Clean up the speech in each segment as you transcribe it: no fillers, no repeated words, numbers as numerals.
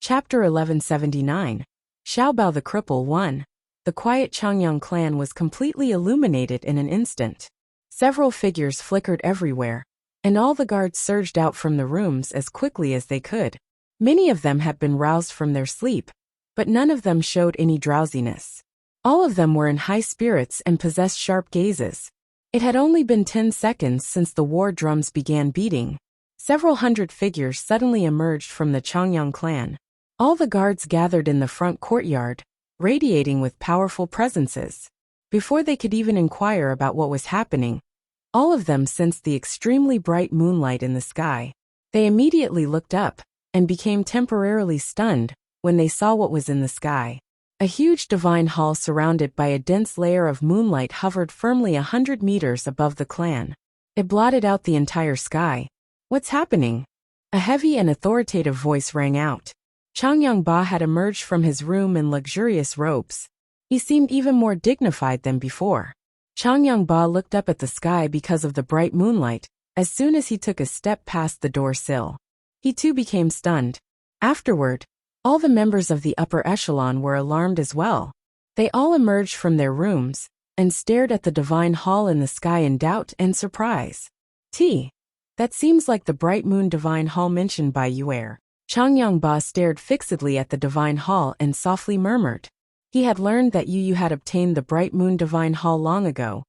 Chapter 1179. Xiaobao the Cripple 1. The quiet Changyang clan was completely illuminated in an instant. Several figures flickered everywhere, and all the guards surged out from the rooms as quickly as they could. Many of them had been roused from their sleep, but none of them showed any drowsiness. All of them were in high spirits and possessed sharp gazes. It had only been 10 seconds since the war drums began beating. Several hundred figures suddenly emerged from the Changyang clan. All the guards gathered in the front courtyard, radiating with powerful presences. Before they could even inquire about what was happening, all of them sensed the extremely bright moonlight in the sky. They immediately looked up and became temporarily stunned when they saw what was in the sky. A huge divine hall surrounded by a dense layer of moonlight hovered firmly 100 meters above the clan. It blotted out the entire sky. "What's happening?" A heavy and authoritative voice rang out. Changyang Ba had emerged from his room in luxurious robes. He seemed even more dignified than before. Changyang Ba looked up at the sky because of the bright moonlight. As soon as he took a step past the door sill, he too became stunned. Afterward, all the members of the upper echelon were alarmed as well. They all emerged from their rooms and stared at the divine hall in the sky in doubt and surprise. That seems like the bright moon divine hall mentioned by Yuer. Changyang Ba stared fixedly at the divine hall and softly murmured. He had learned that Yu had obtained the bright moon divine hall long ago,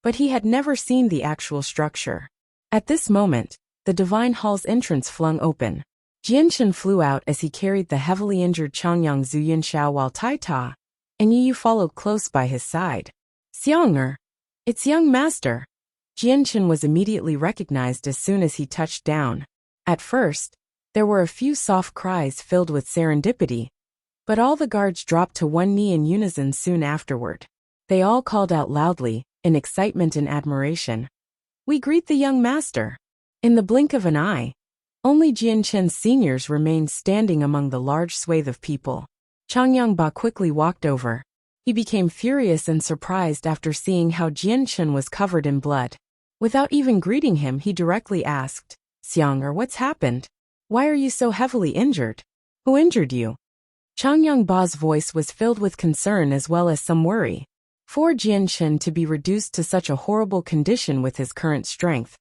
but he had never seen the actual structure. At this moment, the divine hall's entrance flung open. Jianshen flew out as he carried the heavily injured Changyang Zuyinshao while Taita and Yu followed close by his side. "Xiang'er, it's young master." Jianshen was immediately recognized as soon as he touched down. At first, there were a few soft cries filled with serendipity, but all the guards dropped to one knee in unison soon afterward. They all called out loudly, in excitement and admiration, "We greet the young master." In the blink of an eye, only Jianshen's seniors remained standing among the large swathe of people. Changyang Ba quickly walked over. He became furious and surprised after seeing how Jianshen was covered in blood. Without even greeting him, he directly asked, "Xiang'er, what's happened? Why are you so heavily injured? Who injured you?" Changyang Ba's voice was filled with concern as well as some worry. For Jianshen to be reduced to such a horrible condition with his current strength,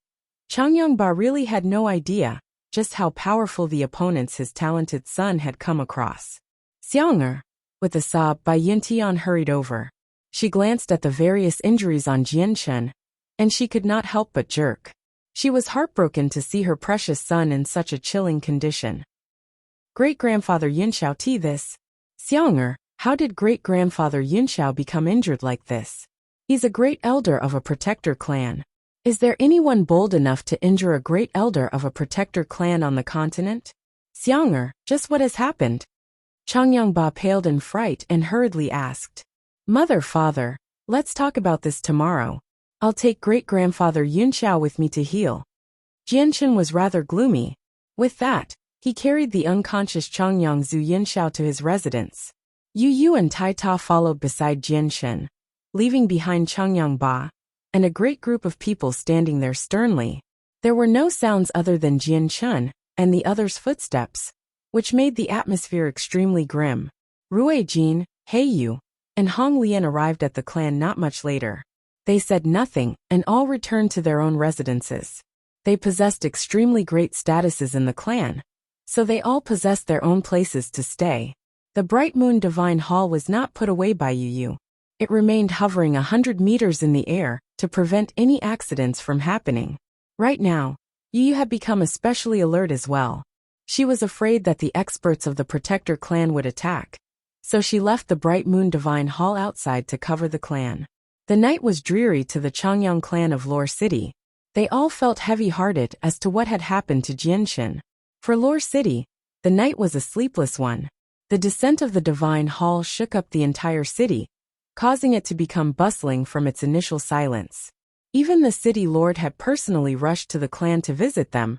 Changyang Ba really had no idea just how powerful the opponents his talented son had come across. "Xiang'er." With a sob, Bai Yintian hurried over. She glanced at the various injuries on Jianshen, and she could not help but jerk. She was heartbroken to see her precious son in such a chilling condition. "Great-grandfather Yinshao this. Xiang'er, how did great-grandfather Yinshao become injured like this? He's a great elder of a protector clan. Is there anyone bold enough to injure a great elder of a protector clan on the continent? Xiang'er, just what has happened?" Changyang Ba paled in fright and hurriedly asked, "Mother, father, let's talk about this tomorrow. I'll take great-grandfather Yunxiao with me to heal." Jianshen was rather gloomy. With that, he carried the unconscious Changyang Zuyinshao to his residence. Yu and Taita followed beside Jianshen, leaving behind Changyang Ba and a great group of people standing there sternly. There were no sounds other than Jianshen and the others' footsteps, which made the atmosphere extremely grim. Rui Jin, He Yu, and Hong Lian arrived at the clan not much later. They said nothing and all returned to their own residences. They possessed extremely great statuses in the clan, so they all possessed their own places to stay. The bright moon divine hall was not put away by Yu. It remained hovering 100 meters in the air to prevent any accidents from happening. Right now, Yu had become especially alert as well. She was afraid that the experts of the Protector clan would attack, so she left the bright moon divine hall outside to cover the clan. The night was dreary to the Changyang clan of Lore City. They all felt heavy-hearted as to what had happened to Jianshen. For Lore City, the night was a sleepless one. The descent of the divine hall shook up the entire city, causing it to become bustling from its initial silence. Even the city lord had personally rushed to the clan to visit them,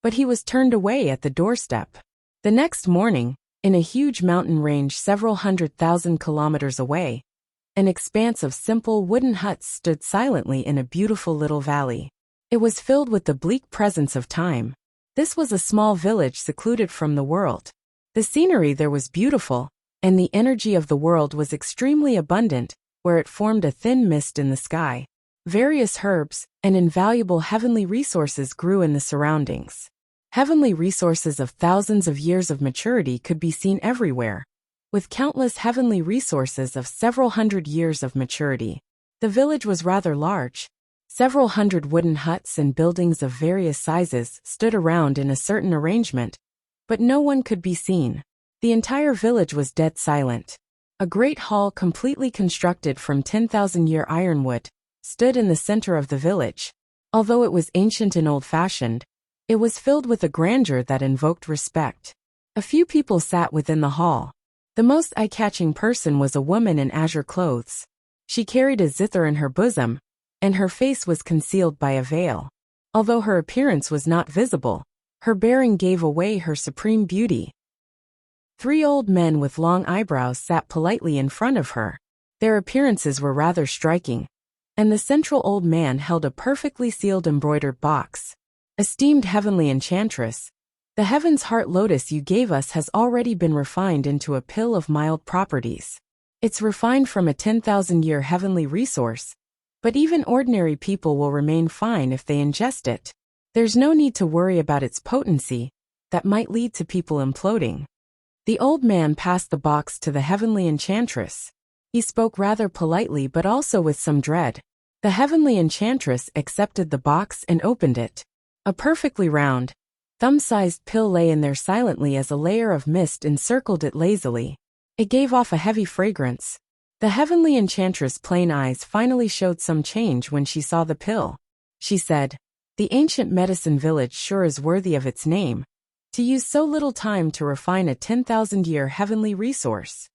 but he was turned away at the doorstep. The next morning, in a huge mountain range several 100,000 kilometers away, an expanse of simple wooden huts stood silently in a beautiful little valley. It was filled with the bleak presence of time. This was a small village secluded from the world. The scenery there was beautiful, and the energy of the world was extremely abundant, where it formed a thin mist in the sky. Various herbs and invaluable heavenly resources grew in the surroundings. Heavenly resources of thousands of years of maturity could be seen everywhere, with countless heavenly resources of several hundred years of maturity. The village was rather large. Several hundred wooden huts and buildings of various sizes stood around in a certain arrangement, but no one could be seen. The entire village was dead silent. A great hall completely constructed from 10,000-year ironwood stood in the center of the village. Although it was ancient and old-fashioned, it was filled with a grandeur that invoked respect. A few people sat within the hall. The most eye-catching person was a woman in azure clothes. She carried a zither in her bosom, and her face was concealed by a veil. Although her appearance was not visible, her bearing gave away her supreme beauty. 3 old men with long eyebrows sat politely in front of her. Their appearances were rather striking, and the central old man held a perfectly sealed embroidered box. Esteemed heavenly enchantress, the heaven's heart lotus you gave us has already been refined into a pill of mild properties. It's refined from a 10,000-year heavenly resource, but even ordinary people will remain fine if they ingest it. There's no need to worry about its potency that might lead to people imploding. The old man passed the box to the heavenly enchantress. He spoke rather politely but also with some dread. The heavenly enchantress accepted the box and opened it. A perfectly round, thumb-sized pill lay in there silently as a layer of mist encircled it lazily. It gave off a heavy fragrance. The heavenly enchantress' plain eyes finally showed some change when she saw the pill. She said, "The ancient medicine village sure is worthy of its name, to use so little time to refine a 10,000-year heavenly resource."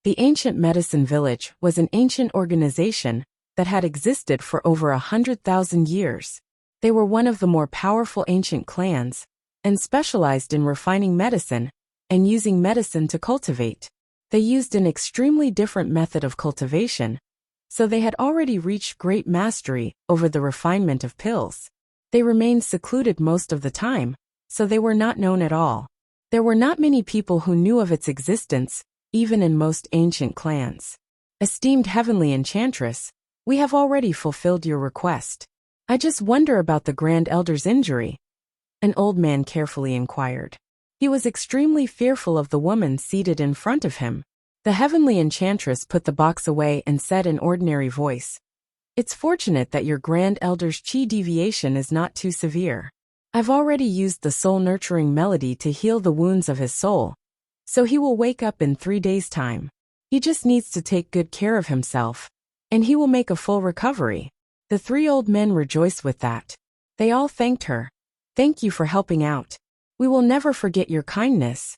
The ancient medicine village was an ancient organization that had existed for over 100,000 years. They were one of the more powerful ancient clans, and specialized in refining medicine and using medicine to cultivate. They used an extremely different method of cultivation, so they had already reached great mastery over the refinement of pills. They remained secluded most of the time, so they were not known at all. There were not many people who knew of its existence, even in most ancient clans. Esteemed heavenly enchantress, we have already fulfilled your request. I just wonder about the Grand Elder's injury. An old man carefully inquired. He was extremely fearful of the woman seated in front of him. The heavenly enchantress put the box away and said in ordinary voice, "It's fortunate that your Grand Elder's chi deviation is not too severe. I've already used the soul-nurturing melody to heal the wounds of his soul, so he will wake up in 3 days' time. He just needs to take good care of himself, and he will make a full recovery." The 3 old men rejoiced with that. They all thanked her. "Thank you for helping out. We will never forget your kindness."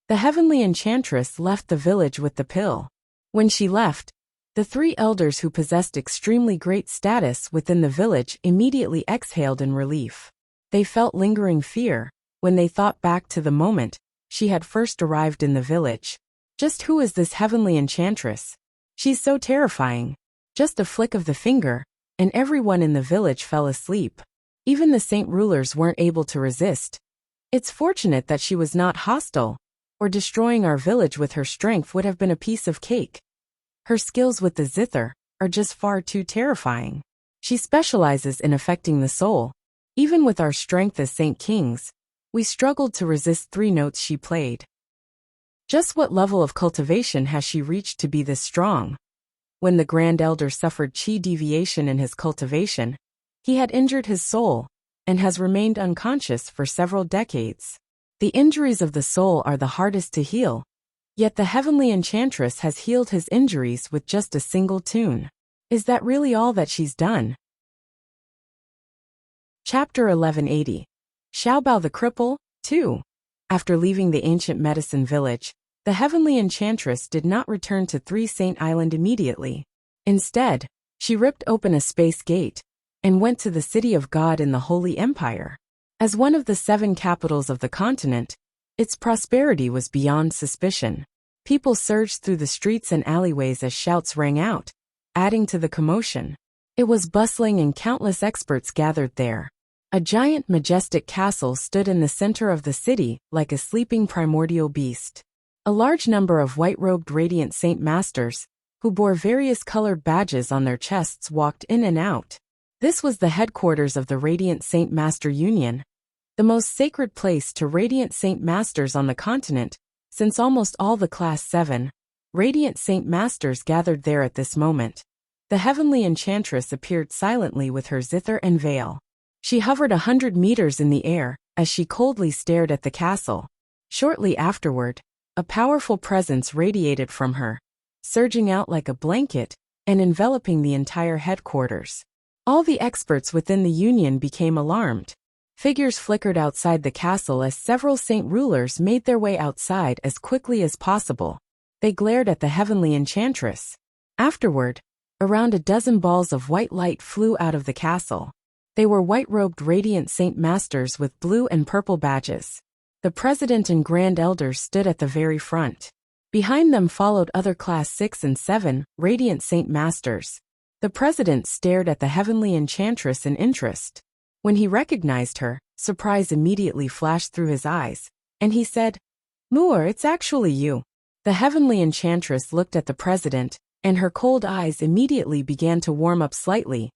The heavenly enchantress left the village with the pill. When she left, the 3 elders who possessed extremely great status within the village immediately exhaled in relief. They felt lingering fear when they thought back to the moment she had first arrived in the village. Just who is this heavenly enchantress? She's so terrifying. Just a flick of the finger, and everyone in the village fell asleep. Even the saint rulers weren't able to resist. It's fortunate that she was not hostile, or destroying our village with her strength would have been a piece of cake. Her skills with the zither are just far too terrifying. She specializes in affecting the soul. Even with our strength as saint kings, we struggled to resist 3 notes she played. Just what level of cultivation has she reached to be this strong? When the Grand Elder suffered chi deviation in his cultivation, he had injured his soul and has remained unconscious for several decades. The injuries of the soul are the hardest to heal, yet the heavenly enchantress has healed his injuries with just a single tune. Is that really all that she's done? Chapter 1180. Xiaobao the Cripple, 2. After leaving the ancient medicine village, the heavenly enchantress did not return to 3 Saint Island immediately. Instead, she ripped open a space gate and went to the city of God in the Holy Empire. As one of the 7 capitals of the continent, its prosperity was beyond suspicion. People surged through the streets and alleyways as shouts rang out, adding to the commotion. It was bustling and countless experts gathered there. A giant majestic castle stood in the center of the city like a sleeping primordial beast. A large number of white-robed radiant saint masters, who bore various colored badges on their chests, walked in and out. This was the headquarters of the Radiant Saint Master Union, the most sacred place to Radiant Saint Masters on the continent, since almost all the Class 7 Radiant Saint Masters gathered there at this moment. The heavenly enchantress appeared silently with her zither and veil. She hovered 100 meters in the air as she coldly stared at the castle. Shortly afterward, a powerful presence radiated from her, surging out like a blanket and enveloping the entire headquarters. All the experts within the Union became alarmed. Figures flickered outside the castle as several saint rulers made their way outside as quickly as possible. They glared at the heavenly enchantress. Afterward, around a dozen balls of white light flew out of the castle. They were white-robed radiant saint masters with blue and purple badges. The president and grand elders stood at the very front. Behind them followed other Class 6 and 7 radiant saint masters. The president stared at the heavenly enchantress in interest. When he recognized her, surprise immediately flashed through his eyes, and he said, "Moor, it's actually you." The heavenly enchantress looked at the president, and her cold eyes immediately began to warm up slightly,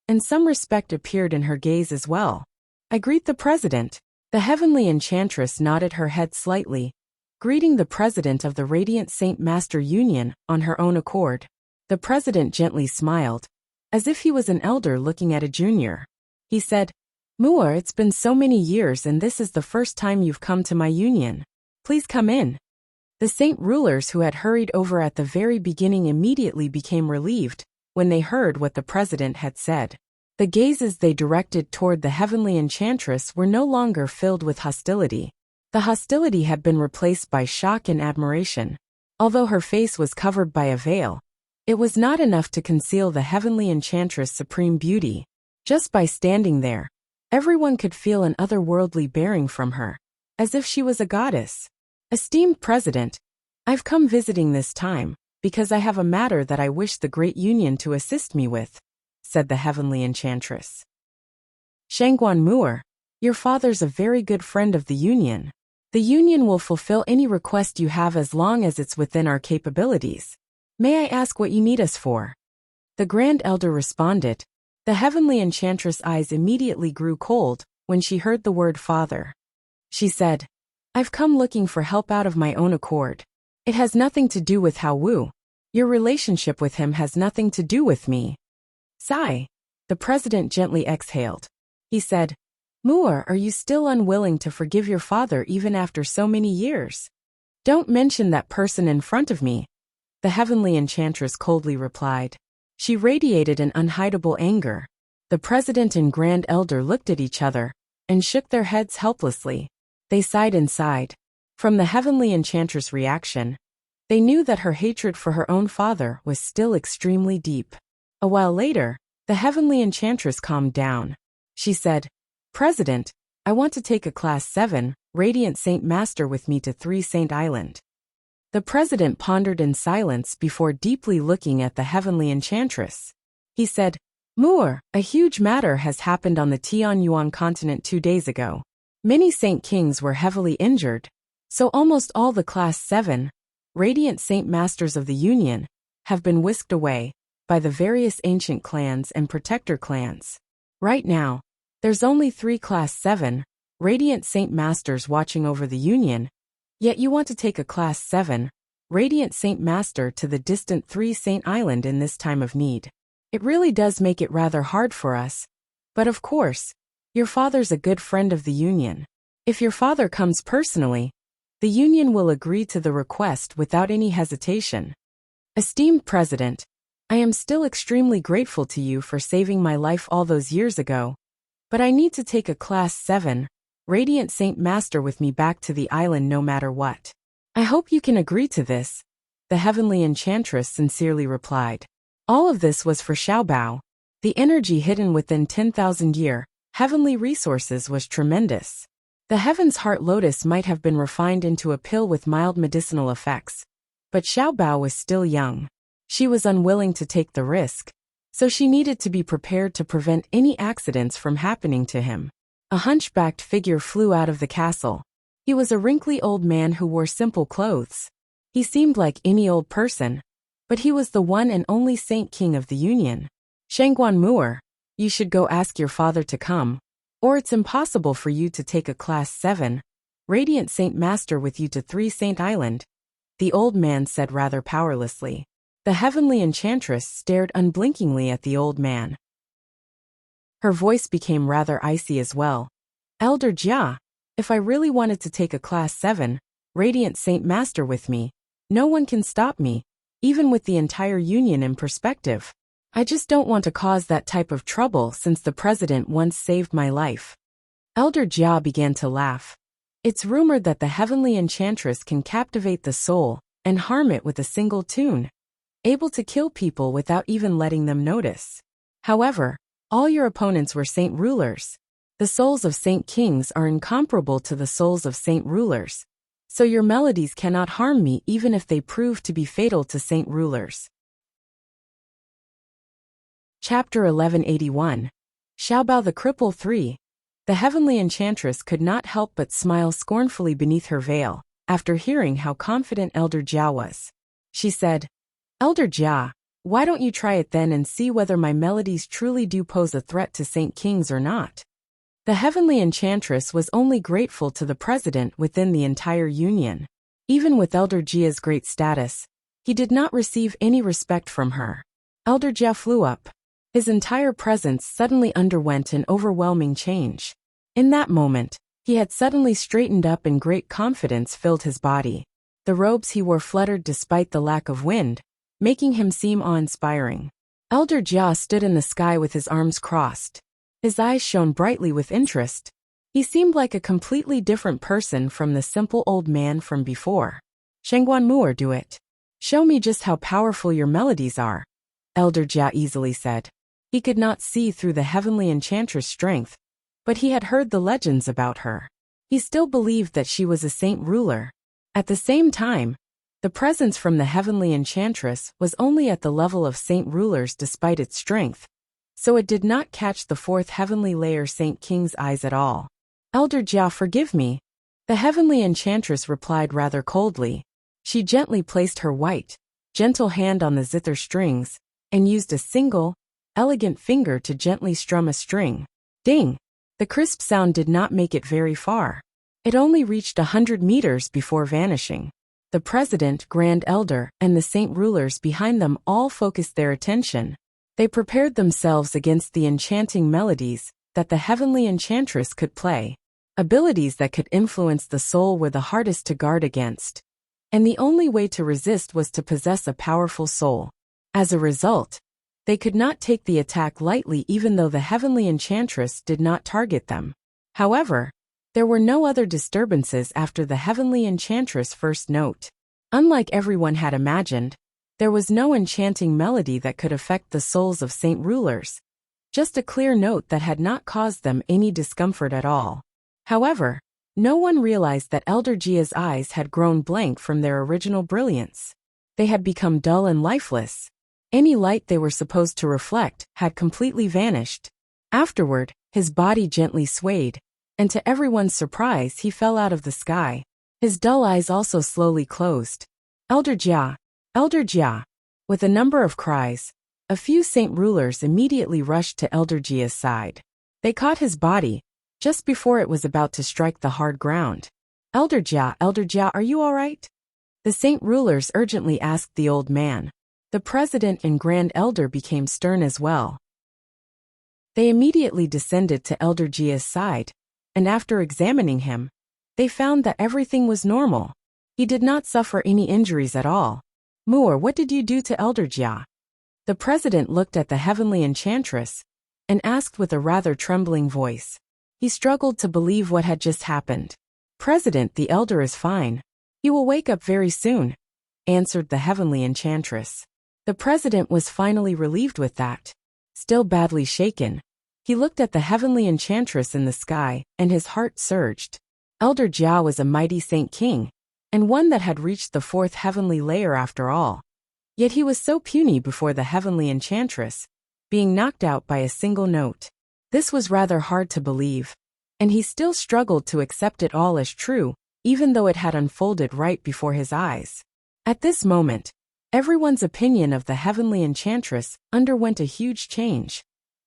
and some respect appeared in her gaze as well. "I greet the president." The heavenly enchantress nodded her head slightly, greeting the president of the Radiant Saint Master Union on her own accord. The president gently smiled, as if he was an elder looking at a junior. He said, "Moor, it's been so many years and this is the first time you've come to my union. Please come in." The saint rulers who had hurried over at the very beginning immediately became relieved when they heard what the president had said. The gazes they directed toward the heavenly enchantress were no longer filled with hostility. The hostility had been replaced by shock and admiration. Although her face was covered by a veil, it was not enough to conceal the heavenly enchantress' supreme beauty. Just by standing there, everyone could feel an otherworldly bearing from her, as if she was a goddess. "Esteemed President, I've come visiting this time because I have a matter that I wish the Great Union to assist me with," said the heavenly enchantress. "Shangguan Moor, your father's a very good friend of the Union. The Union will fulfill any request you have as long as it's within our capabilities. May I ask what you need us for?" The Grand Elder responded. The heavenly enchantress' eyes immediately grew cold when she heard the word father. She said, "I've come looking for help out of my own accord. It has nothing to do with Hao Wu. Your relationship with him has nothing to do with me." Sigh. The president gently exhaled. He said, "Moor, are you still unwilling to forgive your father even after so many years?" "Don't mention that person in front of me," the heavenly enchantress coldly replied. She radiated an unhideable anger. The president and grand elder looked at each other and shook their heads helplessly. They sighed and sighed. From the heavenly enchantress' reaction, they knew that her hatred for her own father was still extremely deep. A while later, the heavenly enchantress calmed down. She said, "President, I want to take a Class 7 Radiant Saint Master with me to 3 Saint Island." The president pondered in silence before deeply looking at the heavenly enchantress. He said, "Moor, a huge matter has happened on the Tianyuan continent 2 days ago. Many Saint Kings were heavily injured, so almost all the Class 7 Radiant Saint Masters of the Union have been whisked away by the various ancient clans and protector clans. Right now, there's only 3 Class 7 Radiant Saint Masters watching over the Union, yet you want to take a Class 7 Radiant Saint Master to the distant 3 Saint Island in this time of need. It really does make it rather hard for us. But of course, your father's a good friend of the Union. If your father comes personally, the Union will agree to the request without any hesitation. Esteemed President, I am still extremely grateful to you for saving my life all those years ago, but I need to take a Class 7 Radiant Saint Master with me back to the island no matter what. I hope you can agree to this," the heavenly enchantress sincerely replied. All of this was for Xiaobao. The energy hidden within 10,000 year heavenly resources was tremendous. The Heaven's Heart Lotus might have been refined into a pill with mild medicinal effects, but Xiaobao was still young. She was unwilling to take the risk, so she needed to be prepared to prevent any accidents from happening to him. A hunchbacked figure flew out of the castle. He was a wrinkly old man who wore simple clothes. He seemed like any old person, but he was the one and only Saint King of the Union. Shangguan Mu'er, you should go ask your father to come, or it's impossible for you to take a Class 7, Radiant Saint Master with you to 3 Saint Island, the old man said rather powerlessly. The heavenly enchantress stared unblinkingly at the old man. Her voice became rather icy as well. Elder Jia, if I really wanted to take a Class 7, Radiant Saint Master with me, no one can stop me, even with the entire Union in perspective. I just don't want to cause that type of trouble since the president once saved my life. Elder Jia began to laugh. It's rumored that the heavenly enchantress can captivate the soul and harm it with a single tune, able to kill people without even letting them notice. However, all your opponents were saint rulers. The souls of saint kings are incomparable to the souls of saint rulers, so your melodies cannot harm me even if they prove to be fatal to saint rulers. Chapter 1181. Xiaobao the Cripple 3. The heavenly enchantress could not help but smile scornfully beneath her veil, after hearing how confident Elder Jia was. She said, Elder Jia, why don't you try it then and see whether my melodies truly do pose a threat to Saint Kings or not? The heavenly enchantress was only grateful to the president within the entire union. Even with Elder Jia's great status, he did not receive any respect from her. Elder Jia flew up. His entire presence suddenly underwent an overwhelming change. In that moment, he had suddenly straightened up and great confidence filled his body. The robes he wore fluttered despite the lack of wind, making him seem awe-inspiring. Elder Jia stood in the sky with his arms crossed. His eyes shone brightly with interest. He seemed like a completely different person from the simple old man from before. Shangguan Mu'er, do it. Show me just how powerful your melodies are, Elder Jia easily said. He could not see through the heavenly enchantress' strength, but he had heard the legends about her. He still believed that she was a saint ruler. At the same time, the presence from the heavenly enchantress was only at the level of saint rulers despite its strength, so it did not catch the 4th heavenly layer Saint King's eyes at all. Elder Jia, forgive me, the heavenly enchantress replied rather coldly. She gently placed her white, gentle hand on the zither strings, and used a single, elegant finger to gently strum a string. Ding! The crisp sound did not make it very far. It only reached 100 meters before vanishing. The president, grand elder, and the saint rulers behind them all focused their attention. They prepared themselves against the enchanting melodies that the heavenly enchantress could play. Abilities that could influence the soul were the hardest to guard against, and the only way to resist was to possess a powerful soul. As a result, they could not take the attack lightly even though the heavenly enchantress did not target them. However, there were no other disturbances after the heavenly enchantress' first note. Unlike everyone had imagined, there was no enchanting melody that could affect the souls of saint rulers, just a clear note that had not caused them any discomfort at all. However, no one realized that Elder Jia's eyes had grown blank from their original brilliance. They had become dull and lifeless. Any light they were supposed to reflect had completely vanished. Afterward, his body gently swayed, and to everyone's surprise he fell out of the sky. His dull eyes also slowly closed. Elder Jia! Elder Jia! With a number of cries, a few saint rulers immediately rushed to Elder Jia's side. They caught his body, just before it was about to strike the hard ground. Elder Jia, are you all right? The saint rulers urgently asked the old man. The president and grand elder became stern as well. They immediately descended to Elder Jia's side, and after examining him, they found that everything was normal. He did not suffer any injuries at all. Mu'er, what did you do to Elder Jia? The president looked at the heavenly enchantress and asked with a rather trembling voice. He struggled to believe what had just happened. President, the elder is fine. He will wake up very soon, answered the heavenly enchantress. The president was finally relieved with that. Still badly shaken, he looked at the heavenly enchantress in the sky, and his heart surged. Elder Jia was a mighty saint king, and one that had reached the 4th heavenly layer after all. Yet he was so puny before the heavenly enchantress, being knocked out by a single note. This was rather hard to believe. and he still struggled to accept it all as true, even though it had unfolded right before his eyes. At this moment, everyone's opinion of the heavenly enchantress underwent a huge change.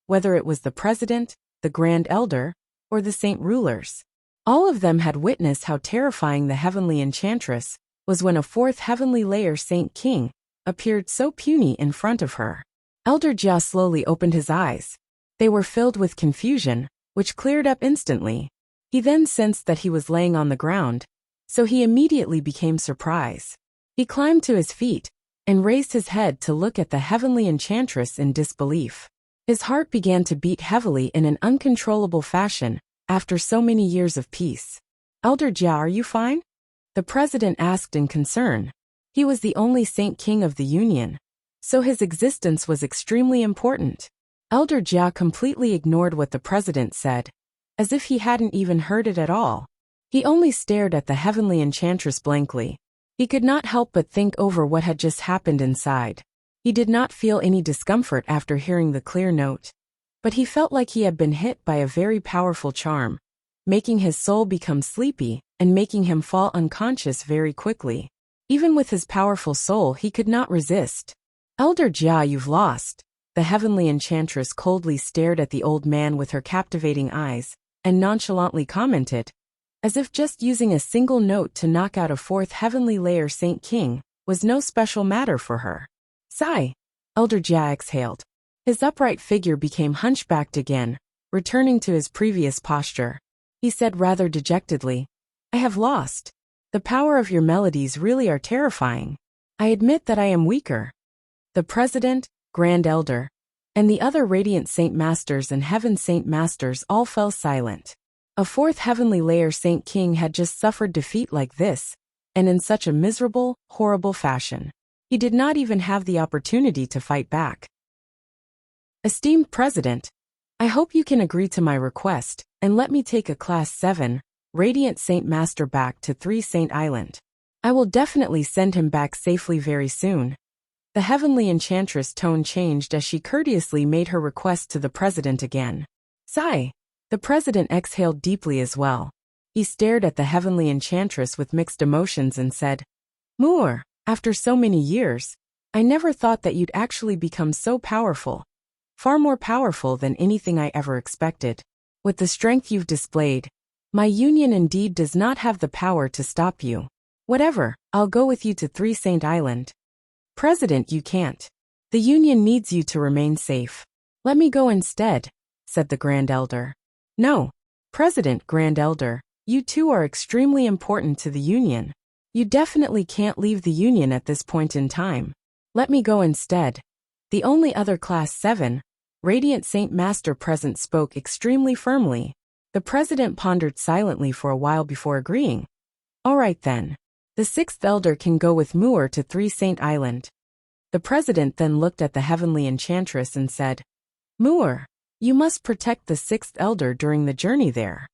Whether it was the president, the grand elder, or the saint rulers, all of them had witnessed how terrifying the heavenly enchantress was when a fourth heavenly layer saint king appeared so puny in front of her. Elder Jia slowly opened his eyes. They were filled with confusion, which cleared up instantly. He then sensed that he was laying on the ground, so he immediately became surprised. He climbed to his feet and raised his head to look at the heavenly enchantress in disbelief. His heart began to beat heavily in an uncontrollable fashion after so many years of peace. Elder Jia, are you fine? The president asked in concern. He was the only saint king of the Union, so his existence was extremely important. Elder Jia completely ignored what the president said, as if he hadn't even heard it at all. He only stared at the heavenly enchantress blankly. He could not help but think over what had just happened inside. He did not feel any discomfort after hearing the clear note, but he felt like he had been hit by a very powerful charm, making his soul become sleepy and making him fall unconscious very quickly. Even with his powerful soul, he could not resist. Elder Jia, you've lost. The heavenly enchantress coldly stared at the old man with her captivating eyes and nonchalantly commented, as if just using a single note to knock out a fourth heavenly layer saint king was no special matter for her. Sigh. Elder Jia exhaled. His upright figure became hunchbacked again, returning to his previous posture. He said rather dejectedly, I have lost. The power of your melodies really are terrifying. I admit that I am weaker. The president, grand elder, and the other radiant saint masters and heaven saint masters all fell silent. A fourth heavenly layer saint king had just suffered defeat like this, and in such a miserable, horrible fashion. He did not even have the opportunity to fight back. Esteemed President, I hope you can agree to my request and let me take a Class 7 Radiant Saint Master back to 3 Saint Island. I will definitely send him back safely very soon. The heavenly enchantress' tone changed as she courteously made her request to the president again. Sigh. The president exhaled deeply as well. He stared at the heavenly enchantress with mixed emotions and said, Moore, after so many years, I never thought that you'd actually become so powerful. Far more powerful than anything I ever expected. With the strength you've displayed, my union indeed does not have the power to stop you. Whatever, I'll go with you to 3 Saint Island. President, you can't. The union needs you to remain safe. Let me go instead, said the Grand Elder. No, President, Grand Elder, you two are extremely important to the union. You definitely can't leave the union at this point in time. Let me go instead. The only other Class 7 Radiant Saint Master present spoke extremely firmly. The president pondered silently for a while before agreeing. All right then. The 6th Elder can go with Moore to 3 Saint Island. The president then looked at the heavenly enchantress and said, Moore, you must protect the 6th Elder during the journey there.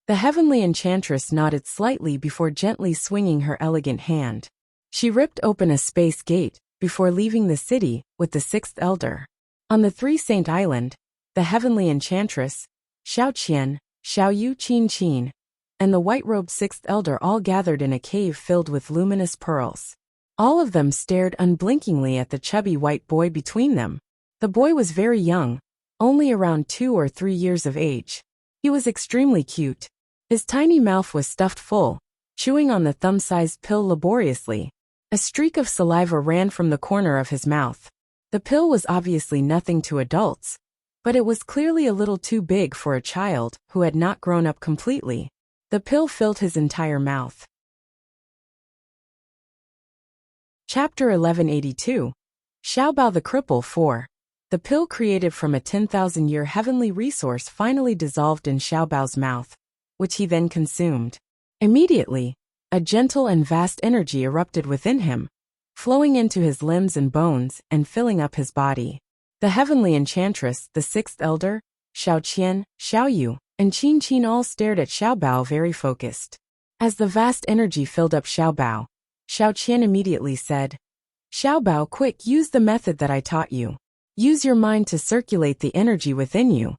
The heavenly enchantress nodded slightly before gently swinging her elegant hand. She ripped open a space gate before leaving the city with the 6th Elder. On the 3 Saint Island, the heavenly enchantress, Xiao Qian, Xiao Yu Qin Qin, and the white-robed 6th Elder all gathered in a cave filled with luminous pearls. All of them stared unblinkingly at the chubby white boy between them. The boy was very young, only around 2 or 3 years of age. He was extremely cute. His tiny mouth was stuffed full, chewing on the thumb-sized pill laboriously. A streak of saliva ran from the corner of his mouth. The pill was obviously nothing to adults, but it was clearly a little too big for a child who had not grown up completely. The pill filled his entire mouth. Chapter 1182. Xiaobao the Cripple 4. The pill created from a 10,000-year heavenly resource finally dissolved in Xiaobao's mouth, which he then consumed. Immediately, a gentle and vast energy erupted within him, flowing into his limbs and bones and filling up his body. The heavenly enchantress, the 6th Elder, Xiao Qian, Xiao Yu, and Qin Qin all stared at Xiaobao very focused. As the vast energy filled up Xiaobao, Xiao Qian immediately said, Xiaobao, quick, use the method that I taught you. Use your mind to circulate the energy within you.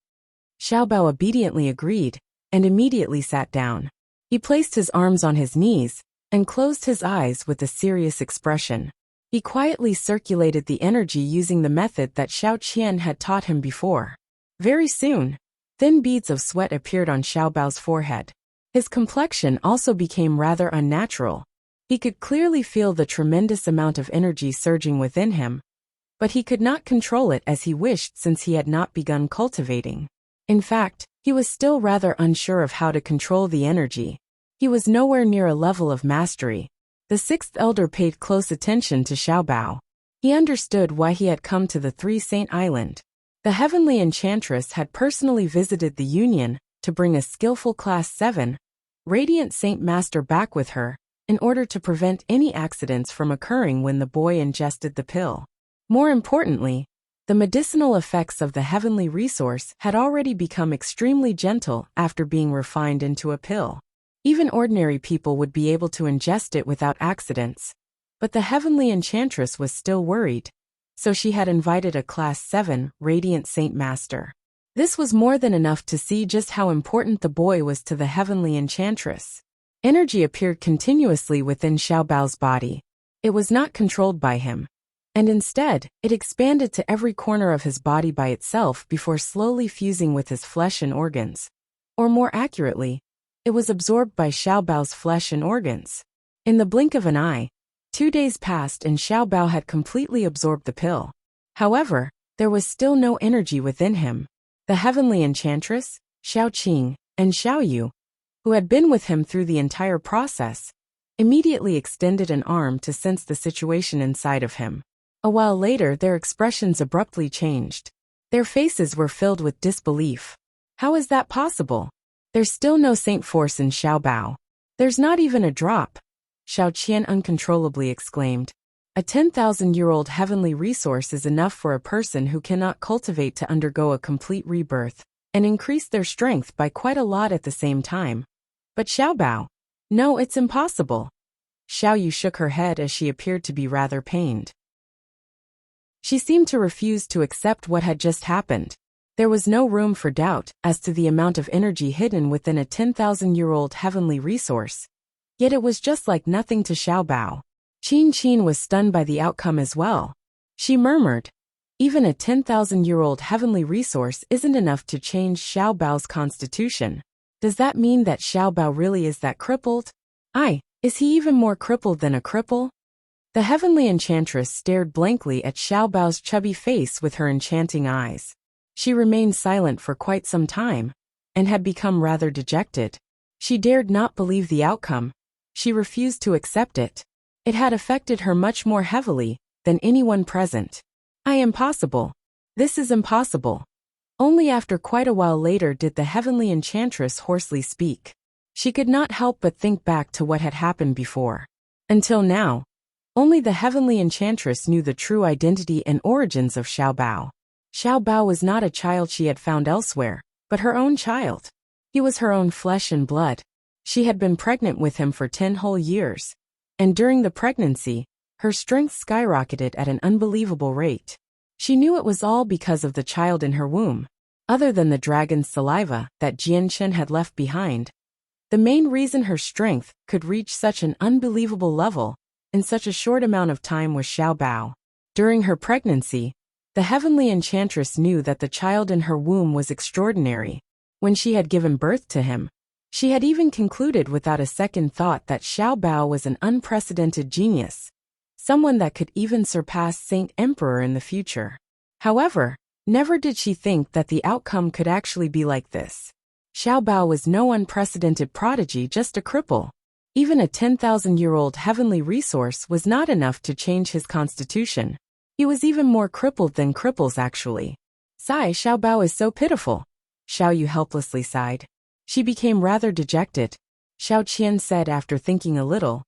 Xiaobao obediently agreed, and immediately sat down. He placed his arms on his knees and closed his eyes with a serious expression. He quietly circulated the energy using the method that Xiao Qian had taught him before. Very soon, thin beads of sweat appeared on Xiao Bao's forehead. His complexion also became rather unnatural. He could clearly feel the tremendous amount of energy surging within him, but he could not control it as he wished since he had not begun cultivating. In fact, he was still rather unsure of how to control the energy. He was nowhere near a level of mastery. The sixth elder paid close attention to Xiao Bao. He understood why he had come to the Three Saint Island. The heavenly enchantress had personally visited the Union to bring a skillful Class 7 Radiant Saint Master back with her in order to prevent any accidents from occurring when the boy ingested the pill. More importantly, the medicinal effects of the heavenly resource had already become extremely gentle after being refined into a pill. Even ordinary people would be able to ingest it without accidents. But the heavenly enchantress was still worried, so she had invited a Class 7 Radiant Saint Master. This was more than enough to see just how important the boy was to the heavenly enchantress. Energy appeared continuously within Xiao Bao's body. It was not controlled by him, and instead, it expanded to every corner of his body by itself before slowly fusing with his flesh and organs. Or more accurately, it was absorbed by Xiao Bao's flesh and organs. In the blink of an eye, 2 days passed and Xiao Bao had completely absorbed the pill. However, there was still no energy within him. The heavenly enchantress, Xiao Qing, and Xiao Yu, who had been with him through the entire process, immediately extended an arm to sense the situation inside of him. A while later, their expressions abruptly changed. Their faces were filled with disbelief. How is that possible? There's still no saint force in Xiao Bao. There's not even a drop. Xiao Qian uncontrollably exclaimed. A 10,000-year-old heavenly resource is enough for a person who cannot cultivate to undergo a complete rebirth and increase their strength by quite a lot at the same time. But Xiao Bao? No, it's impossible. Xiao Yu shook her head as she appeared to be rather pained. She seemed to refuse to accept what had just happened. There was no room for doubt as to the amount of energy hidden within a 10,000-year-old heavenly resource. Yet it was just like nothing to Xiao Bao. Qin Qin was stunned by the outcome as well. She murmured, even a 10,000-year-old heavenly resource isn't enough to change Xiao Bao's constitution. Does that mean that Xiao Bao really is that crippled? Is he even more crippled than a cripple? The heavenly enchantress stared blankly at Xiao Bao's chubby face with her enchanting eyes. She remained silent for quite some time, and had become rather dejected. She dared not believe the outcome. She refused to accept it. It had affected her much more heavily than anyone present. Impossible. This is impossible. Only after quite a while later did the heavenly enchantress hoarsely speak. She could not help but think back to what had happened before. Until now, only the heavenly enchantress knew the true identity and origins of Xiao Bao. Xiao Bao was not a child she had found elsewhere, but her own child. He was her own flesh and blood. She had been pregnant with him for 10 whole years. And during the pregnancy, her strength skyrocketed at an unbelievable rate. She knew it was all because of the child in her womb. Other than the dragon's saliva that Jianshen had left behind, the main reason her strength could reach such an unbelievable level in such a short amount of time was Xiao Bao. During her pregnancy, the heavenly enchantress knew that the child in her womb was extraordinary. When she had given birth to him, she had even concluded without a second thought that Xiao Bao was an unprecedented genius, someone that could even surpass Saint Emperor in the future. However, never did she think that the outcome could actually be like this. Xiao Bao was no unprecedented prodigy, just a cripple. Even a 10,000-year-old heavenly resource was not enough to change his constitution. He was even more crippled than cripples actually. Sigh, Xiao Bao is so pitiful. Xiao Yu helplessly sighed. She became rather dejected. Xiao Qian said after thinking a little,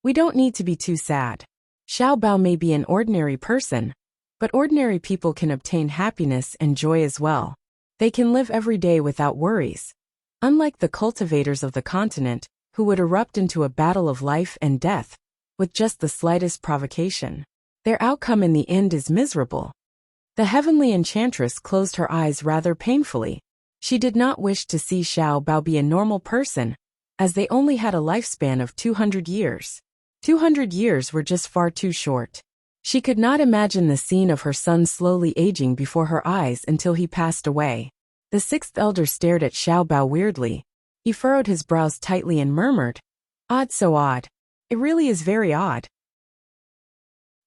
we don't need to be too sad. Xiao Bao may be an ordinary person, but ordinary people can obtain happiness and joy as well. They can live every day without worries. Unlike the cultivators of the continent, who would erupt into a battle of life and death, with just the slightest provocation. Their outcome in the end is miserable. The heavenly enchantress closed her eyes rather painfully. She did not wish to see Xiao Bao be a normal person, as they only had a lifespan of 200 years. 200 years were just far too short. She could not imagine the scene of her son slowly aging before her eyes until he passed away. The sixth elder stared at Xiao Bao weirdly. He furrowed his brows tightly and murmured, "Odd, so odd. It really is very odd."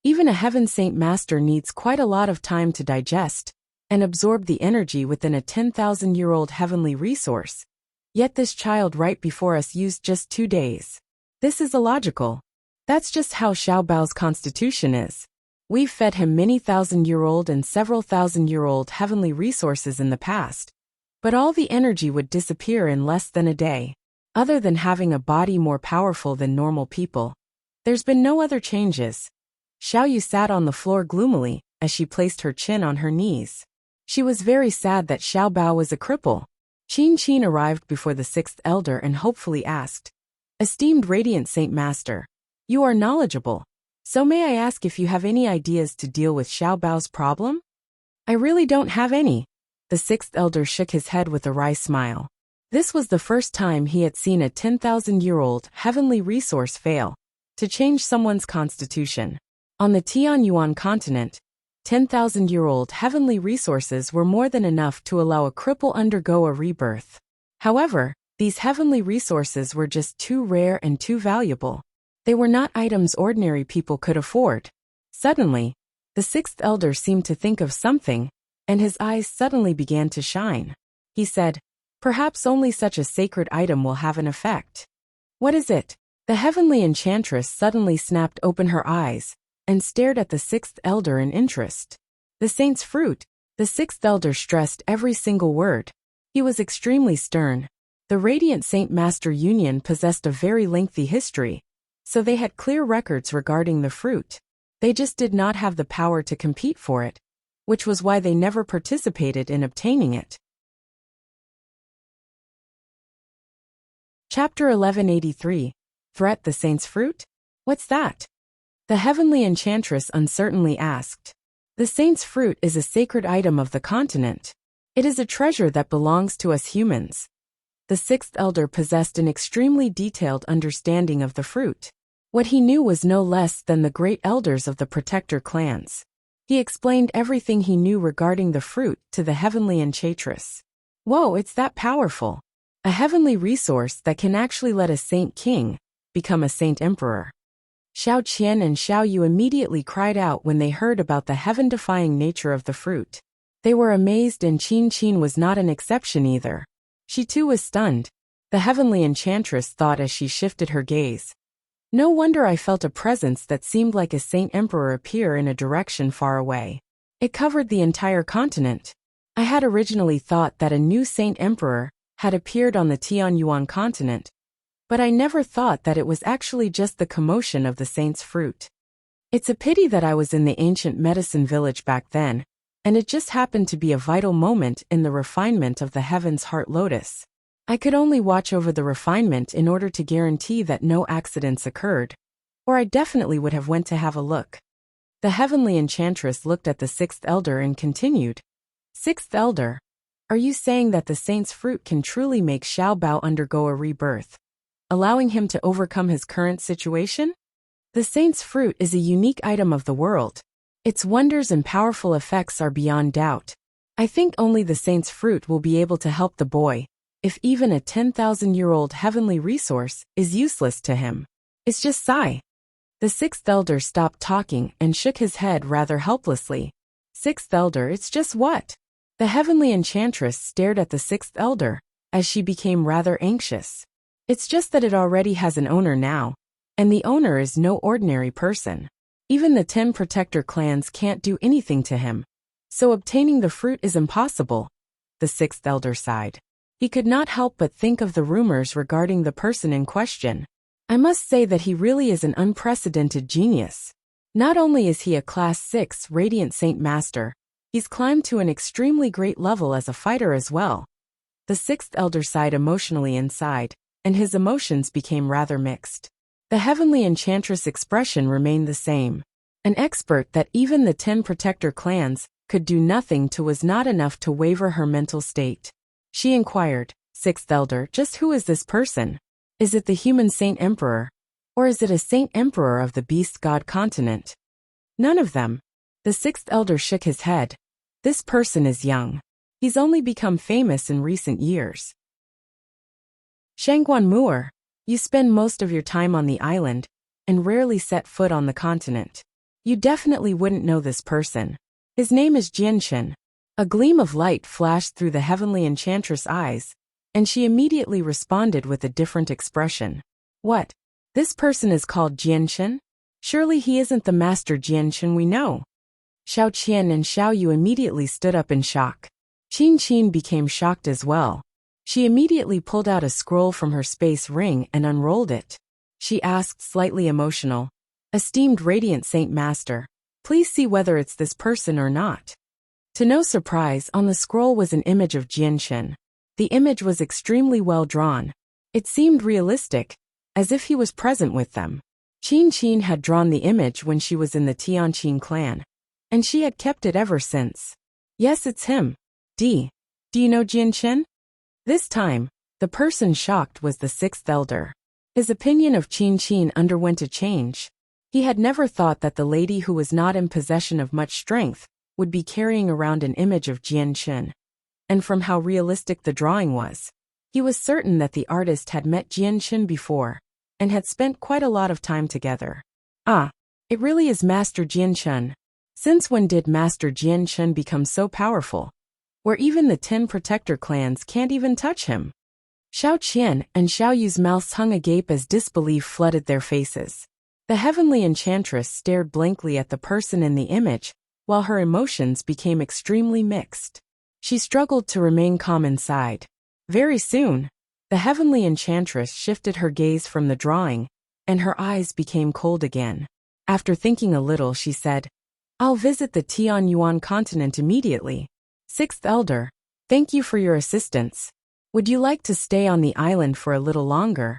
Even a heaven saint master needs quite a lot of time to digest and absorb the energy within a 10,000-year-old heavenly resource. Yet this child right before us used just 2 days. This is illogical. That's just how Xiao Bao's constitution is. We've fed him many thousand-year-old and several thousand-year-old heavenly resources in the past, but all the energy would disappear in less than a day. Other than having a body more powerful than normal people, there's been no other changes. Xiao Yu sat on the floor gloomily as she placed her chin on her knees. She was very sad that Xiao Bao was a cripple. Qin arrived before the sixth elder and hopefully asked, "Esteemed Radiant Saint Master, you are knowledgeable, so may I ask if you have any ideas to deal with Xiao Bao's problem?" "I really don't have any." The sixth elder shook his head with a wry smile. This was the first time he had seen a 10,000-year-old heavenly resource fail to change someone's constitution. On the Tianyuan continent, 10,000-year-old heavenly resources were more than enough to allow a cripple undergo a rebirth. However, these heavenly resources were just too rare and too valuable. They were not items ordinary people could afford. Suddenly, the sixth elder seemed to think of something, and his eyes suddenly began to shine. He said, "Perhaps only such a sacred item will have an effect." "What is it?" The heavenly enchantress suddenly snapped open her eyes and stared at the sixth elder in interest. "The saint's fruit." The sixth elder stressed every single word. He was extremely stern. The Radiant Saint Master Union possessed a very lengthy history, so they had clear records regarding the fruit. They just did not have the power to compete for it, which was why they never participated in obtaining it. Chapter 1183. Threat the Saint's Fruit? What's that? The heavenly enchantress uncertainly asked. The Saint's Fruit is a sacred item of the continent. It is a treasure that belongs to us humans. The sixth elder possessed an extremely detailed understanding of the fruit. What he knew was no less than the great elders of the protector clans. He explained everything he knew regarding the fruit to the heavenly enchantress. Whoa, it's that powerful. A heavenly resource that can actually let a saint king become a saint emperor. Xiao Qian and Xiao Yu immediately cried out when they heard about the heaven-defying nature of the fruit. They were amazed, and Qin was not an exception either. She too was stunned. The heavenly enchantress thought as she shifted her gaze. No wonder I felt a presence that seemed like a saint emperor appear in a direction far away. It covered the entire continent. I had originally thought that a new saint emperor had appeared on the Tianyuan continent, but I never thought that it was actually just the commotion of the saint's fruit. It's a pity that I was in the ancient medicine village back then, and it just happened to be a vital moment in the refinement of the heaven's heart lotus. I could only watch over the refinement in order to guarantee that no accidents occurred, or I definitely would have went to have a look. The heavenly enchantress looked at the sixth elder and continued. Sixth elder, are you saying that the saint's fruit can truly make Xiao Bao undergo a rebirth, allowing him to overcome his current situation? The saint's fruit is a unique item of the world. Its wonders and powerful effects are beyond doubt. I think only the saint's fruit will be able to help the boy, if even a 10,000-year-old heavenly resource is useless to him. It's just sigh. The sixth elder stopped talking and shook his head rather helplessly. Sixth elder, it's just what? The heavenly enchantress stared at the sixth elder as she became rather anxious. It's just that it already has an owner now, and the owner is no ordinary person. Even the 10 protector clans can't do anything to him, so obtaining the fruit is impossible. The sixth elder sighed. He could not help but think of the rumors regarding the person in question. I must say that he really is an unprecedented genius. Not only is he a Class 6 Radiant Saint Master, he's climbed to an extremely great level as a fighter as well. The sixth elder sighed emotionally inside, and his emotions became rather mixed. The heavenly enchantress' expression remained the same. An expert that even the 10 protector clans could do nothing to was not enough to waver her mental state. She inquired. Sixth Elder, just who is this person? Is it the human Saint Emperor? Or is it a Saint Emperor of the Beast God continent? None of them. The Sixth Elder shook his head. This person is young. He's only become famous in recent years. Shangguan Mu'er, you spend most of your time on the island and rarely set foot on the continent. You definitely wouldn't know this person. His name is Jianshen. A gleam of light flashed through the heavenly enchantress' eyes, and she immediately responded with a different expression. What? This person is called Jianshen? Surely he isn't the master Jianshen we know. Xiao Qian and Xiao Yu immediately stood up in shock. Qin Qin became shocked as well. She immediately pulled out a scroll from her space ring and unrolled it. She asked, slightly emotional, Esteemed Radiant Saint Master, please see whether it's this person or not. To no surprise, on the scroll was an image of Jianshen. The image was extremely well drawn. It seemed realistic, as if he was present with them. Qin Qin had drawn the image when she was in the Tianqin clan, and she had kept it ever since. Yes, it's him. Do you know Jianshen? This time, the person shocked was the Sixth Elder. His opinion of Qin Qin underwent a change. He had never thought that the lady who was not in possession of much strength would be carrying around an image of Jianshen. And from how realistic the drawing was, he was certain that the artist had met Jianshen before and had spent quite a lot of time together. Ah, it really is Master Jianshen. Since when did Master Jianshen become so powerful, where even the 10 protector clans can't even touch him? Xiao Qian and Xiao Yu's mouths hung agape as disbelief flooded their faces. The heavenly enchantress stared blankly at the person in the image, while her emotions became extremely mixed. She struggled to remain calm inside. Very soon, the heavenly enchantress shifted her gaze from the drawing, and her eyes became cold again. After thinking a little, she said, I'll visit the Tianyuan continent immediately. Sixth Elder, thank you for your assistance. Would you like to stay on the island for a little longer?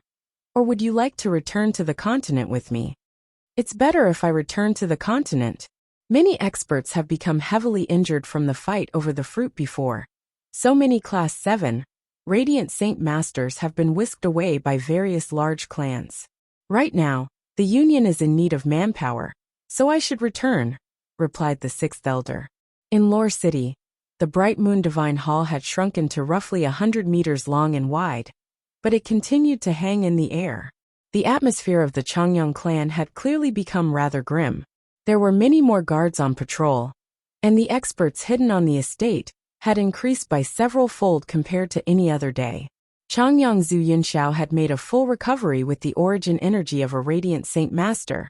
Or would you like to return to the continent with me? It's better if I return to the continent. Many experts have become heavily injured from the fight over the fruit before. So many Class 7, Radiant Saint Masters have been whisked away by various large clans. Right now, the Union is in need of manpower, so I should return, replied the Sixth Elder. In Lore City, the Bright Moon Divine Hall had shrunken to roughly 100 meters long and wide, but it continued to hang in the air. The atmosphere of the Changyang clan had clearly become rather grim. There were many more guards on patrol, and the experts hidden on the estate had increased by several fold compared to any other day. Changyang Zhu Yunxiao had made a full recovery with the origin energy of a Radiant Saint Master,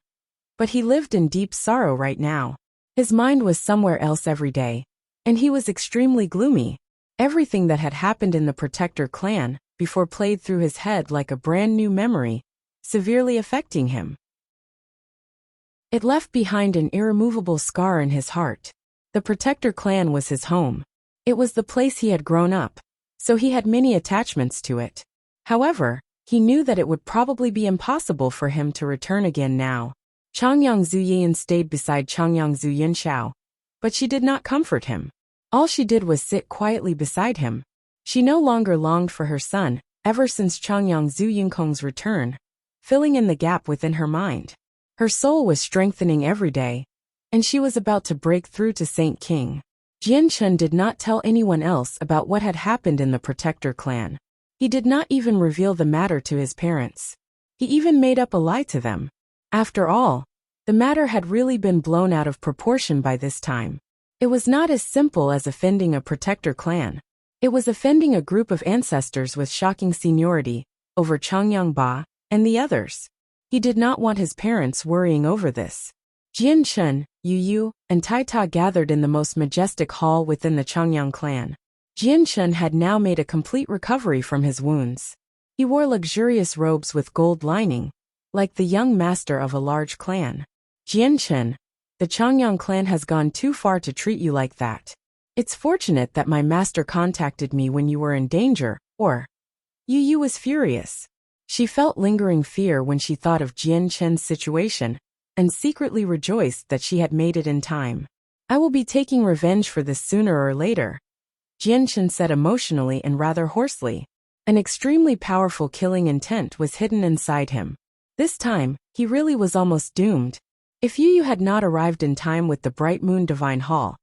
but he lived in deep sorrow right now. His mind was somewhere else every day, and he was extremely gloomy. Everything that had happened in the Protector clan before played through his head like a brand new memory, severely affecting him. It left behind an irremovable scar in his heart. The Protector clan was his home. It was the place he had grown up, so he had many attachments to it. However, he knew that it would probably be impossible for him to return again now. Changyang Zuyin stayed beside Changyang Zhu Yunxiao, but she did not comfort him. All she did was sit quietly beside him. She no longer longed for her son, ever since Changyang Zhu Yunkong's return, filling in the gap within her mind. Her soul was strengthening every day, and she was about to break through to Saint King. Jianshen did not tell anyone else about what had happened in the Protector clan. He did not even reveal the matter to his parents. He even made up a lie to them. After all, the matter had really been blown out of proportion by this time. It was not as simple as offending a Protector clan. It was offending a group of ancestors with shocking seniority over Changyang Ba and the others. He did not want his parents worrying over this. Jianshen, Yu Yu, and Tai Ta gathered in the most majestic hall within the Changyang clan. Jianshen had now made a complete recovery from his wounds. He wore luxurious robes with gold lining, like the young master of a large clan. Jianshen, the Changyang clan has gone too far to treat you like that. It's fortunate that my master contacted me when you were in danger, or... Yu Yu was furious. She felt lingering fear when she thought of Jianshen's situation, and secretly rejoiced that she had made it in time. I will be taking revenge for this sooner or later. Jianshan said emotionally and rather hoarsely. An extremely powerful killing intent was hidden inside him. This time, he really was almost doomed. If Yu had not arrived in time with the Bright Moon Divine Hall,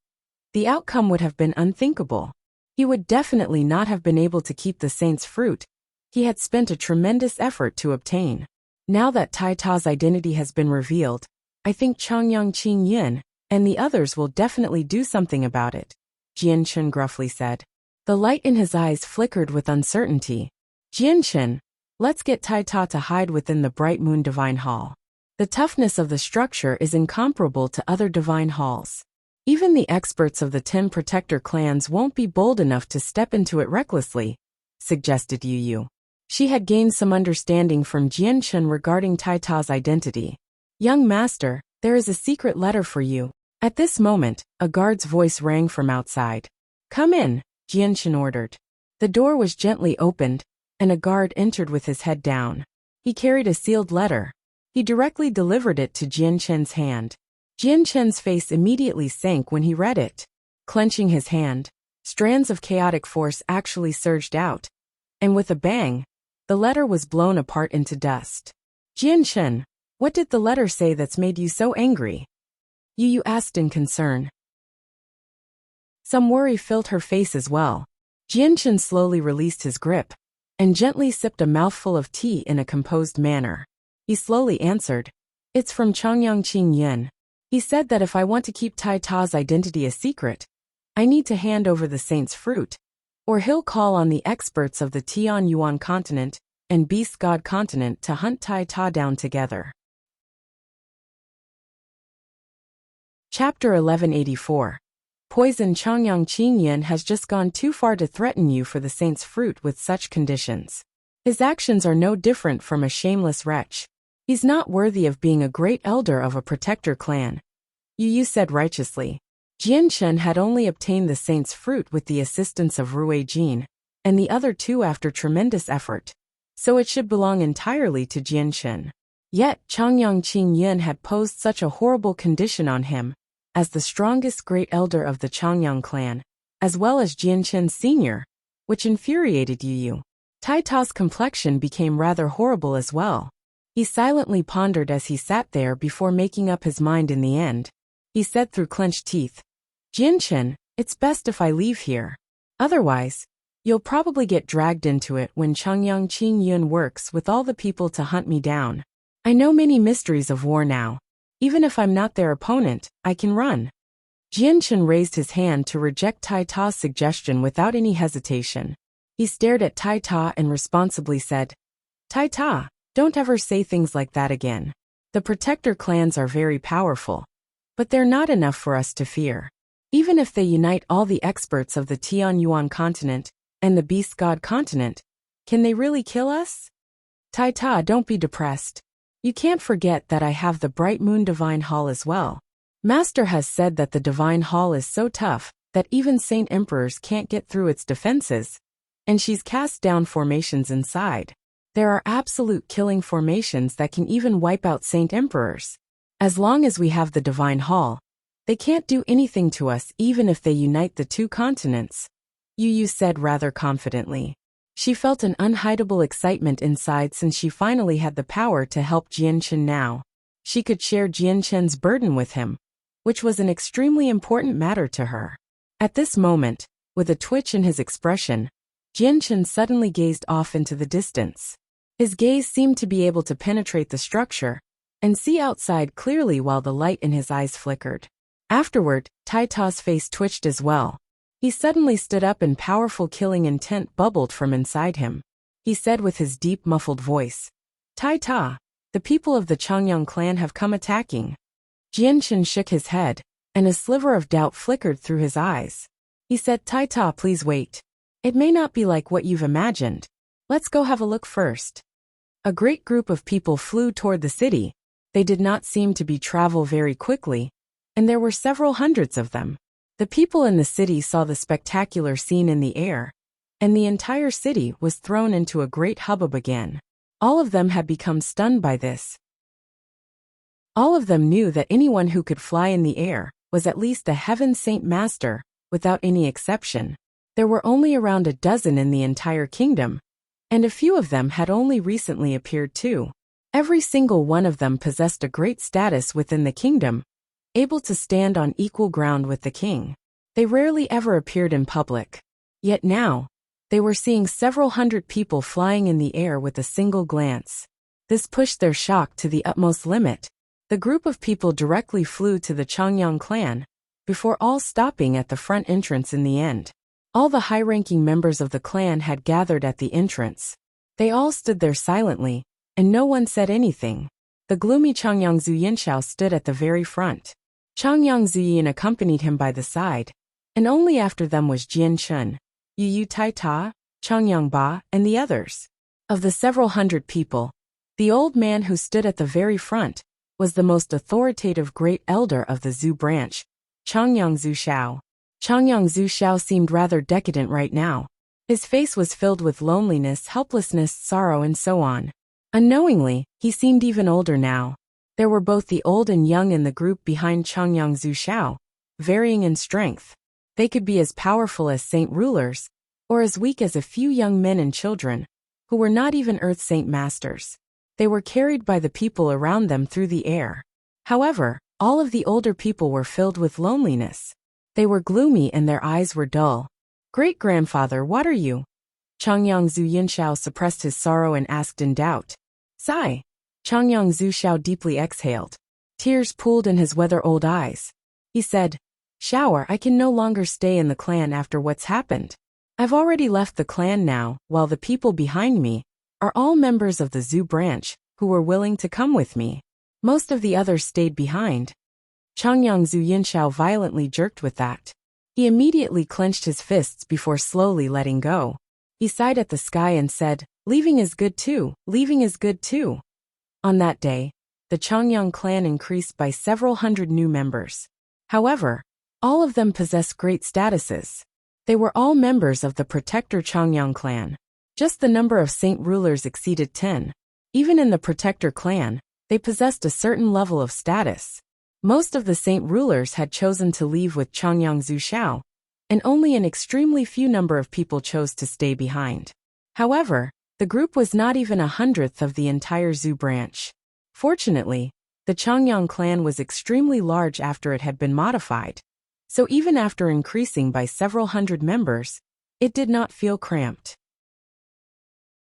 the outcome would have been unthinkable. He would definitely not have been able to keep the saint's fruit he had spent a tremendous effort to obtain. Now that Tai Ta's identity has been revealed, I think Changyang Qingyin and the others will definitely do something about it, Jianshan gruffly said. The light in his eyes flickered with uncertainty. Jianshan, let's get Tai Ta to hide within the Bright Moon Divine Hall. The toughness of the structure is incomparable to other divine halls. Even the experts of the 10 protector clans won't be bold enough to step into it recklessly, suggested Yu. She had gained some understanding from Jianshan regarding Tai Ta's identity. Young master, there is a secret letter for you. At this moment, a guard's voice rang from outside. Come in, Jianshan ordered. The door was gently opened, and a guard entered with his head down. He carried a sealed letter. He directly delivered it to Jianshan's hand. Jianshan's face immediately sank when he read it. Clenching his hand, strands of chaotic force actually surged out, and with a bang, the letter was blown apart into dust. Jianshan, what did the letter say that's made you so angry? Yu asked in concern. Some worry filled her face as well. Jianshan slowly released his grip and gently sipped a mouthful of tea in a composed manner. He slowly answered, It's from Changyang Qingyin. He said that if I want to keep Tai Ta's identity a secret, I need to hand over the saint's fruit, or he'll call on the experts of the Tian Yuan continent and Beast God continent to hunt Tai Ta down together. Chapter 1184. Poison. Changyang Qingyin has just gone too far to threaten you for the saint's fruit with such conditions. His actions are no different from a shameless wretch. He's not worthy of being a great elder of a protector clan, Yu said righteously. Jianshan had only obtained the saint's fruit with the assistance of Rui Jin, and the other two after tremendous effort, so it should belong entirely to Jianshan. Yet Changyang Qingyin had posed such a horrible condition on him, as the strongest great elder of the Changyang clan, as well as Jianshan Sr., which infuriated Yu. Tai Ta's complexion became rather horrible as well. He silently pondered as he sat there before making up his mind in the end. He said through clenched teeth, Jianshan, it's best if I leave here. Otherwise, you'll probably get dragged into it when Changyang Qingyin works with all the people to hunt me down. I know many mysteries of war now. Even if I'm not their opponent, I can run. Jianshan raised his hand to reject Tai Ta's suggestion without any hesitation. He stared at Tai Ta and responsibly said, Tai Ta, don't ever say things like that again. The protector clans are very powerful, but they're not enough for us to fear. Even if they unite all the experts of the Tian Yuan continent and the Beast God continent, can they really kill us? Tai Ta, don't be depressed. You can't forget that I have the Bright Moon Divine Hall as well. Master has said that the Divine Hall is so tough that even Saint Emperors can't get through its defenses, and she's cast down formations inside. There are absolute killing formations that can even wipe out Saint Emperors. As long as we have the Divine Hall, they can't do anything to us even if they unite the two continents, Yu said rather confidently. She felt an unhideable excitement inside since she finally had the power to help Jianshan now. She could share Jianshan's burden with him, which was an extremely important matter to her. At this moment, with a twitch in his expression, Jianshan suddenly gazed off into the distance. His gaze seemed to be able to penetrate the structure and see outside clearly while the light in his eyes flickered. Afterward, Tai Ta's face twitched as well. He suddenly stood up and powerful killing intent bubbled from inside him. He said with his deep muffled voice, Tai Ta, the people of the Changyang clan have come attacking. Jianshan shook his head, and a sliver of doubt flickered through his eyes. He said, Tai Ta, please wait. It may not be like what you've imagined. Let's go have a look first. A great group of people flew toward the city. They did not seem to be travel very quickly, and there were several hundreds of them. The people in the city saw the spectacular scene in the air, and the entire city was thrown into a great hubbub again. All of them had become stunned by this. All of them knew that anyone who could fly in the air was at least a heaven saint master, without any exception. There were only around a dozen in the entire kingdom, and a few of them had only recently appeared too. Every single one of them possessed a great status within the kingdom, able to stand on equal ground with the king. They rarely ever appeared in public. Yet now, they were seeing several hundred people flying in the air with a single glance. This pushed their shock to the utmost limit. The group of people directly flew to the Changyang clan, before all stopping at the front entrance in the end. All the high-ranking members of the clan had gathered at the entrance. They all stood there silently, and no one said anything. The gloomy Changyang Zuyinsha stood at the very front. Changyang Zuyin accompanied him by the side, and only after them was Jian Chun, Yu Tai Ta, Changyang Ba, and the others. Of the several hundred people, the old man who stood at the very front was the most authoritative great elder of the Zhu branch, Changyang Zushao. Changyang Zushao seemed rather decadent right now. His face was filled with loneliness, helplessness, sorrow, and so on. Unknowingly, he seemed even older now. There were both the old and young in the group behind Changyang Zushao, varying in strength. They could be as powerful as saint rulers, or as weak as a few young men and children, who were not even earth saint masters. They were carried by the people around them through the air. However, all of the older people were filled with loneliness. They were gloomy and their eyes were dull. "Great-grandfather, what are you?" Changyang Zuyinsha suppressed his sorrow and asked in doubt. "Sigh." Changyang Zushao deeply exhaled. Tears pooled in his weather-old eyes. He said, "Shower, I can no longer stay in the clan after what's happened. I've already left the clan now, while the people behind me are all members of the Zhu branch, who were willing to come with me. Most of the others stayed behind." Changyang Zuyinsha violently jerked with that. He immediately clenched his fists before slowly letting go. He sighed at the sky and said, "Leaving is good too, leaving is good too." On that day, the Changyang clan increased by several hundred new members. However, all of them possessed great statuses. They were all members of the Protector Changyang clan. Just the number of saint rulers exceeded 10. Even in the Protector clan, they possessed a certain level of status. Most of the saint rulers had chosen to leave with Changyang Zushao, and only an extremely few number of people chose to stay behind. However, the group was not even 1/100th of the entire Zhu branch. Fortunately, the Changyang clan was extremely large after it had been modified, so even after increasing by several hundred members, it did not feel cramped.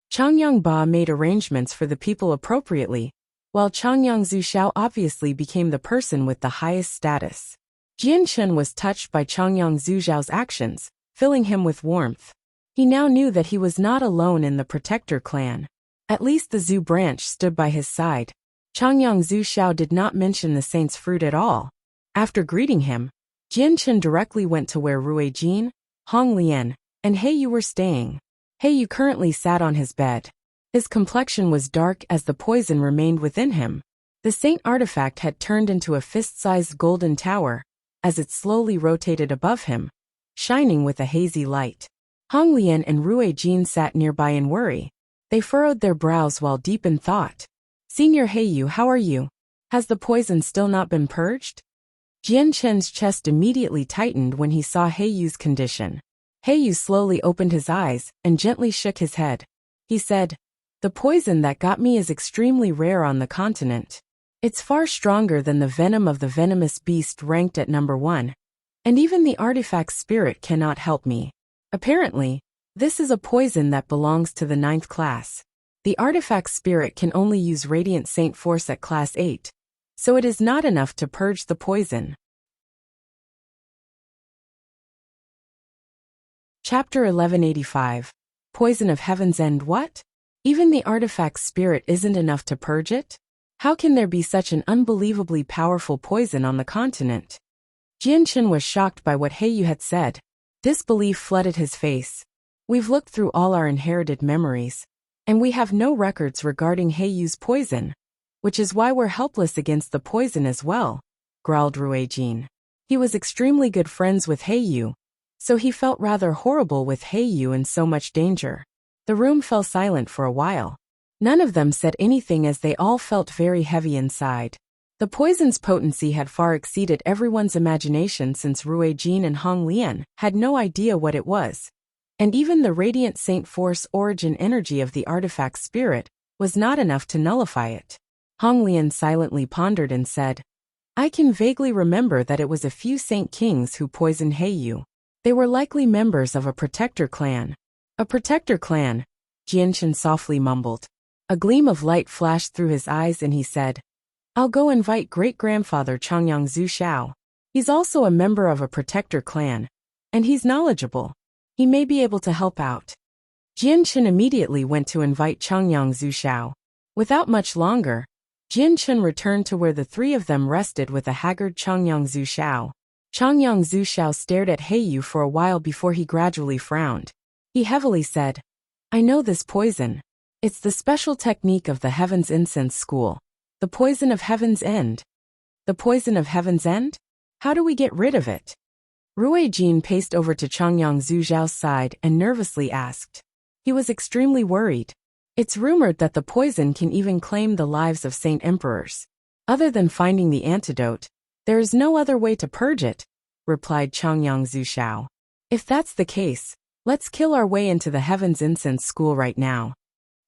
Changyang Ba made arrangements for the people appropriately, while Changyang Zushao obviously became the person with the highest status. Jian Chun was touched by Changyang Zushao's actions, filling him with warmth. He now knew that he was not alone in the Protector clan. At least the Zhu branch stood by his side. Changyang Zushao did not mention the saint's fruit at all. After greeting him, Jian Chun directly went to where Rui Jin, Hong Lian, and He Yu were staying. He Yu currently sat on his bed. His complexion was dark as the poison remained within him. The saint artifact had turned into a fist-sized golden tower, as it slowly rotated above him, shining with a hazy light. Hong Lian and Rui Jin sat nearby in worry. They furrowed their brows while deep in thought. "Senior He Yu, how are you? Has the poison still not been purged?" Jian Chen's chest immediately tightened when he saw He Yu's condition. He Yu slowly opened his eyes and gently shook his head. He said, "The poison that got me is extremely rare on the continent. It's far stronger than the venom of the venomous beast ranked at number 1, and even the artifact spirit cannot help me. Apparently, this is a poison that belongs to the 9th class. The artifact spirit can only use Radiant Saint Force at class 8, so it is not enough to purge the poison." Chapter 1185. Poison of Heaven's End. What? Even the artifact spirit isn't enough to purge it? How can there be such an unbelievably powerful poison on the continent? Jian Chen was shocked by what He Yu had said. Disbelief flooded his face. "We've looked through all our inherited memories, and we have no records regarding He Yu's poison, which is why we're helpless against the poison as well," growled Rui Jin. He was extremely good friends with He Yu, so he felt rather horrible with He Yu in so much danger. The room fell silent for a while. None of them said anything as they all felt very heavy inside. The poison's potency had far exceeded everyone's imagination since Rui Jin and Hong Lian had no idea what it was. And even the radiant Saint Force origin energy of the artifact's spirit was not enough to nullify it. Hong Lian silently pondered and said, I can vaguely remember that it was a few Saint Kings who poisoned Heiyu. They were likely members of a protector clan. A protector clan, Jianshan softly mumbled. A gleam of light flashed through his eyes and he said, I'll go invite great-grandfather Changyang Zhu Xiao. He's also a member of a protector clan, and he's knowledgeable. He may be able to help out. Jianshan immediately went to invite Changyang Zhu Xiao. Without much longer, Jianshan returned to where the three of them rested with a haggard Changyang Zhu Xiao. Changyang Zhu Xiao stared at Heiyu for a while before he gradually frowned. He heavily said, I know this poison. It's the special technique of the Heaven's Incense School. The poison of Heaven's End. The poison of Heaven's End? How do we get rid of it? Rui Jin paced over to Changyang Zhu Xiao's side and nervously asked. He was extremely worried. It's rumored that the poison can even claim the lives of Saint Emperors. Other than finding the antidote, there is no other way to purge it, replied Changyang Zhu Xiao. If that's the case, let's kill our way into the Heaven's Incense School right now.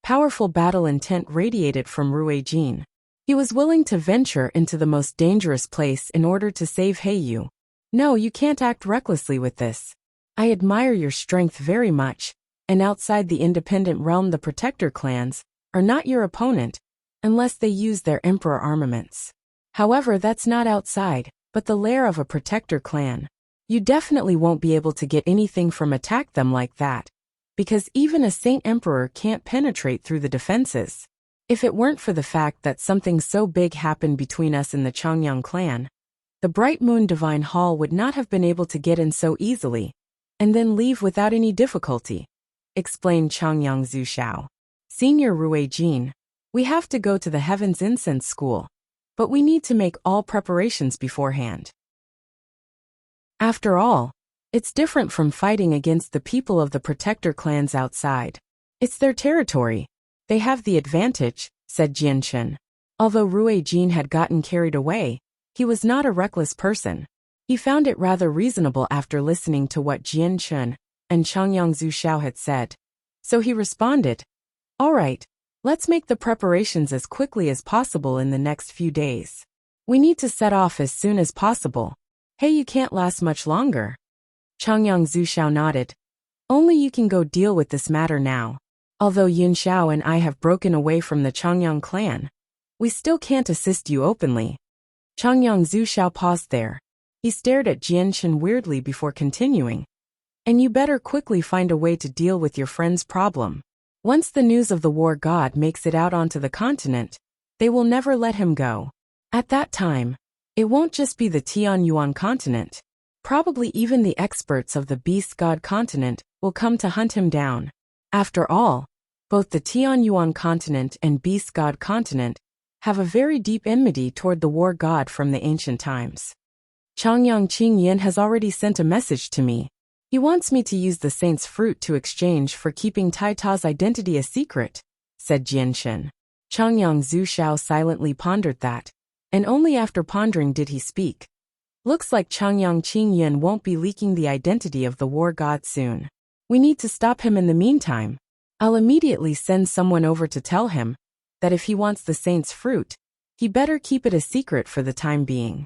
Powerful battle intent radiated from Rui Jin. He was willing to venture into the most dangerous place in order to save Heiyu. No, you can't act recklessly with this. I admire your strength very much, and outside the independent realm the protector clans are not your opponent, unless they use their emperor armaments. However, that's not outside, but the lair of a protector clan. You definitely won't be able to get anything from attack them like that, because even a Saint Emperor can't penetrate through the defenses. If it weren't for the fact that something so big happened between us and the Changyang clan, the Bright Moon Divine Hall would not have been able to get in so easily, and then leave without any difficulty, explained Changyang Zhu Xiao. Senior Rui Jin, we have to go to the Heaven's Incense School, but we need to make all preparations beforehand. After all, it's different from fighting against the people of the protector clans outside. It's their territory. They have the advantage, said Jianshan. Although Rui Jin had gotten carried away, he was not a reckless person. He found it rather reasonable after listening to what Jianshan and Changyang Zhu Xiao had said. So he responded, All right, let's make the preparations as quickly as possible in the next few days. We need to set off as soon as possible. Hey, you can't last much longer. Changyang Zhu Xiao nodded. Only you can go deal with this matter now. Although Yun Xiao and I have broken away from the Changyang clan, we still can't assist you openly. Changyang Zhu Xiao paused there. He stared at Jianshan weirdly before continuing. And you better quickly find a way to deal with your friend's problem. Once the news of the war god makes it out onto the continent, they will never let him go. At that time, it won't just be the Tian Yuan continent. Probably even the experts of the beast god continent will come to hunt him down. After all, both the Tian Yuan continent and beast god continent have a very deep enmity toward the war god from the ancient times. Changyang Qingyan has already sent a message to me. He wants me to use the saint's fruit to exchange for keeping Tai Ta's identity a secret, said Jianshan. Changyang Zhu Xiao silently pondered that, and only after pondering did he speak. Looks like Changyang Qingyan won't be leaking the identity of the war god soon. We need to stop him in the meantime. I'll immediately send someone over to tell him that if he wants the saint's fruit, he better keep it a secret for the time being.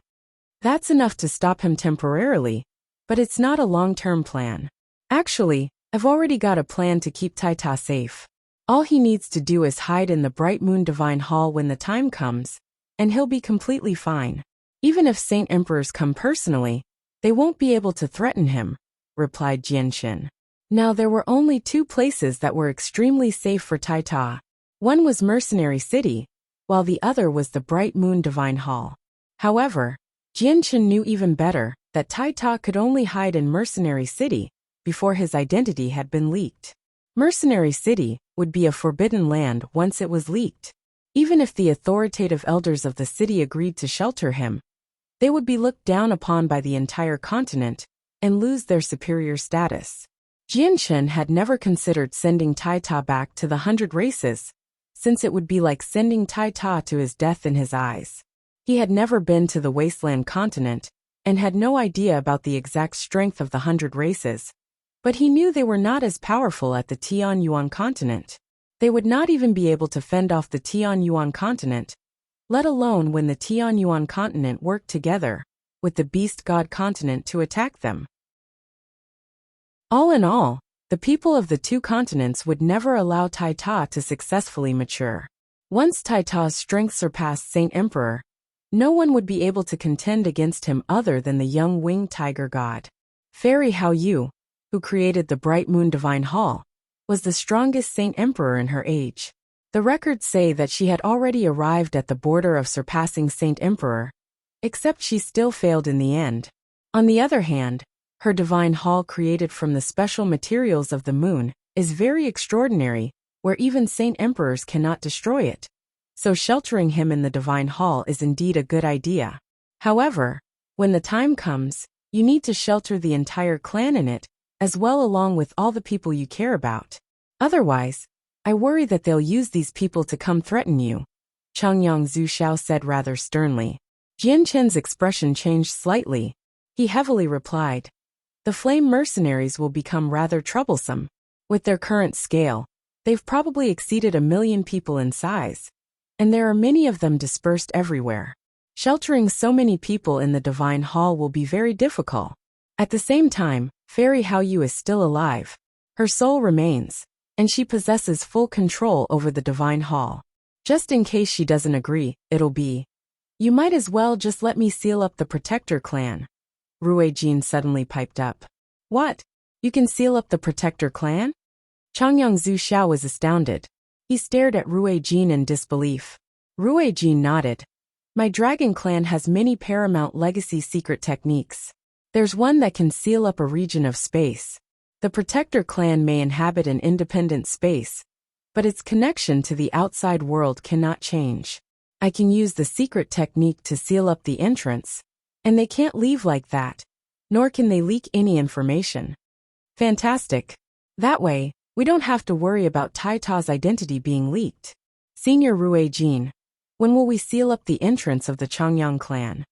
That's enough to stop him temporarily, but it's not a long-term plan. Actually, I've already got a plan to keep Tai Ta safe. All he needs to do is hide in the Bright Moon Divine Hall when the time comes, and he'll be completely fine. Even if Saint Emperors come personally, they won't be able to threaten him, replied Jianshan. Now there were only two places that were extremely safe for Tai Ta. One was Mercenary City, while the other was the Bright Moon Divine Hall. However, Jianshan knew even better that Tai Ta could only hide in Mercenary City before his identity had been leaked. Mercenary City would be a forbidden land once it was leaked. Even if the authoritative elders of the city agreed to shelter him, they would be looked down upon by the entire continent and lose their superior status. Jianshan had never considered sending Tai Ta back to the 100 races, since it would be like sending Tai Ta to his death in his eyes. He had never been to the wasteland continent, and had no idea about the exact strength of the 100 races. But he knew they were not as powerful at the Tianyuan continent. They would not even be able to fend off the Tianyuan continent, let alone when the Tianyuan continent worked together with the beast god continent to attack them. All in all, the people of the two continents would never allow Tai Ta to successfully mature. Once Tai Ta's strength surpassed Saint Emperor, no one would be able to contend against him other than the young winged tiger god. Fairy Hao Yu, who created the Bright Moon Divine Hall, was the strongest Saint Emperor in her age. The records say that she had already arrived at the border of surpassing Saint Emperor, except she still failed in the end. On the other hand, her divine hall created from the special materials of the moon is very extraordinary, where even Saint Emperors cannot destroy it. So sheltering him in the divine hall is indeed a good idea. However, when the time comes, you need to shelter the entire clan in it, as well along with all the people you care about. Otherwise, I worry that they'll use these people to come threaten you, Changyang Zuxiao said rather sternly. Jian Chen's expression changed slightly. He heavily replied, "The flame mercenaries will become rather troublesome. With their current scale, they've probably exceeded 1 million people in size, and there are many of them dispersed everywhere. Sheltering so many people in the divine hall will be very difficult. At the same time, Fairy Hao Yu is still alive. Her soul remains, and she possesses full control over the divine hall. Just in case she doesn't agree, it'll be, you might as well just let me seal up the Protector clan." Rui Jin suddenly piped up. "What? You can seal up the Protector clan?" Changyang Zuxiao was astounded. He stared at Rui Jin in disbelief. Rui Jin nodded. "My dragon clan has many paramount legacy secret techniques. There's one that can seal up a region of space. The Protector clan may inhabit an independent space, but its connection to the outside world cannot change. I can use the secret technique to seal up the entrance, and they can't leave like that, nor can they leak any information." "Fantastic. That way, we don't have to worry about Tai Ta's identity being leaked." "Senior Rui Jin, when will we seal up the entrance of the Changyang clan?"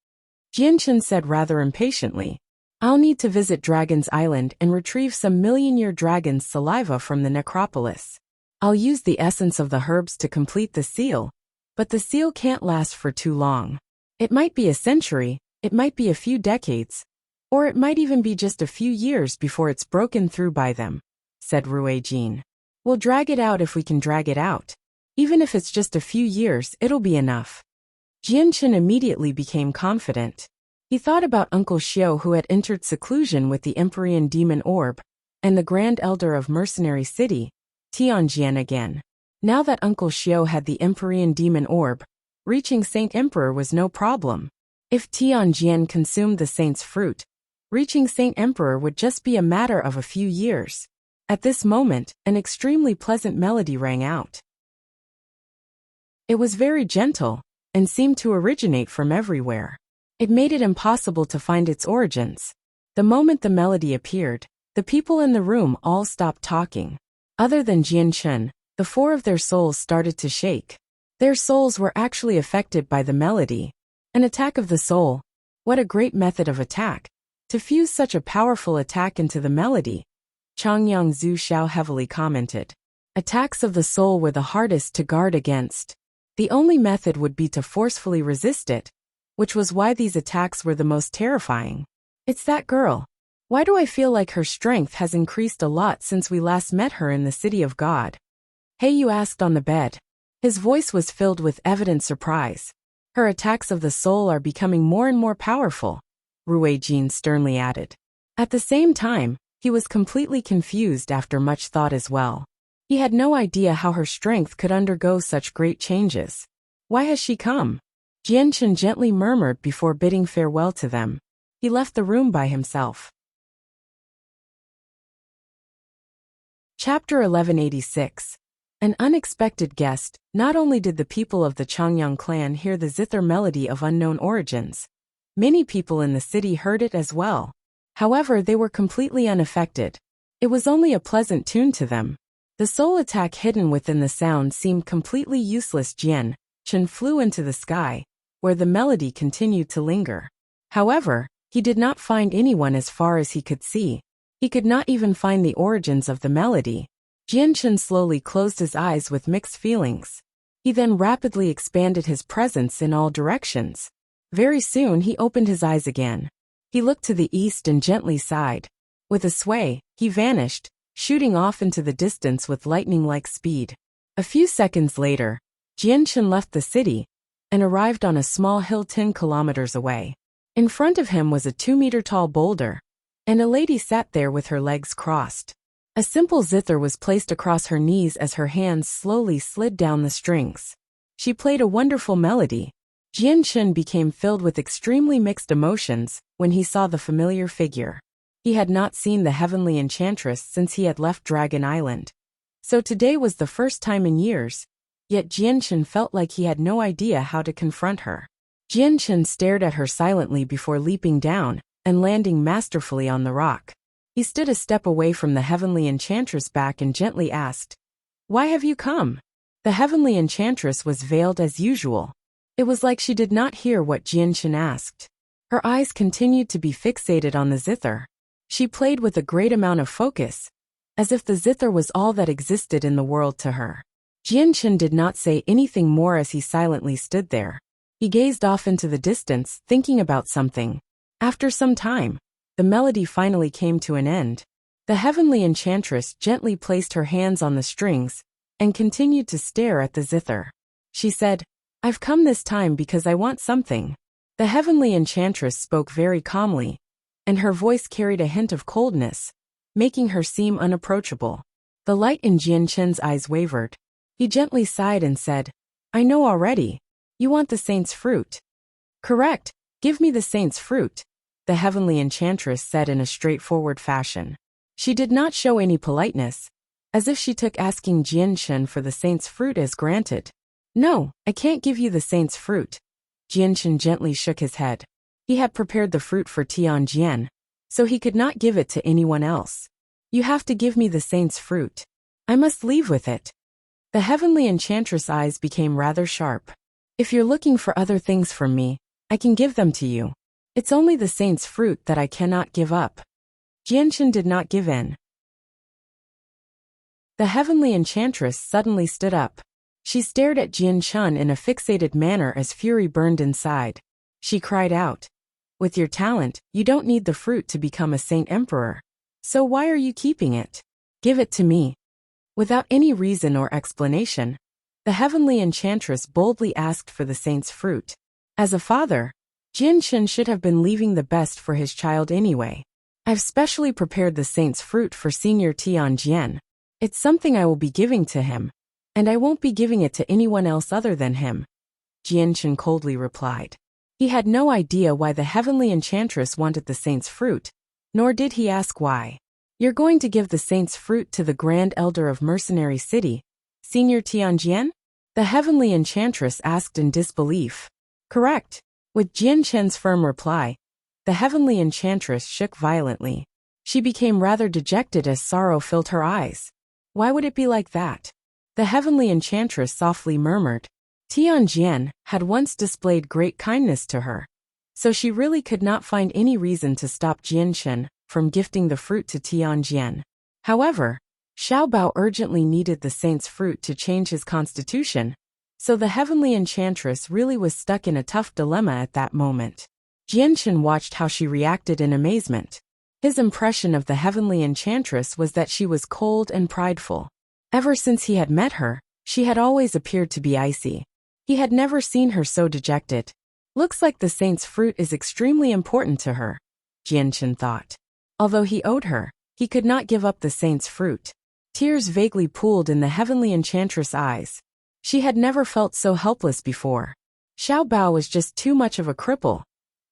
Jian Chen said rather impatiently. "I'll need to visit Dragon's Island and retrieve some million-year dragon's saliva from the necropolis. I'll use the essence of the herbs to complete the seal, but the seal can't last for too long. It might be a century, it might be a few decades, or it might even be just a few years before it's broken through by them," said Rui Jin. "We'll drag it out if we can drag it out. Even if it's just a few years, it'll be enough." Jian Chen immediately became confident. He thought about Uncle Xiao, who had entered seclusion with the Empyrean Demon Orb, and the Grand Elder of Mercenary City, Tianjian again. Now that Uncle Xiao had the Empyrean Demon Orb, reaching Saint Emperor was no problem. If Tianjian consumed the Saint's fruit, reaching Saint Emperor would just be a matter of a few years. At this moment, an extremely pleasant melody rang out. It was very gentle, and seemed to originate from everywhere. It made it impossible to find its origins. The moment the melody appeared, the people in the room all stopped talking. Other than Jian Chen, the 4 of their souls started to shake. Their souls were actually affected by the melody. An attack of the soul. What a great method of attack. To fuse such a powerful attack into the melody. Changyang Zuxiao heavily commented. Attacks of the soul were the hardest to guard against. The only method would be to forcefully resist it, which was why these attacks were the most terrifying. "It's that girl. Why do I feel like her strength has increased a lot since we last met her in the City of God?" Hey Yu asked on the bed. His voice was filled with evident surprise. "Her attacks of the soul are becoming more and more powerful," Rui Jin sternly added. At the same time, he was completely confused after much thought as well. He had no idea how her strength could undergo such great changes. "Why has she come?" Jian Chen gently murmured before bidding farewell to them. He left the room by himself. Chapter 1186. An unexpected guest. Not only did the people of the Changyang clan hear the zither melody of unknown origins, many people in the city heard it as well. However, they were completely unaffected. It was only a pleasant tune to them. The soul attack hidden within the sound seemed completely useless. Jian Chen flew into the sky, where the melody continued to linger. However, he did not find anyone as far as he could see. He could not even find the origins of the melody. Jianchen slowly closed his eyes with mixed feelings. He then rapidly expanded his presence in all directions. Very soon he opened his eyes again. He looked to the east and gently sighed. With a sway, he vanished, shooting off into the distance with lightning-like speed. A few seconds later, Jianchen left the city and arrived on a small hill 10 kilometers away. In front of him was a 2-meter-tall boulder, and a lady sat there with her legs crossed. A simple zither was placed across her knees as her hands slowly slid down the strings. She played a wonderful melody. Jianchen became filled with extremely mixed emotions when he saw the familiar figure. He had not seen the heavenly enchantress since he had left Dragon Island. So today was the first time in years, yet Jianchen felt like he had no idea how to confront her. Jianchen stared at her silently before leaping down and landing masterfully on the rock. He stood a step away from the heavenly enchantress back and gently asked, "Why have you come?" The heavenly enchantress was veiled as usual. It was like she did not hear what Jianchen asked. Her eyes continued to be fixated on the zither. She played with a great amount of focus, as if the zither was all that existed in the world to her. Jianchen did not say anything more as he silently stood there. He gazed off into the distance, thinking about something. After some time, the melody finally came to an end. The heavenly enchantress gently placed her hands on the strings and continued to stare at the zither. She said, "I've come this time because I want something." The heavenly enchantress spoke very calmly, and her voice carried a hint of coldness, making her seem unapproachable. The light in Jianchen's eyes wavered. He gently sighed and said, "I know already. You want the saint's fruit." "Correct. Give me the saint's fruit," the heavenly enchantress said in a straightforward fashion. She did not show any politeness, as if she took asking Jianchen for the saint's fruit as granted. "No, I can't give you the saint's fruit." Jianchen gently shook his head. He had prepared the fruit for Tianjian, so he could not give it to anyone else. "You have to give me the saint's fruit. I must leave with it." The heavenly enchantress' eyes became rather sharp. "If you're looking for other things from me, I can give them to you. It's only the saint's fruit that I cannot give up." Jianchen did not give in. The heavenly enchantress suddenly stood up. She stared at Jianchen in a fixated manner as fury burned inside. She cried out, "With your talent, you don't need the fruit to become a saint emperor. So why are you keeping it? Give it to me." Without any reason or explanation, the heavenly enchantress boldly asked for the saint's fruit. As a father, Jianchen should have been leaving the best for his child anyway. "I've specially prepared the saint's fruit for Senior Tianjian. It's something I will be giving to him, and I won't be giving it to anyone else other than him," Jianchen coldly replied. He had no idea why the heavenly enchantress wanted the saint's fruit, nor did he ask why. "You're going to give the saint's fruit to the Grand Elder of Mercenary City, Senior Tianjian?" the heavenly enchantress asked in disbelief. "Correct." With Jianchen's firm reply, the heavenly enchantress shook violently. She became rather dejected as sorrow filled her eyes. "Why would it be like that?" the heavenly enchantress softly murmured. Tianjian had once displayed great kindness to her, so she really could not find any reason to stop Jianchen from gifting the fruit to Tianjian. However, Xiaobao urgently needed the saint's fruit to change his constitution, so the heavenly enchantress really was stuck in a tough dilemma at that moment. Jianchen watched how she reacted in amazement. His impression of the heavenly enchantress was that she was cold and prideful. Ever since he had met her, she had always appeared to be icy. He had never seen her so dejected. Looks like the saint's fruit is extremely important to her, Jianchen thought. Although he owed her, he could not give up the saint's fruit. Tears vaguely pooled in the heavenly enchantress' eyes. She had never felt so helpless before. Xiaobao was just too much of a cripple,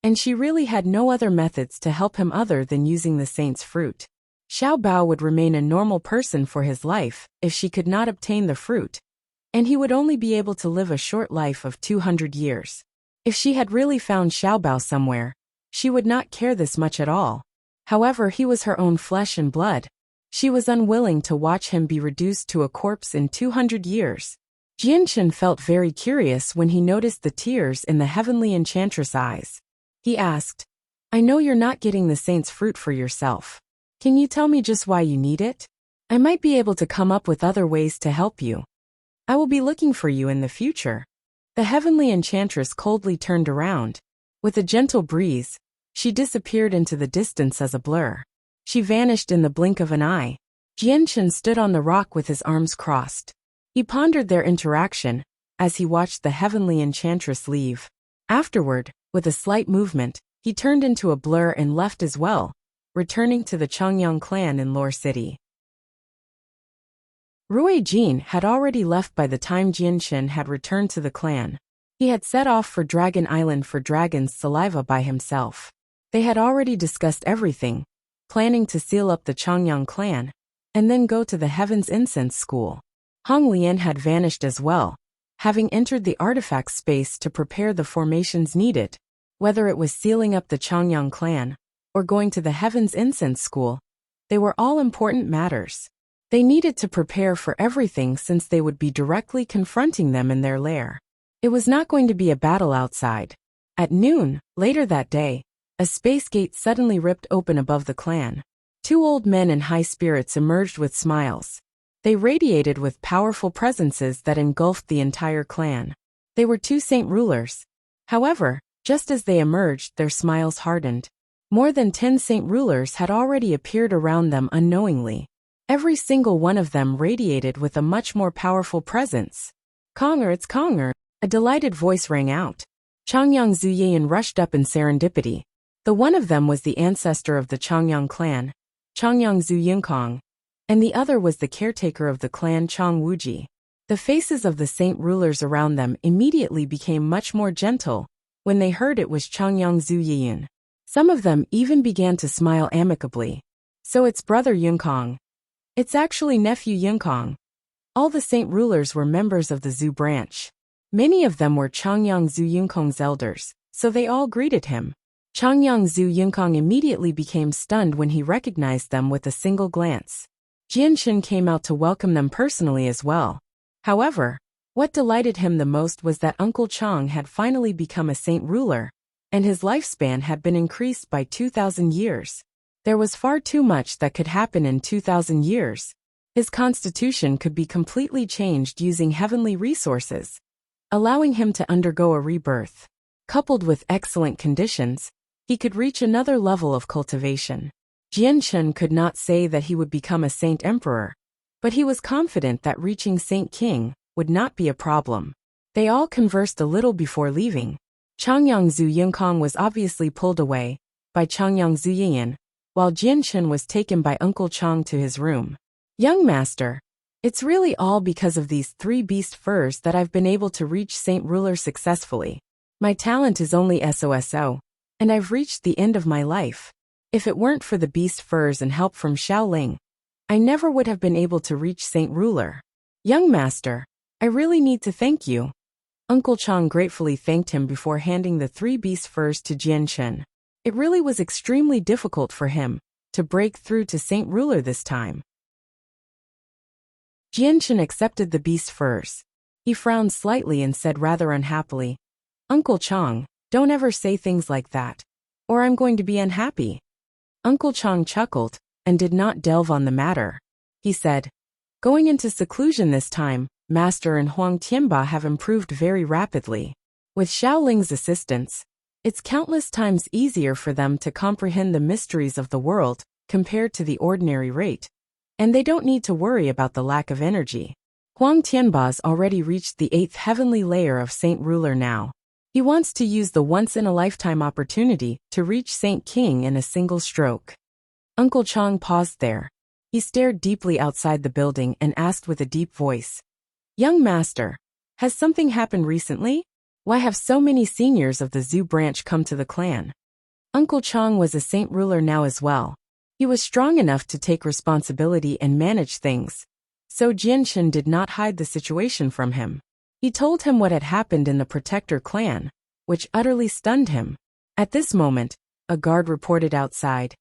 and she really had no other methods to help him other than using the saint's fruit. Xiaobao would remain a normal person for his life if she could not obtain the fruit, and he would only be able to live a short life of 200 years. If she had really found Xiaobao somewhere, she would not care this much at all. However, he was her own flesh and blood. She was unwilling to watch him be reduced to a corpse in 200 years. Jianshan felt very curious when he noticed the tears in the heavenly enchantress' eyes. He asked, I know you're not getting the saint's fruit for yourself. Can you tell me just why you need it? I might be able to come up with other ways to help you. I will be looking for you in the future. The heavenly enchantress coldly turned around. With a gentle breeze, she disappeared into the distance as a blur. She vanished in the blink of an eye. Jianshan stood on the rock with his arms crossed. He pondered their interaction as he watched the heavenly enchantress leave. Afterward, with a slight movement, he turned into a blur and left as well, returning to the Chongyang clan in Lore City. Rui Jin had already left by the time Jianshan had returned to the clan. He had set off for Dragon Island for Dragon's Saliva by himself. They had already discussed everything, planning to seal up the Chongyang clan, and then go to the Heaven's Incense School. Hong Lian had vanished as well, having entered the artifact space to prepare the formations needed. Whether it was sealing up the Chongyang clan, or going to the Heaven's Incense School, they were all important matters. They needed to prepare for everything since they would be directly confronting them in their lair. It was not going to be a battle outside. At noon, later that day, a space gate suddenly ripped open above the clan. Two old men in high spirits emerged with smiles. They radiated with powerful presences that engulfed the entire clan. They were two saint rulers. However, just as they emerged, their smiles hardened. More than 10 saint rulers had already appeared around them unknowingly. Every single one of them radiated with a much more powerful presence. Konger, it's Konger! A delighted voice rang out. Chongyang Zuyin rushed up in serendipity. The one of them was the ancestor of the Chongyang clan, Chongyang Zuyunkong, and the other was the caretaker of the clan Chong Wuji. The faces of the saint rulers around them immediately became much more gentle when they heard it was Chongyang Zuyin. Some of them even began to smile amicably. So it's brother Yunkong. It's actually nephew Yunkong. All the saint rulers were members of the Zhu branch. Many of them were Chongyang Zuyunkong's elders, so they all greeted him. Chongyang Zuyunkong immediately became stunned when he recognized them with a single glance. Jianshan came out to welcome them personally as well. However, what delighted him the most was that Uncle Chong had finally become a saint ruler, and his lifespan had been increased by 2,000 years. There was far too much that could happen in 2,000 years. His constitution could be completely changed using heavenly resources, allowing him to undergo a rebirth. Coupled with excellent conditions, he could reach another level of cultivation. Jianshan could not say that he would become a saint emperor, but he was confident that reaching Saint King would not be a problem. They all conversed a little before leaving. Chongyang Zuyunkong was obviously pulled away by Chongyang Zuyin, while Jianshan was taken by Uncle Chong to his room. Young master, it's really all because of these 3 beast furs that I've been able to reach Saint Ruler successfully. My talent is only SOSO, and I've reached the end of my life. If it weren't for the beast furs and help from Shaoling, I never would have been able to reach Saint Ruler. Young master, I really need to thank you. Uncle Chong gratefully thanked him before handing the 3 beast furs to Jianshan. It really was extremely difficult for him to break through to Saint Ruler this time. Jianshan accepted the beast furs. He frowned slightly and said rather unhappily, Uncle Chong, don't ever say things like that, or I'm going to be unhappy. Uncle Chong chuckled and did not delve on the matter. He said, going into seclusion this time, Master and Huang Tianba have improved very rapidly. With Shaoling's assistance, it's countless times easier for them to comprehend the mysteries of the world compared to the ordinary rate, and they don't need to worry about the lack of energy. Huang Tianba's already reached the 8th heavenly layer of Saint Ruler now. He wants to use the once-in-a-lifetime opportunity to reach Saint King in a single stroke. Uncle Chong paused there. He stared deeply outside the building and asked with a deep voice, Young master, has something happened recently? Why have so many seniors of the Zhu branch come to the clan? Uncle Chong was a Saint Ruler now as well. He was strong enough to take responsibility and manage things, so Jianshan did not hide the situation from him. He told him what had happened in the Protector clan, which utterly stunned him. At this moment, a guard reported outside.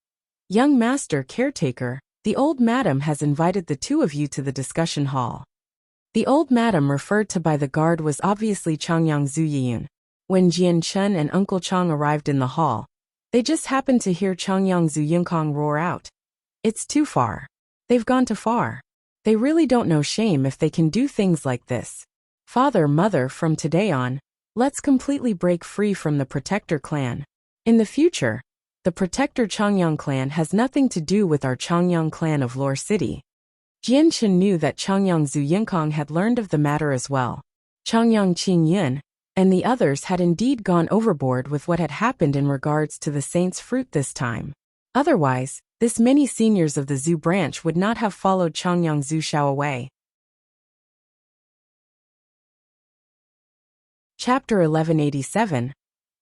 Young master caretaker, the old madam has invited the 2 of you to the discussion hall. The old madam referred to by the guard was obviously Changyang Zuyiyun. When Jian Chen and Uncle Chang arrived in the hall, they just happened to hear Changyang Zuyunkong roar out. It's too far. They've gone too far. They really don't know shame if they can do things like this. Father, mother, from today on, let's completely break free from the Protector clan. In the future, the Protector Changyang clan has nothing to do with our Changyang clan of Lore City. Jian Chen knew that Changyang Zuyunkong had learned of the matter as well. Changyang Qingyun and the others had indeed gone overboard with what had happened in regards to the saint's fruit this time. Otherwise, this many seniors of the Zhu branch would not have followed Changyang Zushao away. Chapter 1187.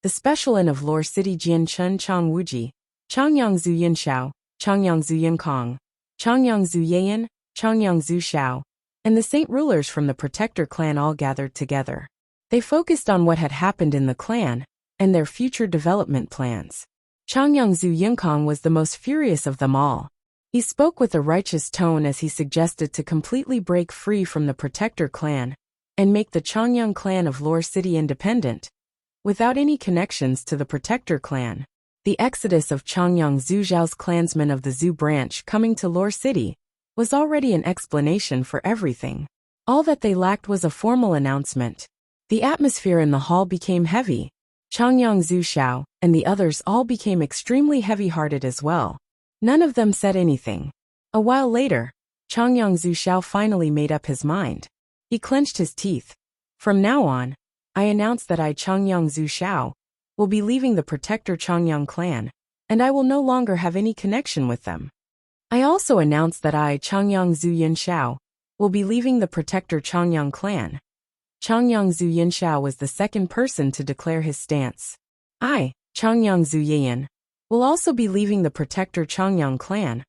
The Special Inn of Lore City. Jian Chen Chang Wuji, Changyang Zhu Yinshao, Changyang Zhu Yinkong, Changyang Zhu Yayan, Changyang Zhu Shao, and the saint rulers from the Protector clan all gathered together. They focused on what had happened in the clan and their future development plans. Changyang Zhu Yinkong was the most furious of them all. He spoke with a righteous tone as he suggested to completely break free from the Protector clan and make the Changyang clan of Lore City independent, without any connections to the Protector clan. The exodus of Changyang Zhujiao's clansmen of the Zhu branch coming to Lore City was already an explanation for everything. All that they lacked was a formal announcement. The atmosphere in the hall became heavy. Changyang Zushao and the others all became extremely heavy-hearted as well. None of them said anything. A while later, Changyang Zushao finally made up his mind. He clenched his teeth. From now on, I announce that I, Changyang Zushao, will be leaving the Protector Changyang clan, and I will no longer have any connection with them. I also announce that I, Changyang Zhu Yinshao, will be leaving the Protector Changyang clan. Changyang Zhu Yinshao was the second person to declare his stance. I, Changyang Zhu Yayan, will also be leaving the Protector Changyang clan.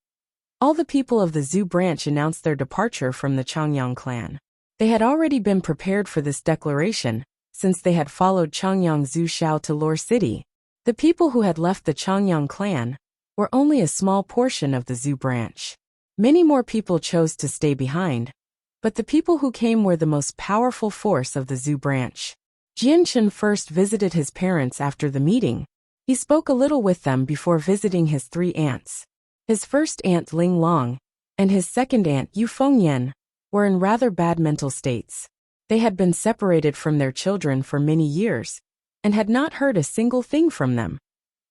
All the people of the Zhu branch announced their departure from the Changyang clan. They had already been prepared for this declaration, since they had followed Changyang Zhu Shao to Lore City. The people who had left the Changyang clan were only a small portion of the Zhu branch. Many more people chose to stay behind, but the people who came were the most powerful force of the Zhu branch. Jian Chen first visited his parents after the meeting. He spoke a little with them before visiting his 3 aunts. His first aunt Ling Long and his second aunt Yu Fengyan were in rather bad mental states. They had been separated from their children for many years and had not heard a single thing from them,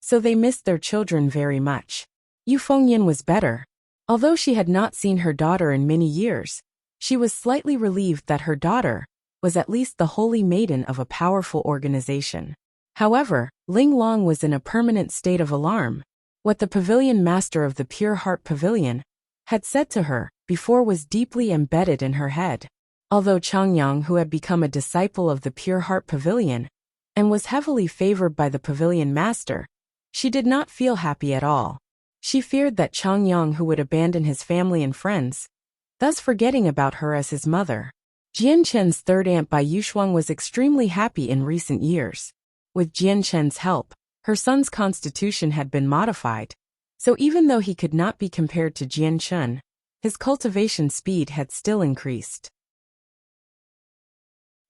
so they missed their children very much. Yu Fengyan was better. Although she had not seen her daughter in many years, she was slightly relieved that her daughter was at least the holy maiden of a powerful organization. However, Ling Long was in a permanent state of alarm. What the pavilion master of the Pure Heart Pavilion had said to her before was deeply embedded in her head. Although Changyang, who had become a disciple of the Pure Heart Pavilion and was heavily favored by the pavilion master, she did not feel happy at all. She feared that Changyang, who would abandon his family and friends, thus forgetting about her as his mother. Jian Chen's third aunt Bai Yushuang was extremely happy in recent years. With Jian Chen's help, her son's constitution had been modified, so even though he could not be compared to Jian Chen, his cultivation speed had still increased.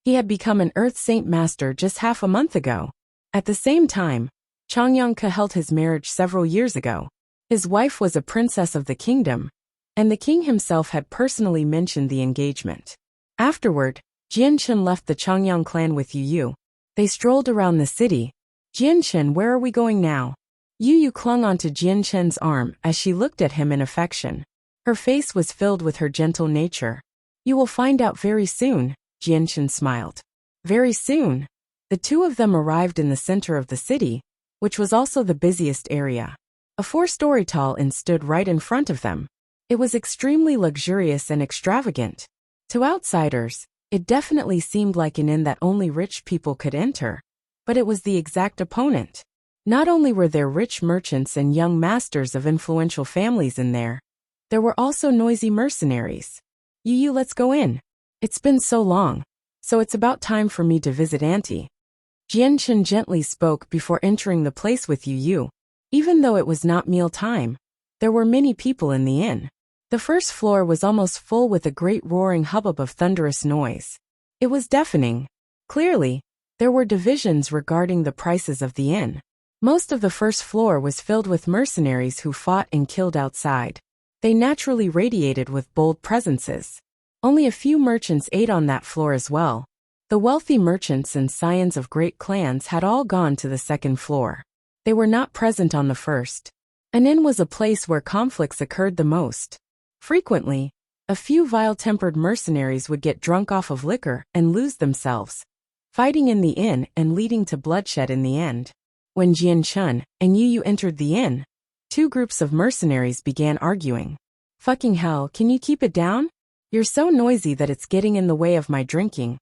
He had become an Earth Saint Master just half a month ago. At the same time, Changyang Ke held his marriage several years ago. His wife was a princess of the kingdom, and the king himself had personally mentioned the engagement. Afterward, Jian Chen left the Changyang clan with Yu Yu. They strolled around the city. Jian Chen, where are we going now? Yu Yu clung onto Jian Chen's arm as she looked at him in affection. Her face was filled with her gentle nature. You will find out very soon, Jian Chen smiled. Very soon. The two of them arrived in the center of the city, which was also the busiest area. A 4-story tall inn stood right in front of them. It was extremely luxurious and extravagant. To outsiders, it definitely seemed like an inn that only rich people could enter. But it was the exact opponent. Not only were there rich merchants and young masters of influential families in there were also noisy mercenaries. Yu, let's go in. It's been so long, so it's about time for me to visit Auntie. Jian Chen gently spoke before entering the place with Yu. Even though it was not meal time, there were many people in the inn. The first floor was almost full with a great roaring hubbub of thunderous noise. It was deafening. Clearly, there were divisions regarding the prices of the inn. Most of the first floor was filled with mercenaries who fought and killed outside. They naturally radiated with bold presences. Only a few merchants ate on that floor as well. The wealthy merchants and scions of great clans had all gone to the second floor. They were not present on the first. An inn was a place where conflicts occurred the most. Frequently, a few vile-tempered mercenaries would get drunk off of liquor and lose themselves, fighting in the inn and leading to bloodshed in the end. When Jian Chun and Yu Yu entered the inn, two groups of mercenaries began arguing. "Fucking hell, can you keep it down? You're so noisy that it's getting in the way of my drinking."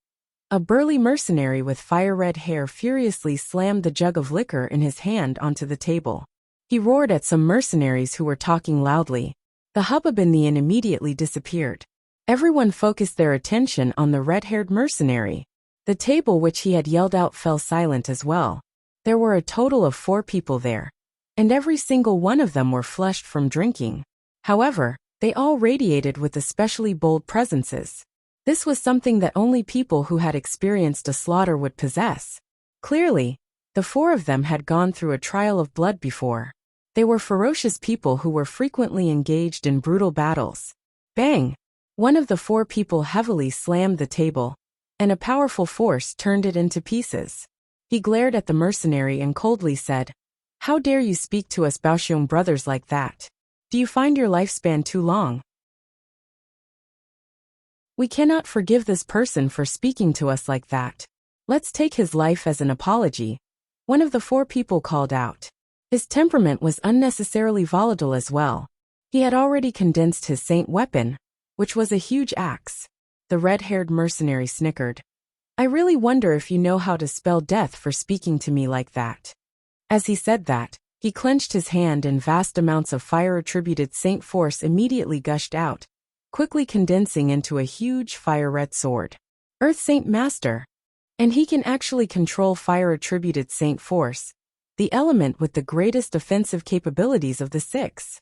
A burly mercenary with fire-red hair furiously slammed the jug of liquor in his hand onto the table. He roared at some mercenaries who were talking loudly. The hubbub in the inn immediately disappeared. Everyone focused their attention on the red-haired mercenary. The table which he had yelled out fell silent as well. There were a total of 4 people there, and every single one of them were flushed from drinking. However, they all radiated with especially bold presences. This was something that only people who had experienced a slaughter would possess. Clearly, the 4 of them had gone through a trial of blood before. They were ferocious people who were frequently engaged in brutal battles. Bang! One of the 4 people heavily slammed the table, and a powerful force turned it into pieces. He glared at the mercenary and coldly said, "How dare you speak to us Baoxiong brothers like that? Do you find your lifespan too long? We cannot forgive this person for speaking to us like that. Let's take his life as an apology," one of the 4 people called out. His temperament was unnecessarily volatile as well. He had already condensed his saint weapon, which was a huge axe. The red-haired mercenary snickered. "I really wonder if you know how to spell death for speaking to me like that." As he said that, he clenched his hand and vast amounts of fire-attributed saint force immediately gushed out, quickly condensing into a huge fire-red sword. Earth Saint Master. And he can actually control fire-attributed saint force, the element with the greatest offensive capabilities of the 6.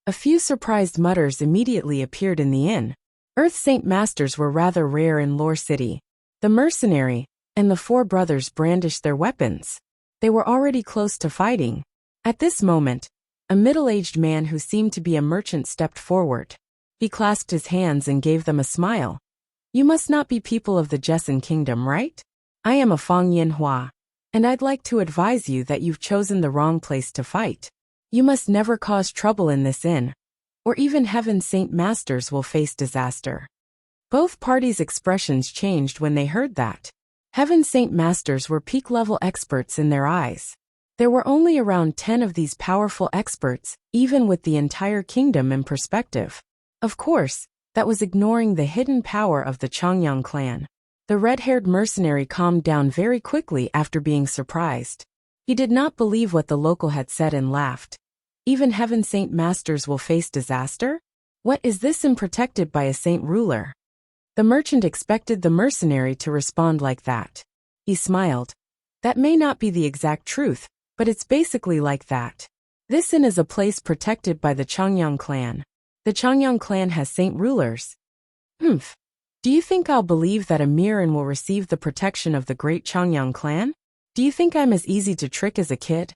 A few surprised mutters immediately appeared in the inn. Earth Saint Masters were rather rare in Lore City. The mercenary and the 4 brothers brandished their weapons. They were already close to fighting. At this moment, a middle-aged man who seemed to be a merchant stepped forward. He clasped his hands and gave them a smile. "You must not be people of the Jessen Kingdom, right? I am a Fang Yin Hua, and I'd like to advise you that you've chosen the wrong place to fight. You must never cause trouble in this inn, or even Heaven's Saint Masters will face disaster." Both parties' expressions changed when they heard that. Heaven's Saint Masters were peak-level experts in their eyes. There were only around 10 of these powerful experts, even with the entire kingdom in perspective. Of course, that was ignoring the hidden power of the Changyang clan. The red-haired mercenary calmed down very quickly after being surprised. He did not believe what the local had said and laughed. "Even Heaven's Saint Masters will face disaster? What is this unprotected by a saint ruler?" The merchant expected the mercenary to respond like that. He smiled. "That may not be the exact truth, but it's basically like that. This inn is a place protected by the Changyang clan. The Changyang clan has saint rulers." "Humph. Do you think I'll believe that a mere inn will receive the protection of the great Changyang clan? Do you think I'm as easy to trick as a kid?"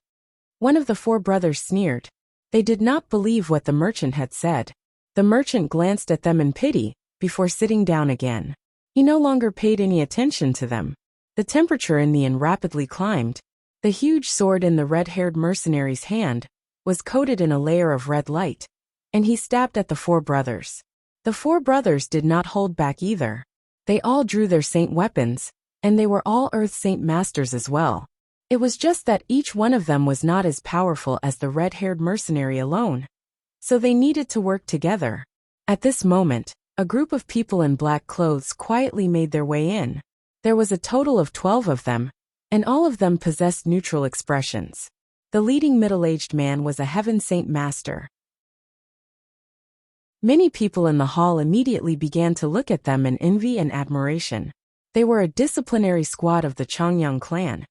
One of the 4 brothers sneered. They did not believe what the merchant had said. The merchant glanced at them in pity, before sitting down again. He no longer paid any attention to them. The temperature in the inn rapidly climbed. The huge sword in the red-haired mercenary's hand was coated in a layer of red light, and he stabbed at the 4 brothers. The 4 brothers did not hold back either. They all drew their saint weapons, and they were all Earth Saint Masters as well. It was just that each one of them was not as powerful as the red-haired mercenary alone. So they needed to work together. At this moment, a group of people in black clothes quietly made their way in. There was a total of 12 of them, and all of them possessed neutral expressions. The leading middle-aged man was a Heaven Saint Master. Many people in the hall immediately began to look at them in envy and admiration. They were a disciplinary squad of the Changyang clan,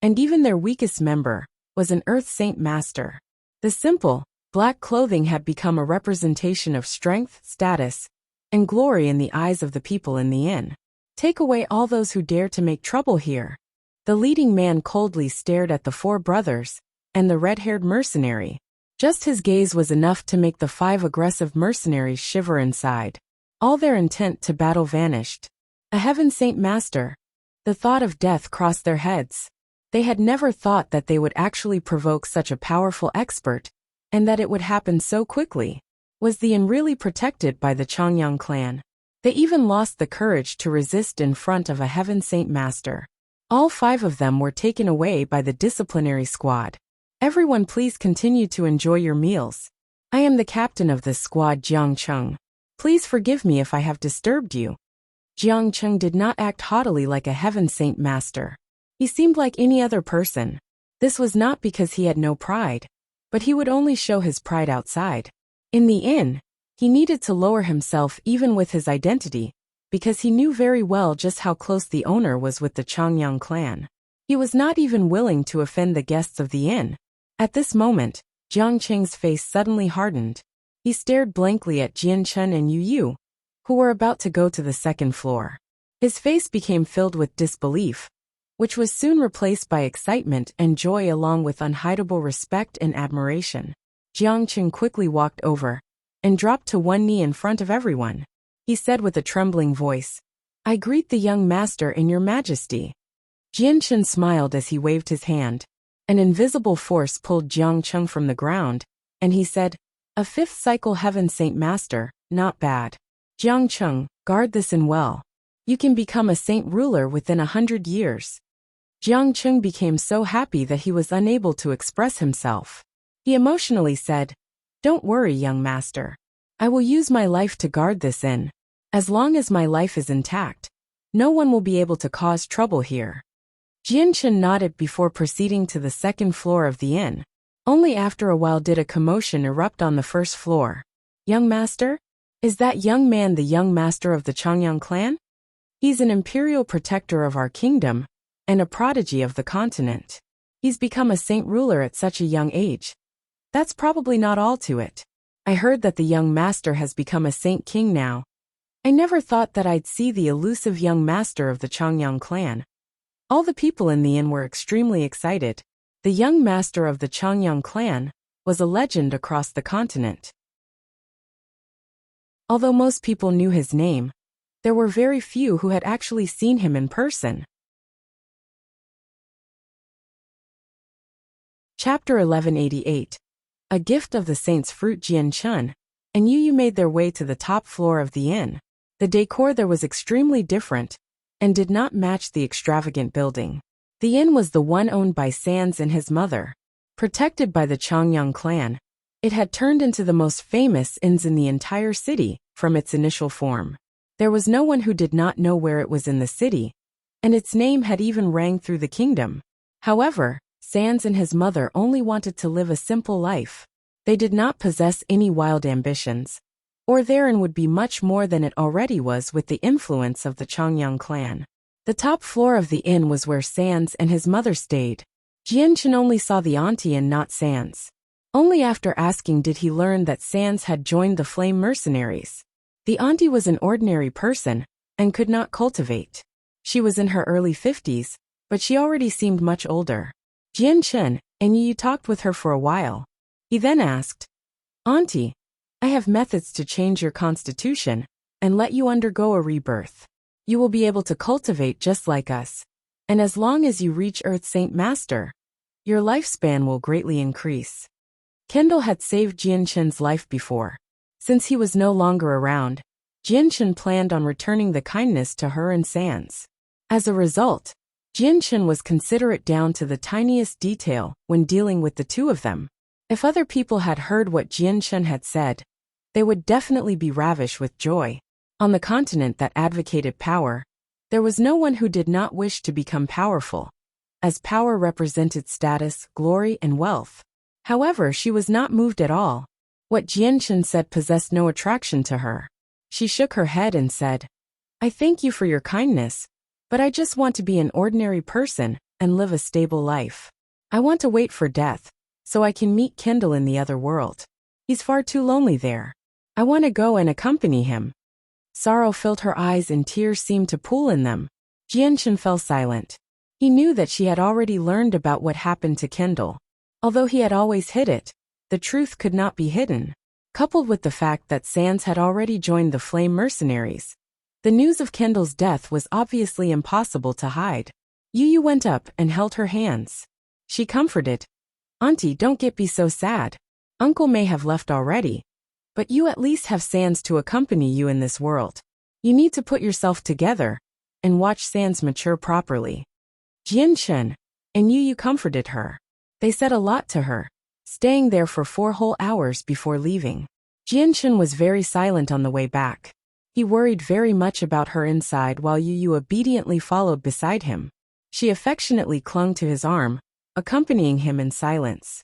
and even their weakest member was an Earth Saint Master. The simple, Black clothing had become a representation of strength, status, and glory in the eyes of the people in the inn. Take away all those who dare to make trouble here. The leading man coldly stared at the four brothers and the red-haired mercenary. Just his gaze was enough to make the 5 aggressive mercenaries shiver inside. All their intent to battle vanished. A heaven saint master. The thought of death crossed their heads. They had never thought that they would actually provoke such a powerful expert, and that it would happen so quickly. Was the inn really protected by the Changyang clan? They even lost the courage to resist in front of a heaven saint master. All 5 of them were taken away by the disciplinary squad. Everyone, please continue to enjoy your meals. I am the captain of this squad, Jiang Cheng. Please forgive me if I have disturbed you. Jiang Cheng did not act haughtily like a heaven saint master. He seemed like any other person. This was not because he had no pride, but he would only show his pride outside. In the inn, he needed to lower himself even with his identity, because he knew very well just how close the owner was with the Changyang clan. He was not even willing to offend the guests of the inn. At this moment, Jiang Cheng's face suddenly hardened. He stared blankly at Jian Chen and Yu Yu, who were about to go to the second floor. His face became filled with disbelief, which was soon replaced by excitement and joy along with unhideable respect and admiration. Jiang Chen quickly walked over and dropped to one knee in front of everyone. He said with a trembling voice, "I greet the young master in your majesty." Jian Chen smiled as he waved his hand. An invisible force pulled Jiang Cheng from the ground, and he said, "A 5th cycle heaven saint master, not bad. Jiang Cheng, guard this inn well. You can become a saint ruler within 100 years. Jiang Cheng became so happy that he was unable to express himself. He emotionally said, "Don't worry, young master. I will use my life to guard this inn. As long as my life is intact, no one will be able to cause trouble here." Jian Chen nodded before proceeding to the second floor of the inn. Only after a while did a commotion erupt on the first floor. "Young master? Is that young man the young master of the Changyang clan? He's an imperial protector of our kingdom, and a prodigy of the continent. He's become a saint ruler at such a young age. That's probably not all to it. I heard that the young master has become a saint king now. I never thought that I'd see the elusive young master of the Changyang clan." All the people in the inn were extremely excited. The young master of the Changyang clan was a legend across the continent. Although most people knew his name, there were very few who had actually seen him in person. Chapter 1188. A gift of the saint's fruit. Jian Chen and Yu Yu made their way to the top floor of the inn. The decor there was extremely different and did not match the extravagant building. The inn was the one owned by Sans and his mother. Protected by the Changyang clan, it had turned into the most famous inns in the entire city from its initial form. There was no one who did not know where it was in the city, and its name had even rang through the kingdom. However, Sans and his mother only wanted to live a simple life. They did not possess any wild ambitions, or their inn would be much more than it already was with the influence of the Changyang clan. The top floor of the inn was where Sans and his mother stayed. Jian Chen only saw the auntie and not Sans. Only after asking did he learn that Sans had joined the Flame Mercenaries. The auntie was an ordinary person and could not cultivate. She was in her early 50s, but she already seemed much older. Jian Chen and Yu talked with her for a while. He then asked, "Auntie, I have methods to change your constitution and let you undergo a rebirth. You will be able to cultivate just like us, and as long as you reach Earth Saint Master, your lifespan will greatly increase." Kendall had saved Jian Chen's life before. Since he was no longer around, Jian Chen planned on returning the kindness to her and Sans. As a result, Jian Chen was considerate down to the tiniest detail when dealing with the two of them. If other people had heard what Jian Chen had said, they would definitely be ravished with joy. On the continent that advocated power, there was no one who did not wish to become powerful, as power represented status, glory, and wealth. However, she was not moved at all. What Jian Chen said possessed no attraction to her. She shook her head and said, "I thank you for your kindness, but I just want to be an ordinary person and live a stable life. I want to wait for death, so I can meet Kendall in the other world." He's far too lonely there. I want to go and accompany him. Sorrow filled her eyes and tears seemed to pool in them. Jianshan fell silent. He knew that she had already learned about what happened to Kendall. Although he had always hid it, the truth could not be hidden. Coupled with the fact that Sans had already joined the Flame Mercenaries, the news of Kendall's death was obviously impossible to hide. Yu went up and held her hands. She comforted. Auntie, don't be so sad. Uncle may have left already, but you at least have Sans to accompany you in this world. You need to put yourself together and watch Sans mature properly. Jianshan and Yu comforted her. They said a lot to her, staying there for 4 whole hours before leaving. Jianshan was very silent on the way back. He worried very much about her inside while Yu obediently followed beside him. She affectionately clung to his arm, accompanying him in silence.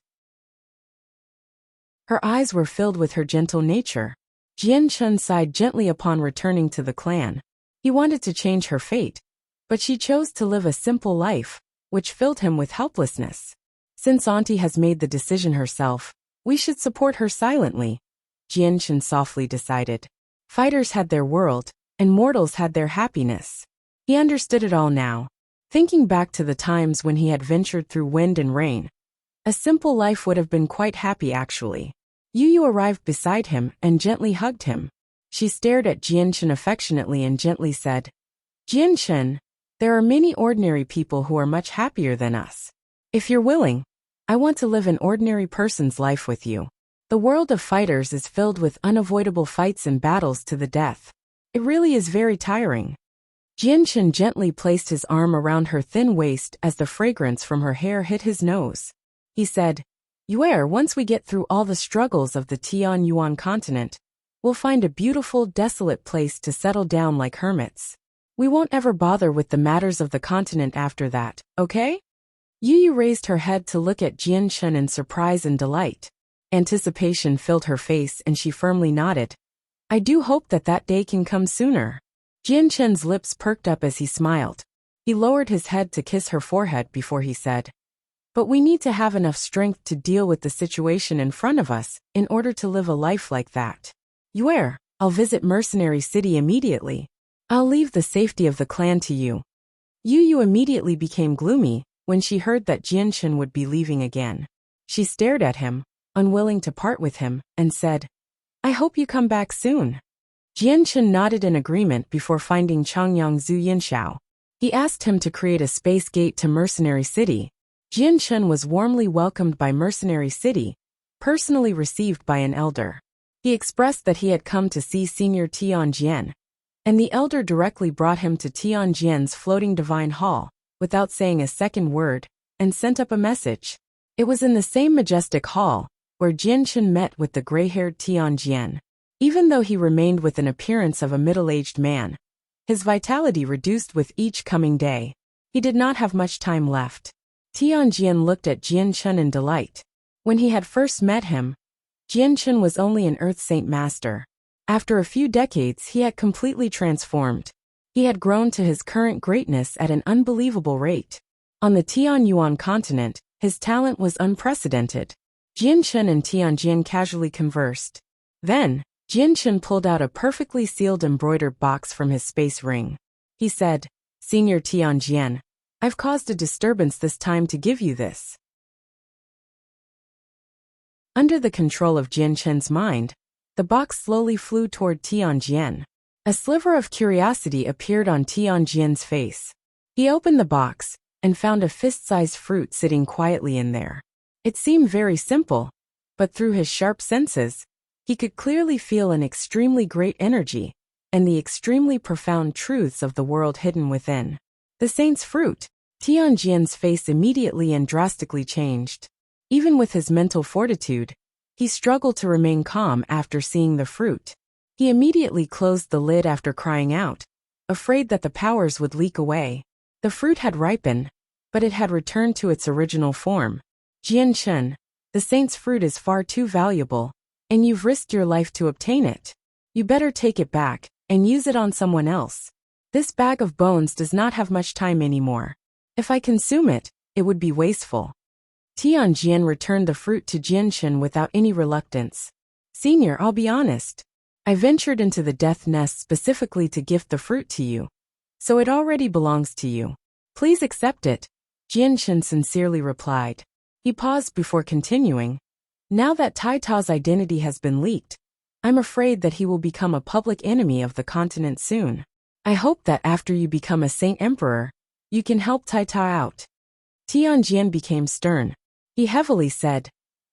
Her eyes were filled with her gentle nature. Jianshan sighed gently upon returning to the clan. He wanted to change her fate, but she chose to live a simple life, which filled him with helplessness. Since Auntie has made the decision herself, we should support her silently, Jianshan softly decided. Fighters had their world, and mortals had their happiness. He understood it all now. Thinking back to the times when he had ventured through wind and rain, a simple life would have been quite happy actually. Yu arrived beside him and gently hugged him. She stared at Jianshan affectionately and gently said, Jianshan, there are many ordinary people who are much happier than us. If you're willing, I want to live an ordinary person's life with you. The world of fighters is filled with unavoidable fights and battles to the death. It really is very tiring. Jianshan gently placed his arm around her thin waist as the fragrance from her hair hit his nose. He said, Yue, once we get through all the struggles of the Tianyuan continent, we'll find a beautiful, desolate place to settle down like hermits. We won't ever bother with the matters of the continent after that, okay? Yu raised her head to look at Jianshan in surprise and delight. Anticipation filled her face and she firmly nodded. I do hope that day can come sooner. Jianshan's lips perked up as he smiled. He lowered his head to kiss her forehead before he said, But we need to have enough strength to deal with the situation in front of us in order to live a life like that. Yue, I'll visit Mercenary City immediately. I'll leave the safety of the clan to you. Yu immediately became gloomy when she heard that Jianshan would be leaving again. She stared at him, unwilling to part with him, and said, I hope you come back soon. Jianshan nodded in agreement before finding Changyang Zhu Yinshao. He asked him to create a space gate to Mercenary City. Jianshan was warmly welcomed by Mercenary City, personally received by an elder. He expressed that he had come to see Senior Tianjian, and the elder directly brought him to Tianjian's floating divine hall, without saying a second word, and sent up a message. It was in the same majestic hall, where Jianshan met with the gray-haired Tianjian. Even though he remained with an appearance of a middle-aged man, his vitality reduced with each coming day. He did not have much time left. Tianjian looked at Jianshan in delight. When he had first met him, Jianshan was only an Earth Saint Master. After a few decades he had completely transformed. He had grown to his current greatness at an unbelievable rate. On the Tianyuan continent, his talent was unprecedented. Jianshan and Tianjian casually conversed. Then, Jianshan pulled out a perfectly sealed embroidered box from his space ring. He said, Senior Tianjian, I've caused a disturbance this time to give you this. Under the control of Jianshan's mind, the box slowly flew toward Tianjian. A sliver of curiosity appeared on Tianjian's face. He opened the box and found a fist-sized fruit sitting quietly in there. It seemed very simple, but through his sharp senses, he could clearly feel an extremely great energy and the extremely profound truths of the world hidden within. The saint's fruit. Tianjian's face immediately and drastically changed. Even with his mental fortitude, he struggled to remain calm after seeing the fruit. He immediately closed the lid after crying out, afraid that the powers would leak away. The fruit had ripened, but it had returned to its original form. Jianshan, the saint's fruit is far too valuable, and you've risked your life to obtain it. You better take it back and use it on someone else. This bag of bones does not have much time anymore. If I consume it, it would be wasteful. Tianjian returned the fruit to Jianshan without any reluctance. Senior, I'll be honest. I ventured into the death nest specifically to gift the fruit to you. So it already belongs to you. Please accept it, Jianshan sincerely replied. He paused before continuing. Now that Tai Ta's identity has been leaked, I'm afraid that he will become a public enemy of the continent soon. I hope that after you become a Saint Emperor, you can help Tai Ta out. Tianjian became stern. He heavily said,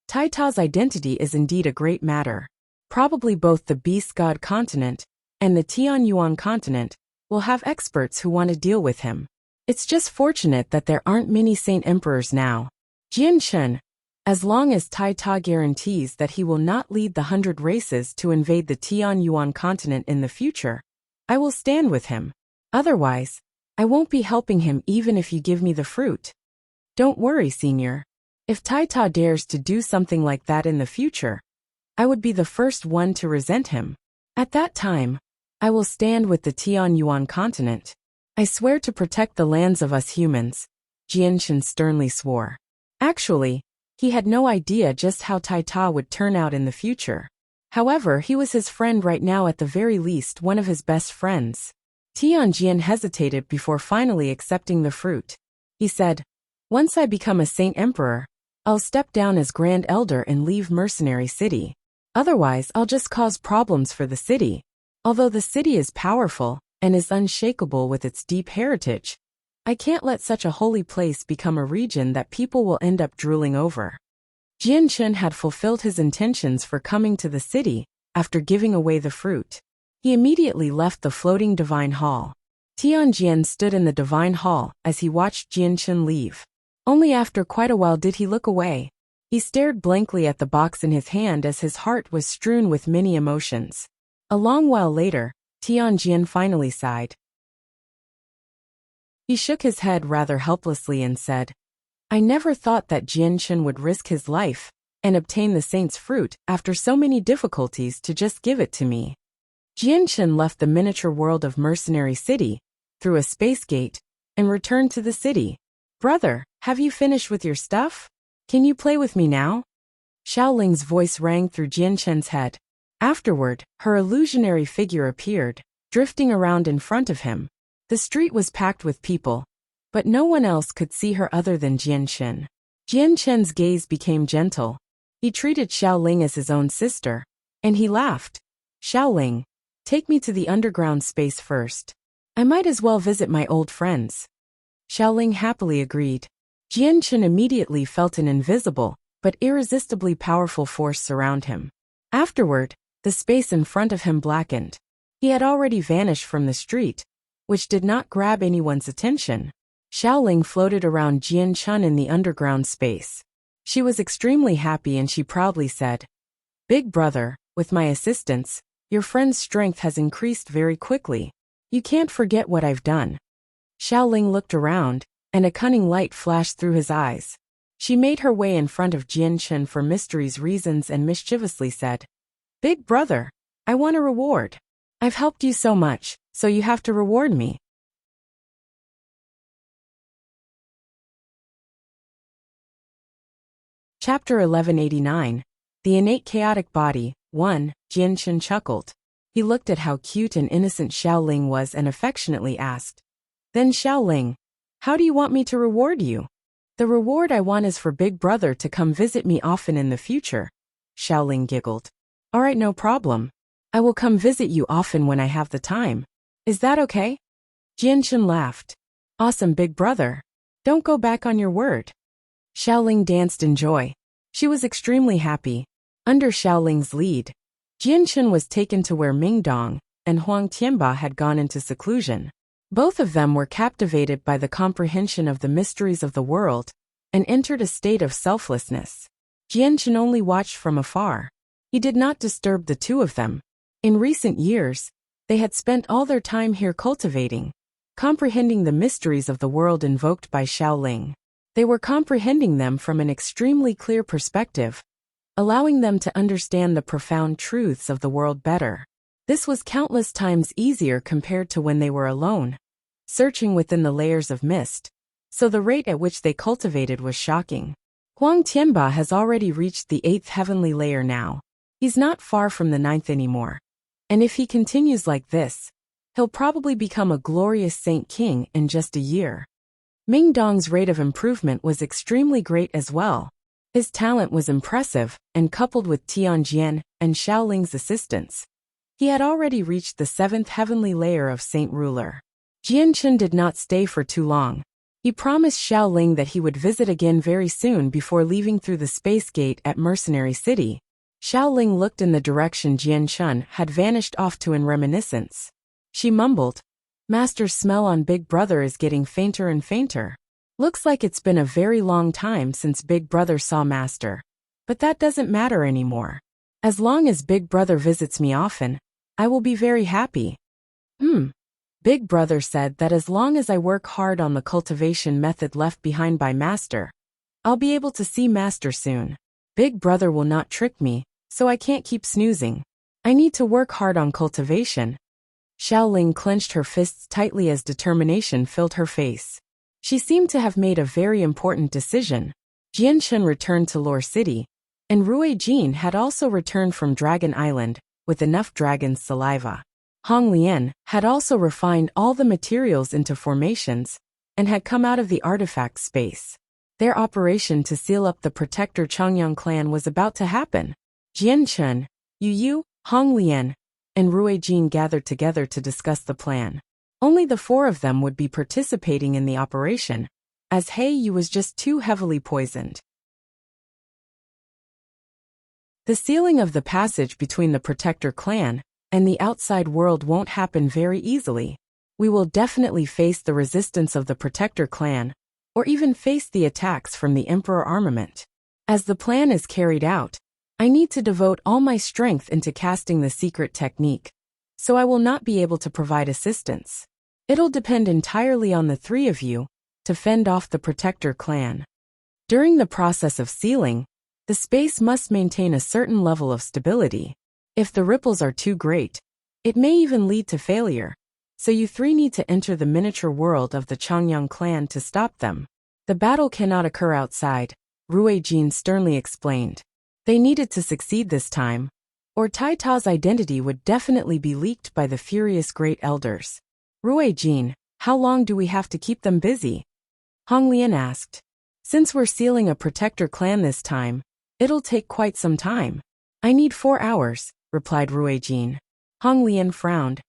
Tai Ta's identity is indeed a great matter. Probably both the Beast God continent and the Tianyuan continent will have experts who want to deal with him. It's just fortunate that there aren't many Saint Emperors now. Jianshan, as long as Tai Ta guarantees that he will not lead the 100 races to invade the Tianyuan continent in the future, I will stand with him. Otherwise, I won't be helping him even if you give me the fruit. Don't worry, Senior. If Tai Ta dares to do something like that in the future, I would be the first one to resent him. At that time, I will stand with the Tianyuan continent. I swear to protect the lands of us humans, Jianshan sternly swore. Actually, he had no idea just how Tai Ta would turn out in the future. However, he was his friend right now, at the very least one of his best friends. Tianjian hesitated before finally accepting the fruit. He said, once I become a Saint Emperor, I'll step down as Grand Elder and leave Mercenary City. Otherwise, I'll just cause problems for the city. Although the city is powerful and is unshakable with its deep heritage, I can't let such a holy place become a region that people will end up drooling over. Jianshan had fulfilled his intentions for coming to the city after giving away the fruit. He immediately left the floating divine hall. Tianjian stood in the divine hall as he watched Jianshan leave. Only after quite a while did he look away. He stared blankly at the box in his hand as his heart was strewn with many emotions. A long while later, Tianjian finally sighed. He shook his head rather helplessly and said, I never thought that Jianshan would risk his life and obtain the saint's fruit after so many difficulties to just give it to me. Jianshan left the miniature world of Mercenary City through a space gate and returned to the city. Brother, have you finished with your stuff? Can you play with me now? Xiaoling's voice rang through Jianshan's head. Afterward, her illusionary figure appeared, drifting around in front of him. The street was packed with people, but no one else could see her other than Jianshan. Jianshan's gaze became gentle. He treated Xiaoling as his own sister, and he laughed. Xiaoling, take me to the underground space first. I might as well visit my old friends. Xiaoling happily agreed. Jianshan immediately felt an invisible, but irresistibly powerful force surround him. Afterward, the space in front of him blackened. He had already vanished from the street, which did not grab anyone's attention. Xiaoling floated around Jianshan in the underground space. She was extremely happy and she proudly said, Big brother, with my assistance, your friend's strength has increased very quickly. You can't forget what I've done. Xiaoling looked around, and a cunning light flashed through his eyes. She made her way in front of Jianshan for mystery's reasons and mischievously said, Big brother, I want a reward. I've helped you so much, so you have to reward me. Chapter 1189. The Innate Chaotic Body. 1. Jianshan chuckled. He looked at how cute and innocent Xiaoling was and affectionately asked, Then Xiaoling, how do you want me to reward you? The reward I want is for Big Brother to come visit me often in the future. Xiaoling giggled. All right, no problem. I will come visit you often when I have the time. Is that okay? Jianshan laughed. Awesome, Big Brother. Don't go back on your word. Xiaoling danced in joy. She was extremely happy. Under Xiaoling's lead, Jianshan was taken to where Mingdong and Huang Tianba had gone into seclusion. Both of them were captivated by the comprehension of the mysteries of the world and entered a state of selflessness. Jianshan only watched from afar. He did not disturb the two of them. In recent years, they had spent all their time here cultivating, comprehending the mysteries of the world invoked by Xiaoling. They were comprehending them from an extremely clear perspective, allowing them to understand the profound truths of the world better. This was countless times easier compared to when they were alone, searching within the layers of mist, so the rate at which they cultivated was shocking. Huang Tianba has already reached the 8th heavenly layer now. He's not far from the 9th anymore. And if he continues like this, he'll probably become a glorious Saint King in just a year. Ming Dong's rate of improvement was extremely great as well. His talent was impressive, and coupled with Tianjian and Xiaoling's assistance, he had already reached the 7th heavenly layer of Saint Ruler. Jianchen did not stay for too long. He promised Xiaoling that he would visit again very soon before leaving through the space gate at Mercenary City. Xiaoling looked in the direction Jianchen had vanished off to in reminiscence. She mumbled, "Master's smell on Big Brother is getting fainter and fainter. Looks like it's been a very long time since Big Brother saw Master. But that doesn't matter anymore. As long as Big Brother visits me often, I will be very happy." Big Brother said that as long as I work hard on the cultivation method left behind by Master, I'll be able to see Master soon. Big Brother will not trick me, so I can't keep snoozing. I need to work hard on cultivation. Xiaoling clenched her fists tightly as determination filled her face. She seemed to have made a very important decision. Jianchen returned to Lore City, and Rui Jin had also returned from Dragon Island with enough dragon's saliva. Hong Lian had also refined all the materials into formations and had come out of the artifact space. Their operation to seal up the Protector Changyang clan was about to happen. Jianchen, Yu, Hong Lian, and Rui Jin gathered together to discuss the plan. Only the 4 of them would be participating in the operation, as He Yu was just too heavily poisoned. The sealing of the passage between the Protector clan and the outside world won't happen very easily. We will definitely face the resistance of the Protector clan, or even face the attacks from the Emperor armament. As the plan is carried out, I need to devote all my strength into casting the secret technique, so I will not be able to provide assistance. It'll depend entirely on the 3 of you to fend off the Protector clan. During the process of sealing, the space must maintain a certain level of stability. If the ripples are too great, it may even lead to failure, so you 3 need to enter the miniature world of the Changyang clan to stop them. The battle cannot occur outside, Rui Jin sternly explained. They needed to succeed this time, or Tai Ta's identity would definitely be leaked by the furious Great Elders. Rui Jin, how long do we have to keep them busy? Hong Lian asked. Since we're sealing a Protector clan this time, it'll take quite some time. I need 4 hours, replied Rui Jin. Hong Lian frowned.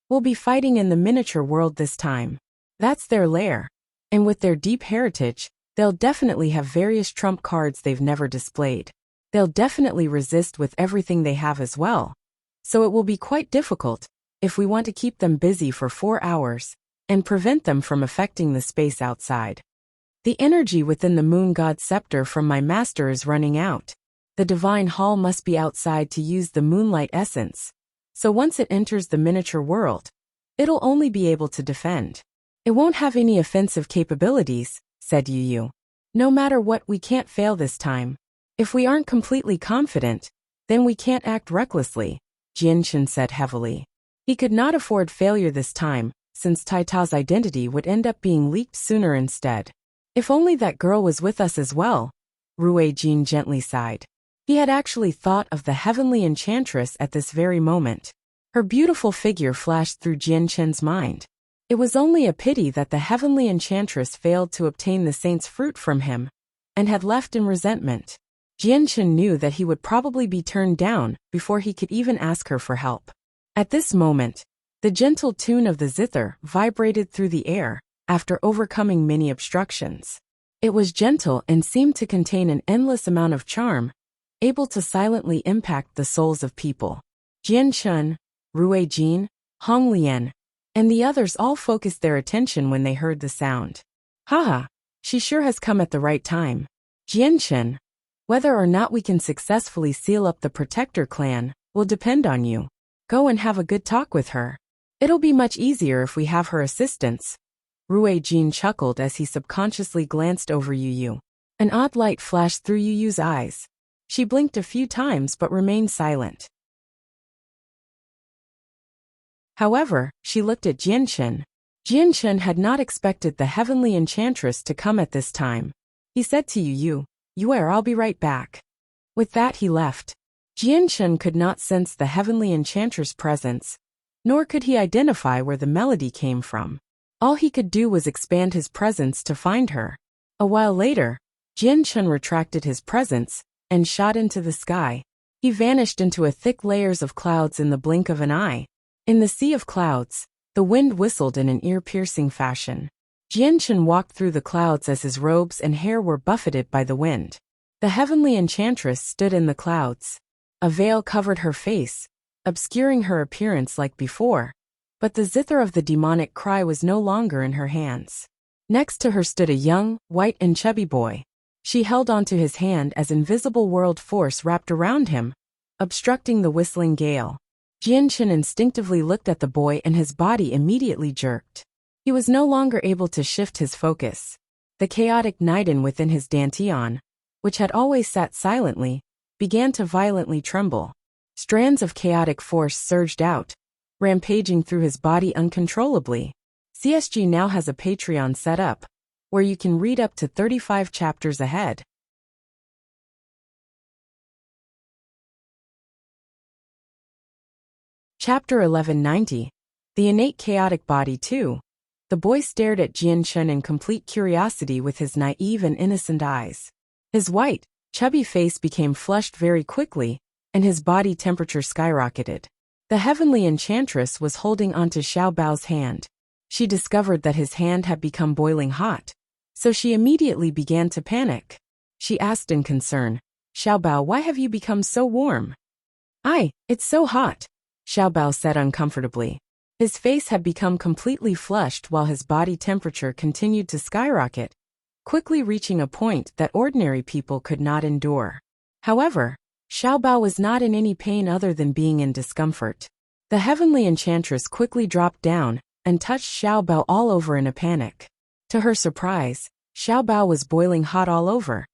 We'll be fighting in the miniature world this time. That's their lair. And with their deep heritage, they'll definitely have various trump cards they've never displayed. They'll definitely resist with everything they have as well. So it will be quite difficult if we want to keep them busy for 4 hours and prevent them from affecting the space outside. The energy within the Moon God Scepter from my master is running out. The Divine Hall must be outside to use the Moonlight Essence. So once it enters the miniature world, it'll only be able to defend. It won't have any offensive capabilities, said Yu. No matter what, we can't fail this time. If we aren't completely confident, then we can't act recklessly, Jianchen said heavily. He could not afford failure this time, since Tai Ta's identity would end up being leaked sooner instead. If only that girl was with us as well, Rui Jin gently sighed. He had actually thought of the heavenly enchantress at this very moment. Her beautiful figure flashed through Jianchen's mind. It was only a pity that the heavenly enchantress failed to obtain the saint's fruit from him, and had left in resentment. Jianchen knew that he would probably be turned down before he could even ask her for help. At this moment, the gentle tune of the zither vibrated through the air after overcoming many obstructions. It was gentle and seemed to contain an endless amount of charm, able to silently impact the souls of people. Jianchen, Rui Jin, Hong Lian, and the others all focused their attention when they heard the sound. Haha, she sure has come at the right time. Jianchen, whether or not we can successfully seal up the Protector clan will depend on you. Go and have a good talk with her. It'll be much easier if we have her assistance. Rui Jin chuckled as he subconsciously glanced over Yu. An odd light flashed through Yu's eyes. She blinked a few times but remained silent. However, she looked at Jianchen. Jianchen had not expected the heavenly enchantress to come at this time. He said to Yu, "I'll be right back." With that he left. Jianchen could not sense the heavenly enchantress' presence, nor could he identify where the melody came from. All he could do was expand his presence to find her. A while later, Jianchen retracted his presence and shot into the sky. He vanished into a thick layers of clouds in the blink of an eye. In the sea of clouds, the wind whistled in an ear-piercing fashion. Jianchen walked through the clouds as his robes and hair were buffeted by the wind. The heavenly enchantress stood in the clouds. A veil covered her face, obscuring her appearance like before, but the zither of the demonic cry was no longer in her hands. Next to her stood a young, white and chubby boy. She held onto his hand as invisible world force wrapped around him, obstructing the whistling gale. Jianchen instinctively looked at the boy and his body immediately jerked. He was no longer able to shift his focus. The chaotic Niden within his dantian, which had always sat silently, began to violently tremble. Strands of chaotic force surged out, rampaging through his body uncontrollably. CSG now has a Patreon set up, where you can read up to 35 chapters ahead. Chapter 1190. The Innate Chaotic Body 2. The boy stared at Jianchen in complete curiosity with his naive and innocent eyes. His white, chubby face became flushed very quickly, and his body temperature skyrocketed. The heavenly enchantress was holding onto Xiao Bao's hand. She discovered that his hand had become boiling hot, so she immediately began to panic. She asked in concern, "Xiao Bao, why have you become so warm?" It's so hot," Xiao Bao said uncomfortably. His face had become completely flushed while his body temperature continued to skyrocket, quickly reaching a point that ordinary people could not endure. However, Xiao Bao was not in any pain other than being in discomfort. The heavenly enchantress quickly dropped down and touched Xiao Bao all over in a panic. To her surprise, Xiao Bao was boiling hot all over,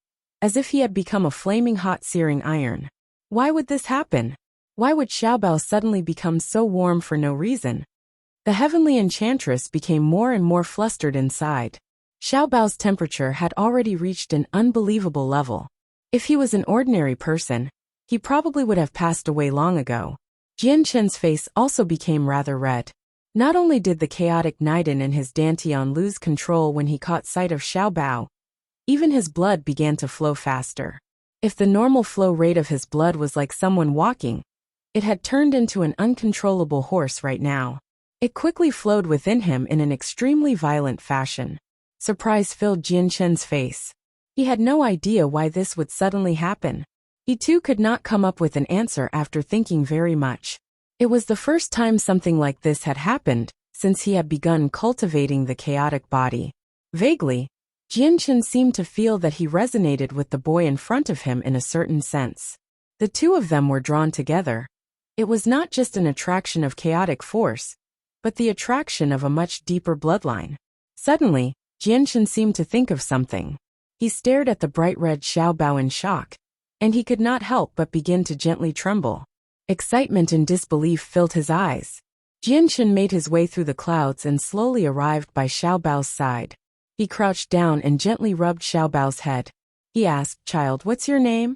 as if he had become a flaming hot searing iron. Why would this happen? Why would Xiao Bao suddenly become so warm for no reason? The heavenly enchantress became more and more flustered inside. Xiao Bao's temperature had already reached an unbelievable level. If he was an ordinary person, he probably would have passed away long ago. Jianchen's face also became rather red. Not only did the chaotic Niden in his dantian lose control when he caught sight of Xiao Bao, even his blood began to flow faster. If the normal flow rate of his blood was like someone walking, it had turned into an uncontrollable horse right now. It quickly flowed within him in an extremely violent fashion. Surprise filled Jianchen's face. He had no idea why this would suddenly happen. He too could not come up with an answer after thinking very much. It was the first time something like this had happened since he had begun cultivating the chaotic body. Vaguely, Jianchen seemed to feel that he resonated with the boy in front of him in a certain sense. The two of them were drawn together. It was not just an attraction of chaotic force, but the attraction of a much deeper bloodline. Suddenly, Jianchen seemed to think of something. He stared at the bright red Xiao Bao in shock, and he could not help but begin to gently tremble. Excitement and disbelief filled his eyes. Jianchen made his way through the clouds and slowly arrived by Xiao Bao's side. He crouched down and gently rubbed Xiao Bao's head. He asked, "Child, what's your name?"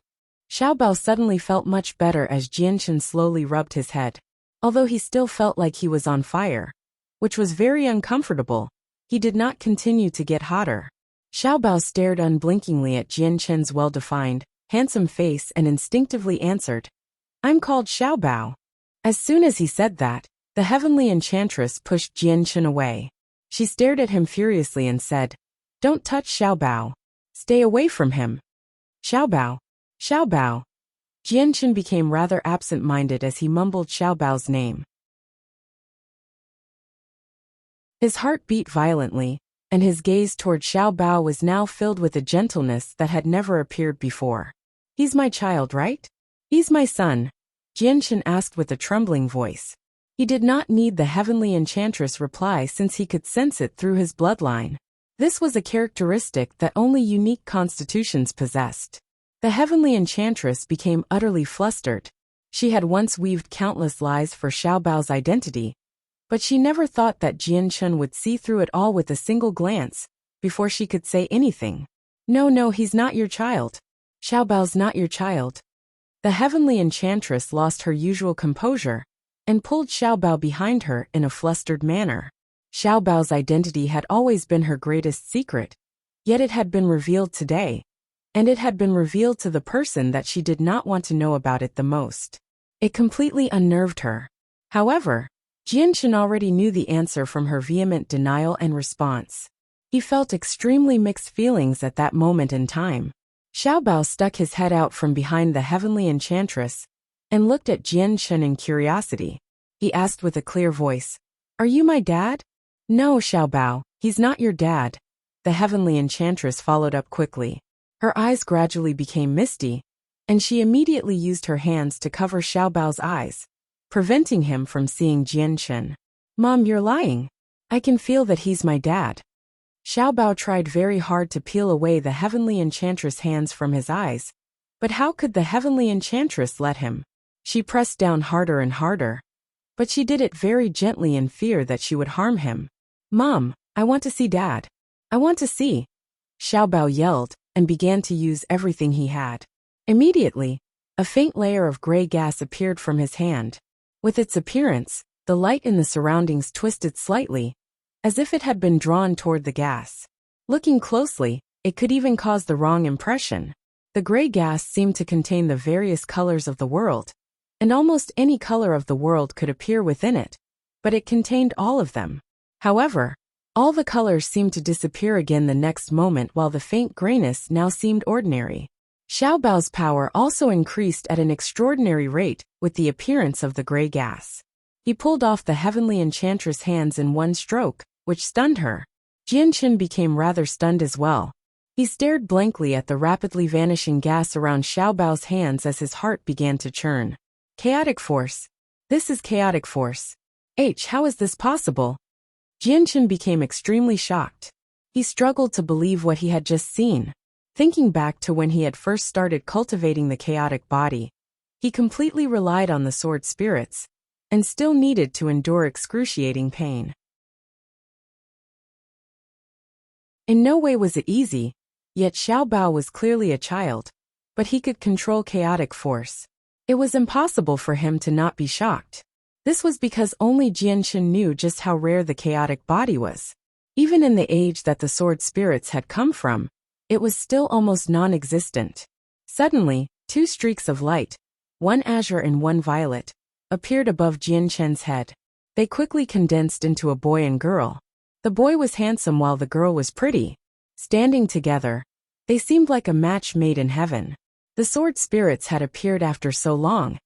Xiao Bao suddenly felt much better as Jianchen slowly rubbed his head. Although he still felt like he was on fire, which was very uncomfortable, he did not continue to get hotter. Xiao Bao stared unblinkingly at Jianchen's well-defined, handsome face and instinctively answered, "I'm called Xiao Bao." As soon as he said that, the heavenly enchantress pushed Jianchen away. She stared at him furiously and said, "Don't touch Xiao Bao. Stay away from him." "Xiao Bao. Xiao Bao." Jianchen became rather absent-minded as he mumbled Xiao Bao's name. His heart beat violently, and his gaze toward Xiao Bao was now filled with a gentleness that had never appeared before. "He's my child, right? He's my son," Jianchen asked with a trembling voice. He did not need the heavenly enchantress' reply since he could sense it through his bloodline. This was a characteristic that only unique constitutions possessed. The heavenly enchantress became utterly flustered. She had once weaved countless lies for Xiao Bao's identity, but she never thought that Jianchen would see through it all with a single glance, before she could say anything. No, he's not your child. Xiao Bao's not your child." The heavenly enchantress lost her usual composure and pulled Xiaobao behind her in a flustered manner. Xiaobao's identity had always been her greatest secret, yet it had been revealed today, and it had been revealed to the person that she did not want to know about it the most. It completely unnerved her. However, Jianshan already knew the answer from her vehement denial and response. He felt extremely mixed feelings at that moment in time. Xiaobao stuck his head out from behind the heavenly enchantress and looked at Jianshan in curiosity. He asked with a clear voice, "Are you my dad?" "No, Xiaobao, he's not your dad." The heavenly enchantress followed up quickly. Her eyes gradually became misty, and she immediately used her hands to cover Xiaobao's eyes, preventing him from seeing Jianshan. "Mom, you're lying. I can feel that he's my dad." Xiaobao tried very hard to peel away the heavenly enchantress' hands from his eyes, but how could the heavenly enchantress let him? She pressed down harder and harder, but she did it very gently in fear that she would harm him. "Mom, I want to see Dad. I want to see." Xiaobao yelled and began to use everything he had. Immediately, a faint layer of gray gas appeared from his hand. With its appearance, the light in the surroundings twisted slightly, as if it had been drawn toward the gas. Looking closely, it could even cause the wrong impression. The gray gas seemed to contain the various colors of the world, and almost any color of the world could appear within it, but it contained all of them. However, all the colors seemed to disappear again the next moment while the faint grayness now seemed ordinary. Xiaobao's power also increased at an extraordinary rate with the appearance of the gray gas. He pulled off the heavenly enchantress' hands in one stroke, which stunned her. Jianshan became rather stunned as well. He stared blankly at the rapidly vanishing gas around Xiaobao's hands as his heart began to churn. Chaotic force. This is chaotic force. How is this possible? Jianshan became extremely shocked. He struggled to believe what he had just seen. Thinking back to when he had first started cultivating the chaotic body, he completely relied on the sword spirits, and still needed to endure excruciating pain. In no way was it easy, yet Xiaobao was clearly a child, but he could control chaotic force. It was impossible for him to not be shocked. This was because only Jianshan knew just how rare the chaotic body was. Even in the age that the sword spirits had come from, it was still almost non-existent. Suddenly, two streaks of light, one azure and one violet, appeared above Jianshan's head. They quickly condensed into a boy and girl. The boy was handsome while the girl was pretty. Standing together, they seemed like a match made in heaven. The sword spirits had appeared after so long,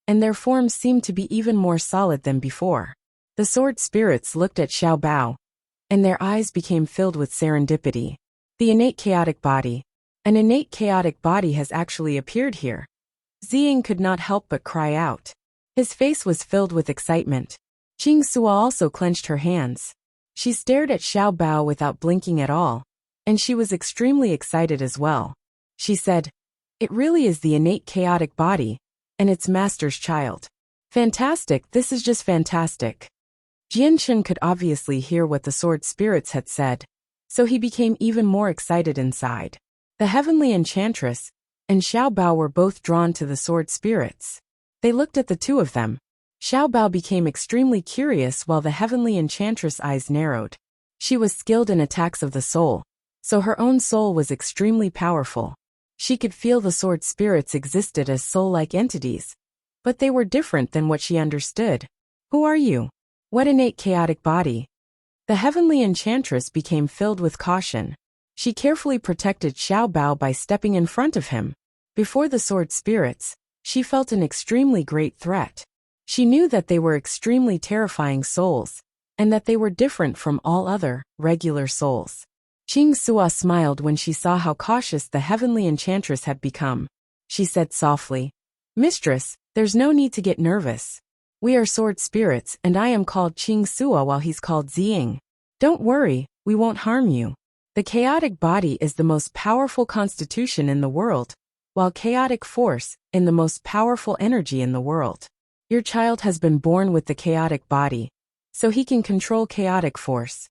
and their forms seemed to be even more solid than before. The sword spirits looked at Xiaobao, and their eyes became filled with serendipity. The innate chaotic body. An innate chaotic body has actually appeared here. Ziying could not help but cry out. His face was filled with excitement. Qing Sua also clenched her hands. She stared at Xiaobao without blinking at all, and she was extremely excited as well. She said, "It really is the innate chaotic body, and its master's child. Fantastic, this is just fantastic." Jianshan could obviously hear what the sword spirits had said, so he became even more excited inside. The heavenly enchantress and Xiaobao were both drawn to the sword spirits. They looked at the two of them. Xiaobao became extremely curious while the heavenly enchantress' eyes narrowed. She was skilled in attacks of the soul, so her own soul was extremely powerful. She could feel the sword spirits existed as soul-like entities, but they were different than what she understood. "Who are you? What innate chaotic body?" The heavenly enchantress became filled with caution. She carefully protected Xiaobao by stepping in front of him. Before the sword spirits, she felt an extremely great threat. She knew that they were extremely terrifying souls, and that they were different from all other, regular souls. Qing Sua smiled when she saw how cautious the heavenly enchantress had become. She said softly, "Mistress, there's no need to get nervous. We are sword spirits and I am called Qing Sua while he's called Ziying. Don't worry, we won't harm you. The chaotic body is the most powerful constitution in the world, while chaotic force is the most powerful energy in the world. Your child has been born with the chaotic body, so he can control chaotic force."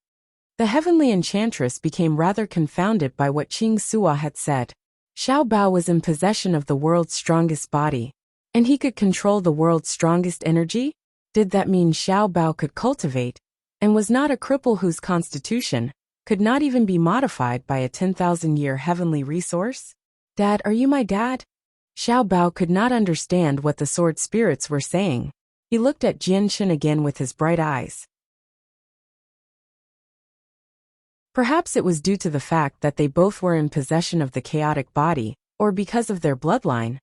The heavenly enchantress became rather confounded by what Qing Sua had said. Xiaobao was in possession of the world's strongest body, And he could control the world's strongest energy? Did that mean Xiao Bao could cultivate, and was not a cripple whose constitution could not even be modified by a 10,000-year heavenly resource? Dad, are you my dad? Xiao Bao could not understand what the sword spirits were saying. He looked at Jianshan again with his bright eyes. Perhaps it was due to the fact that they both were in possession of the chaotic body, or because of their bloodline.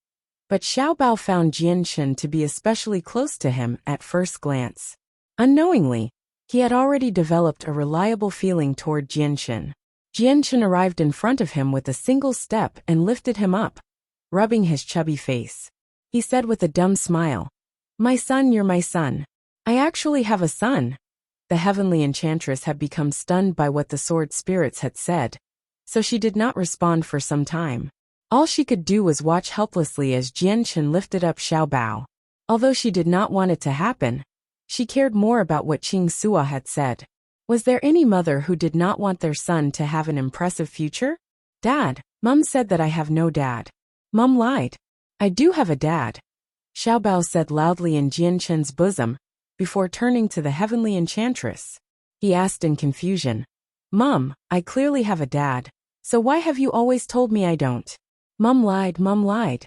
But Xiao Bao found Jianshan to be especially close to him at first glance. Unknowingly, he had already developed a reliable feeling toward Jianshan. Jianshan arrived in front of him with a single step and lifted him up, rubbing his chubby face. He said with a dumb smile, "My son, you're my son. I actually have a son." The heavenly enchantress had become stunned by what the sword spirits had said, so she did not respond for some time. All she could do was watch helplessly as Jianshan lifted up Xiao Bao. Although she did not want it to happen, she cared more about what Qing Sua had said. Was there any mother who did not want their son to have an impressive future? Dad, Mom said that I have no dad. Mom lied. I do have a dad. Xiao Bao said loudly in Jianshan's bosom, before turning to the heavenly enchantress. He asked in confusion, "Mom, I clearly have a dad, so why have you always told me I don't?" Mom lied, Mom lied.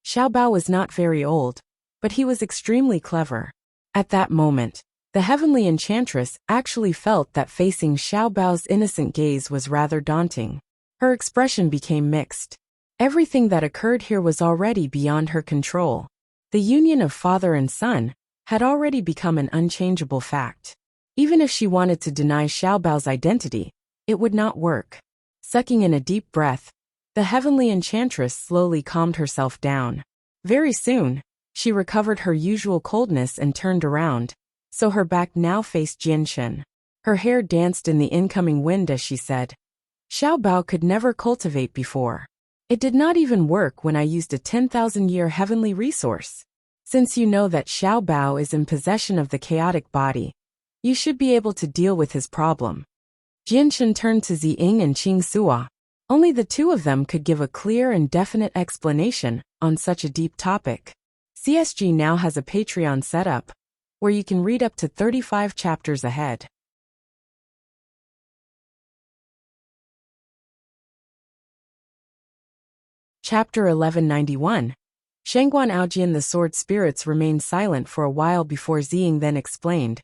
Xiao Bao was not very old, but he was extremely clever. At that moment, the heavenly enchantress actually felt that facing Xiao Bao's innocent gaze was rather daunting. Her expression became mixed. Everything that occurred here was already beyond her control. The union of father and son had already become an unchangeable fact. Even if she wanted to deny Xiao Bao's identity, it would not work. Sucking in a deep breath, the heavenly enchantress slowly calmed herself down. Very soon, she recovered her usual coldness and turned around, so her back now faced Jianshan. Her hair danced in the incoming wind as she said, "Xiao Bao could never cultivate before. It did not even work when I used a 10,000-year heavenly resource. Since you know that Xiao Bao is in possession of the chaotic body, you should be able to deal with his problem." Jianshan turned to Ziying and Qing Sua. Only the two of them could give a clear and definite explanation on such a deep topic. CSG now has a Patreon setup, where you can read up to 35 chapters ahead. Chapter 1191. Shangguan Aojian. The sword spirits remained silent for a while before Ziying then explained.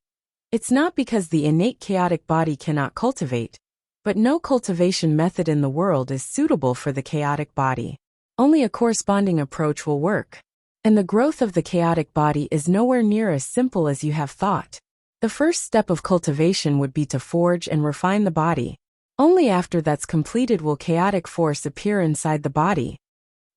It's not because the innate chaotic body cannot cultivate, but no cultivation method in the world is suitable for the chaotic body. Only a corresponding approach will work. And the growth of the chaotic body is nowhere near as simple as you have thought. The first step of cultivation would be to forge and refine the body. Only after that's completed will chaotic force appear inside the body.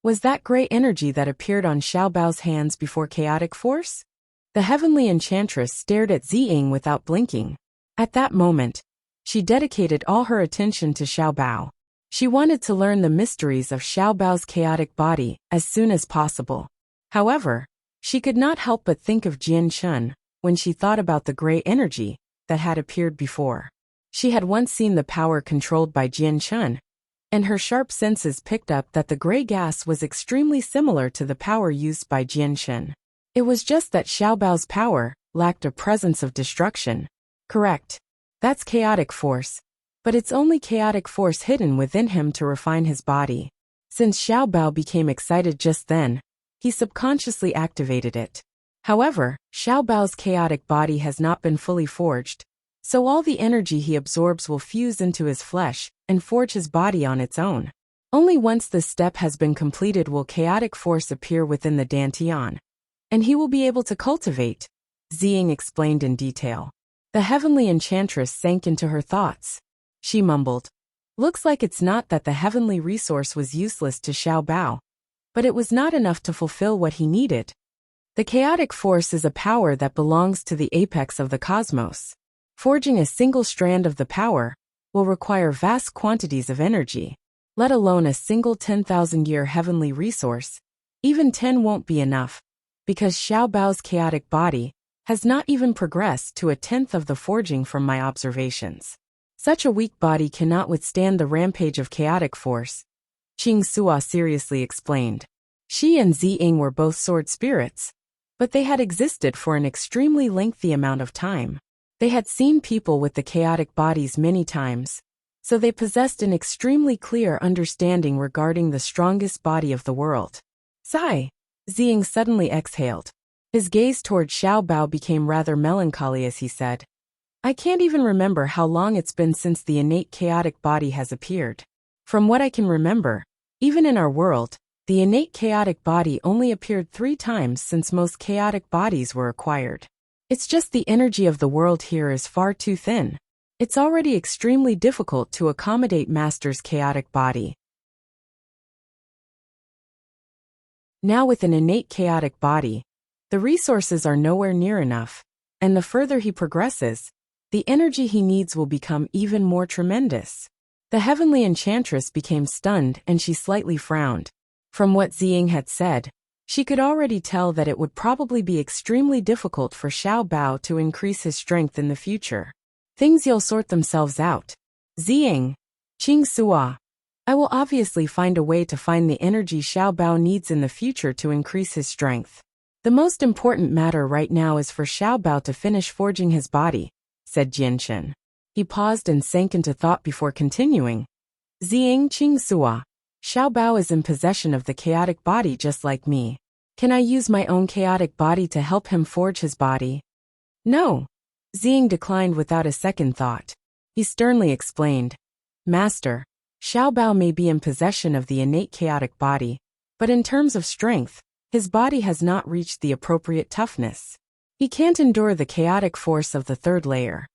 Was that gray energy that appeared on Xiao Bao's hands before chaotic force? The heavenly enchantress stared at Ziying without blinking. At that moment, she dedicated all her attention to Xiao Bao. She wanted to learn the mysteries of Xiao Bao's chaotic body as soon as possible. However, she could not help but think of Jianshan when she thought about the gray energy that had appeared before. She had once seen the power controlled by Jianshan, and her sharp senses picked up that the gray gas was extremely similar to the power used by Jianshan. It was just that Xiao Bao's power lacked a presence of destruction. Correct. That's chaotic force, but it's only chaotic force hidden within him to refine his body. Since Xiao Bao became excited just then, he subconsciously activated it. However, Xiao Bao's chaotic body has not been fully forged, so all the energy he absorbs will fuse into his flesh and forge his body on its own. Only once this step has been completed will chaotic force appear within the Dantian, and he will be able to cultivate, Ziying explained in detail. The heavenly enchantress sank into her thoughts. She mumbled, "Looks like it's not that the heavenly resource was useless to Xiao Bao, but it was not enough to fulfill what he needed. The chaotic force is a power that belongs to the apex of the cosmos. Forging a single strand of the power will require vast quantities of energy, let alone a single 10,000-year heavenly resource. Even 10 won't be enough, because Xiao Bao's chaotic body has not even progressed to a tenth of the forging from my observations. Such a weak body cannot withstand the rampage of chaotic force," Qing Sua seriously explained. Shi and Ziying were both sword spirits, but they had existed for an extremely lengthy amount of time. They had seen people with the chaotic bodies many times, so they possessed an extremely clear understanding regarding the strongest body of the world. Sigh. Ziying suddenly exhaled. His gaze toward Xiao Bao became rather melancholy as he said, I can't even remember how long it's been since the innate chaotic body has appeared. From what I can remember, even in our world, the innate chaotic body only appeared 3 times since most chaotic bodies were acquired. It's just the energy of the world here is far too thin. It's already extremely difficult to accommodate Master's chaotic body. Now with an innate chaotic body, the resources are nowhere near enough, and the further he progresses, the energy he needs will become even more tremendous. The heavenly enchantress became stunned and she slightly frowned. From what Ziying had said, she could already tell that it would probably be extremely difficult for Xiao Bao to increase his strength in the future. Things will sort themselves out. Ziying, Qing Sua. I will obviously find a way to find the energy Xiao Bao needs in the future to increase his strength. The most important matter right now is for Xiao Bao to finish forging his body, said Jianchen. He paused and sank into thought before continuing. Ziying Qing Sua. Xiao Bao is in possession of the chaotic body just like me. Can I use my own chaotic body to help him forge his body? No. Ziying declined without a second thought. He sternly explained, Master, Xiao Bao may be in possession of the innate chaotic body, but in terms of strength, his body has not reached the appropriate toughness. He can't endure the chaotic force of the 3rd layer.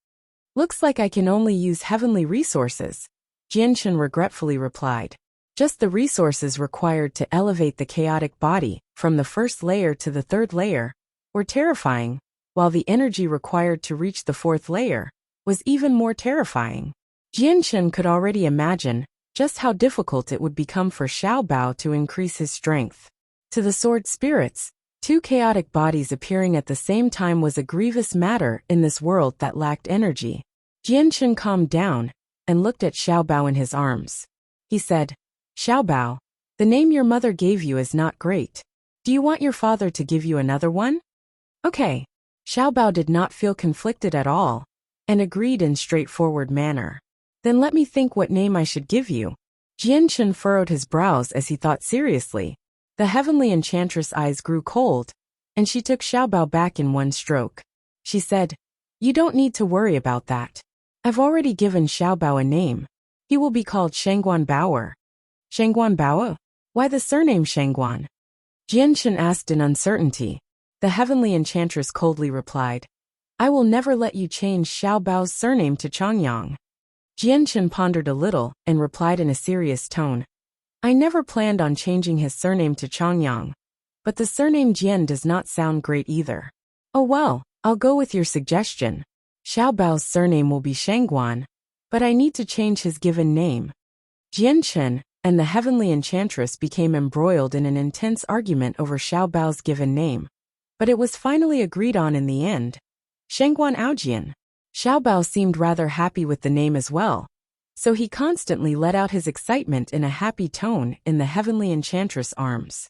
Looks like I can only use heavenly resources, Jianchen regretfully replied. Just the resources required to elevate the chaotic body from the 1st layer to the 3rd layer were terrifying, while the energy required to reach the 4th layer was even more terrifying. Jianchen could already imagine just how difficult it would become for Xiao Bao to increase his strength. To the sword spirits, 2 chaotic bodies appearing at the same time was a grievous matter in this world that lacked energy. Jianchen calmed down and looked at Xiao Bao in his arms. He said, Xiao Bao, the name your mother gave you is not great. Do you want your father to give you another one? Okay. Xiao Bao did not feel conflicted at all, and agreed in straightforward manner. Then let me think what name I should give you. Jianchen furrowed his brows as he thought seriously. The heavenly enchantress' eyes grew cold, and she took Xiao Bao back in one stroke. She said, You don't need to worry about that. I've already given Xiao Bao a name. He will be called Shangguan Baoer. Shangguan Bao? Why the surname Shangguan? Jianchen asked in uncertainty. The heavenly enchantress coldly replied, I will never let you change Xiao Bao's surname to Changyang. Jianchen pondered a little and replied in a serious tone, I never planned on changing his surname to Changyang, but the surname Jian does not sound great either. Oh well, I'll go with your suggestion. Xiao Bao's surname will be Shangguan, but I need to change his given name. Jianchen and the heavenly enchantress became embroiled in an intense argument over Xiao Bao's given name. But it was finally agreed on in the end. Shangguan Aojian. Xiao Bao seemed rather happy with the name as well, so he constantly let out his excitement in a happy tone in the heavenly enchantress' arms.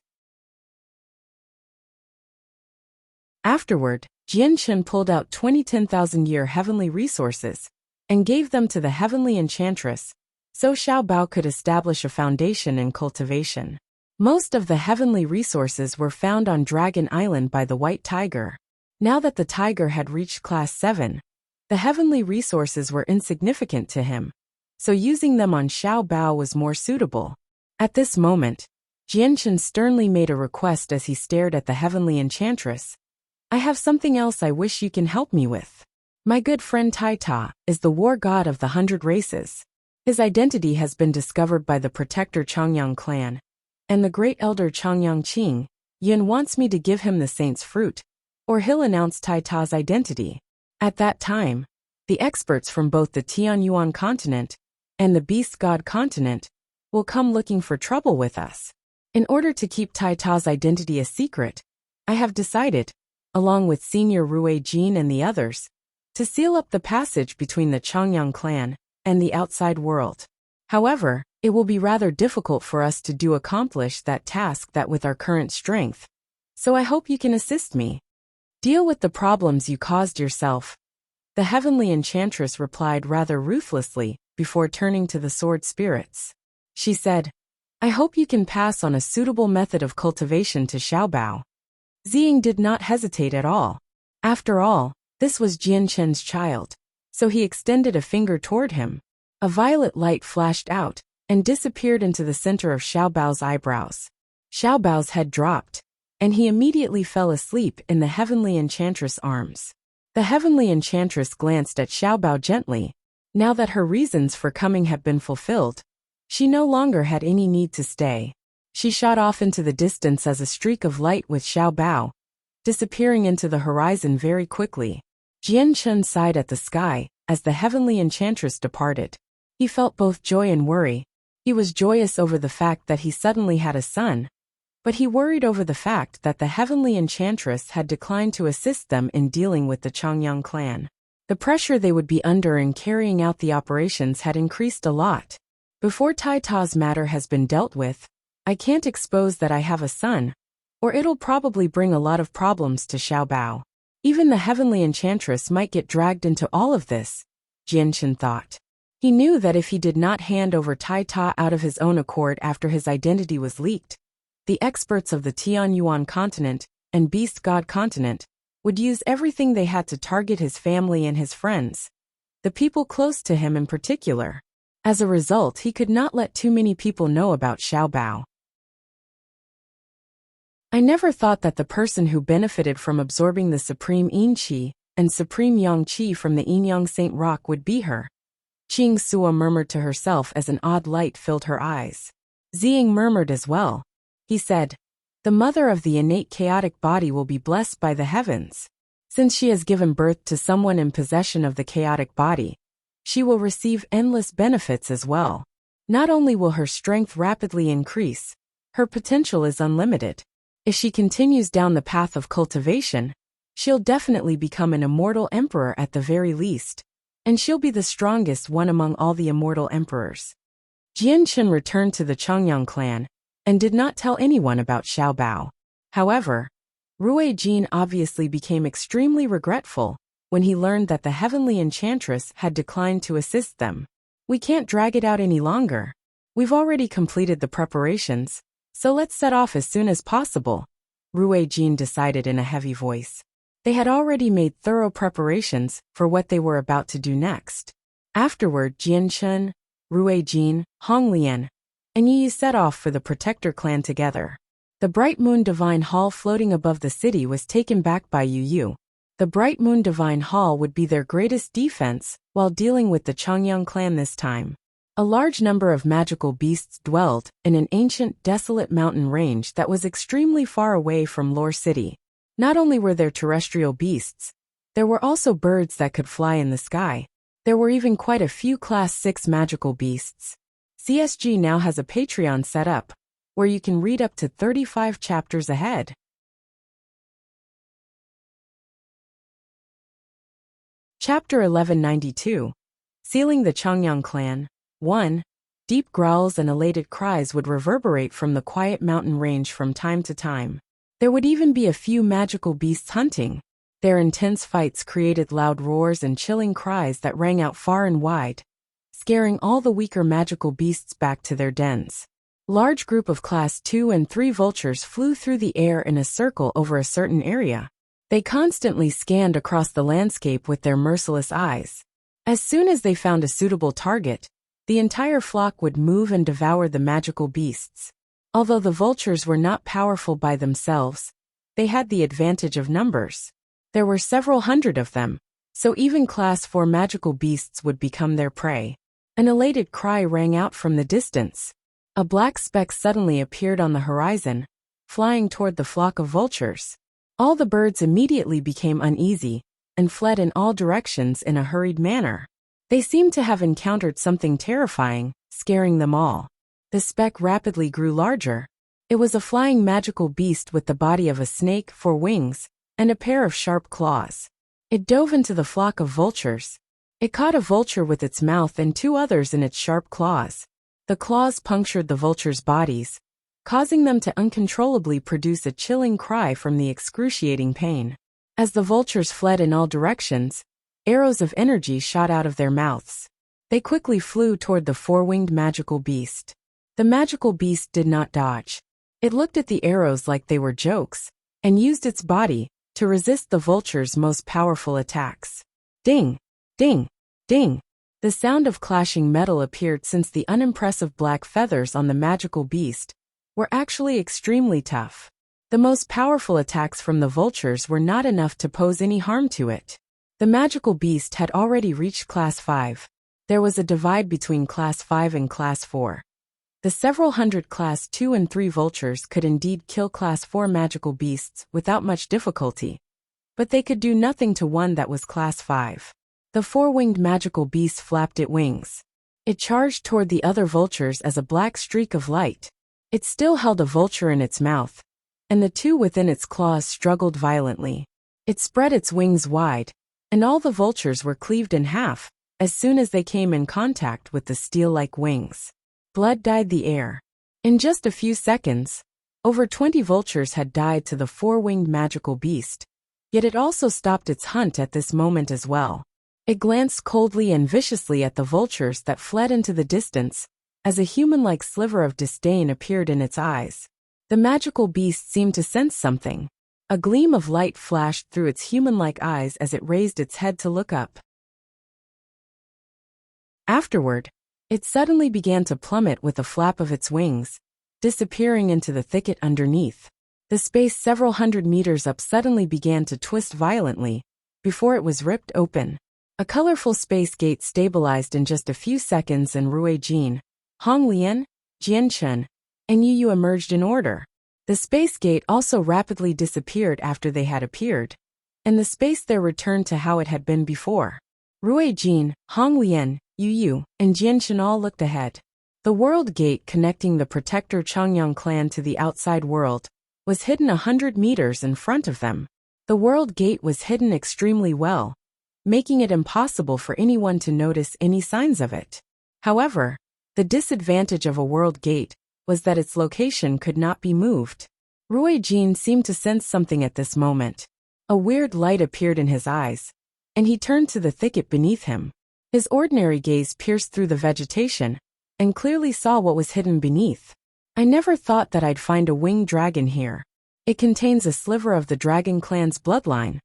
Afterward, Jianchen pulled out 20 10,000-year heavenly resources and gave them to the heavenly enchantress, so Xiao Bao could establish a foundation in cultivation. Most of the heavenly resources were found on Dragon Island by the White Tiger. Now that the tiger had reached Class 7, the heavenly resources were insignificant to him, so using them on Xiao Bao was more suitable. At this moment, Jianchen sternly made a request as he stared at the heavenly enchantress. I have something else I wish you can help me with. My good friend Tai Ta is the war god of the 100 races. His identity has been discovered by the protector Changyang clan, and the great elder Changyang Qing Yin wants me to give him the saint's fruit, or he'll announce Tai Ta's identity. At that time, the experts from both the Tianyuan continent and the Beast God continent will come looking for trouble with us. In order to keep Tai Ta's identity a secret, I have decided, along with Senior Rue Jin and the others, to seal up the passage between the Changyang clan and the outside world. However, It will be rather difficult for us to accomplish that task with our current strength. So I hope you can assist me. Deal with the problems you caused yourself. The heavenly enchantress replied rather ruthlessly, before turning to the sword spirits. She said, I hope you can pass on a suitable method of cultivation to Xiaobao. Ziying did not hesitate at all. After all, this was Jianshen's child. So he extended a finger toward him. A violet light flashed out, and disappeared into the center of Xiaobao's eyebrows. Xiaobao's head dropped, and he immediately fell asleep in the heavenly enchantress' arms. The heavenly enchantress glanced at Xiaobao gently. Now that her reasons for coming had been fulfilled, she no longer had any need to stay. She shot off into the distance as a streak of light with Xiaobao, disappearing into the horizon very quickly. Jianshen sighed at the sky as the heavenly enchantress departed. He felt both joy and worry. He was joyous over the fact that he suddenly had a son, but he worried over the fact that the heavenly enchantress had declined to assist them in dealing with the Changyang clan. The pressure they would be under in carrying out the operations had increased a lot. Before Tai Ta's matter has been dealt with, I can't expose that I have a son, or it'll probably bring a lot of problems to Xiaobao. Even the heavenly enchantress might get dragged into all of this, Jianshen thought. He knew that if he did not hand over Tai Ta out of his own accord after his identity was leaked, the experts of the Tianyuan continent and Beast God continent would use everything they had to target his family and his friends, the people close to him in particular. As a result, he could not let too many people know about Xiaobao. I never thought that the person who benefited from absorbing the Supreme Yin Qi and Supreme Yang Qi from the Yinyang Saint Rock would be her. Qing Sua murmured to herself as an odd light filled her eyes. Ziying murmured as well. He said, the mother of the innate chaotic body will be blessed by the heavens. Since she has given birth to someone in possession of the chaotic body, she will receive endless benefits as well. Not only will her strength rapidly increase, her potential is unlimited. If she continues down the path of cultivation, she'll definitely become an immortal emperor at the very least, and she'll be the strongest one among all the immortal emperors. Jianshen returned to the Changyang clan, and did not tell anyone about Xiaobao. However, Rui Jin obviously became extremely regretful when he learned that the heavenly enchantress had declined to assist them. We can't drag it out any longer. We've already completed the preparations, so let's set off as soon as possible, Rui Jin decided in a heavy voice. They had already made thorough preparations for what they were about to do next. Afterward, Jianshen, Rui Jin, Honglian, and Yi set off for the Protector clan together. The Bright Moon Divine Hall floating above the city was taken back by Yu. The Bright Moon Divine Hall would be their greatest defense while dealing with the Changyang clan this time. A large number of magical beasts dwelled in an ancient, desolate mountain range that was extremely far away from Lore City. Not only were there terrestrial beasts, there were also birds that could fly in the sky. There were even quite a few Class 6 magical beasts. CSG now has a Patreon set up, where you can read up to 35 chapters ahead. Chapter 1192. Sealing the Changyang clan. 1. Deep growls and elated cries would reverberate from the quiet mountain range from time to time. There would even be a few magical beasts hunting. Their intense fights created loud roars and chilling cries that rang out far and wide, scaring all the weaker magical beasts back to their dens. Large group of Class 2 and 3 vultures flew through the air in a circle over a certain area. They constantly scanned across the landscape with their merciless eyes. As soon as they found a suitable target, the entire flock would move and devour the magical beasts. Although the vultures were not powerful by themselves, they had the advantage of numbers. There were several hundred of them, so even Class 4 magical beasts would become their prey. An elated cry rang out from the distance. A black speck suddenly appeared on the horizon, flying toward the flock of vultures. All the birds immediately became uneasy and fled in all directions in a hurried manner. They seemed to have encountered something terrifying, scaring them all. The speck rapidly grew larger. It was a flying magical beast with the body of a snake, 4 wings, and a pair of sharp claws. It dove into the flock of vultures. It caught a vulture with its mouth and 2 others in its sharp claws. The claws punctured the vultures' bodies, causing them to uncontrollably produce a chilling cry from the excruciating pain. As the vultures fled in all directions, arrows of energy shot out of their mouths. They quickly flew toward the four-winged magical beast. The magical beast did not dodge. It looked at the arrows like they were jokes, and used its body to resist the vulture's most powerful attacks. Ding! Ding! Ding! The sound of clashing metal appeared since the unimpressive black feathers on the magical beast were actually extremely tough. The most powerful attacks from the vultures were not enough to pose any harm to it. The magical beast had already reached Class 5. There was a divide between Class 5 and Class 4. The several hundred Class 2 and 3 vultures could indeed kill Class 4 magical beasts without much difficulty, but they could do nothing to one that was Class 5. The four-winged magical beast flapped its wings. It charged toward the other vultures as a black streak of light. It still held a vulture in its mouth, and the two within its claws struggled violently. It spread its wings wide, and all the vultures were cleaved in half as soon as they came in contact with the steel-like wings. Blood dyed the air. In just a few seconds, over 20 vultures had died to the four-winged magical beast, yet it also stopped its hunt at this moment as well. It glanced coldly and viciously at the vultures that fled into the distance, as a human-like sliver of disdain appeared in its eyes. The magical beast seemed to sense something. A gleam of light flashed through its human-like eyes as it raised its head to look up. Afterward, it suddenly began to plummet with a flap of its wings, disappearing into the thicket underneath. The space several hundred meters up suddenly began to twist violently, before it was ripped open. A colorful space gate stabilized in just a few seconds and Rui Jin, Hong Lian, Jian Chen, and Yu Yu emerged in order. The space gate also rapidly disappeared after they had appeared, and the space there returned to how it had been before. Rui Jin, Hong Lian, Yu Yu, and Jian Chen all looked ahead. The world gate connecting the Protector Changyang clan to the outside world was hidden 100 meters in front of them. The world gate was hidden extremely well, making it impossible for anyone to notice any signs of it. However, the disadvantage of a world gate was that its location could not be moved. Rui Jin seemed to sense something at this moment. A weird light appeared in his eyes, and he turned to the thicket beneath him. His ordinary gaze pierced through the vegetation, and clearly saw what was hidden beneath. I never thought that I'd find a winged dragon here. It contains a sliver of the dragon clan's bloodline,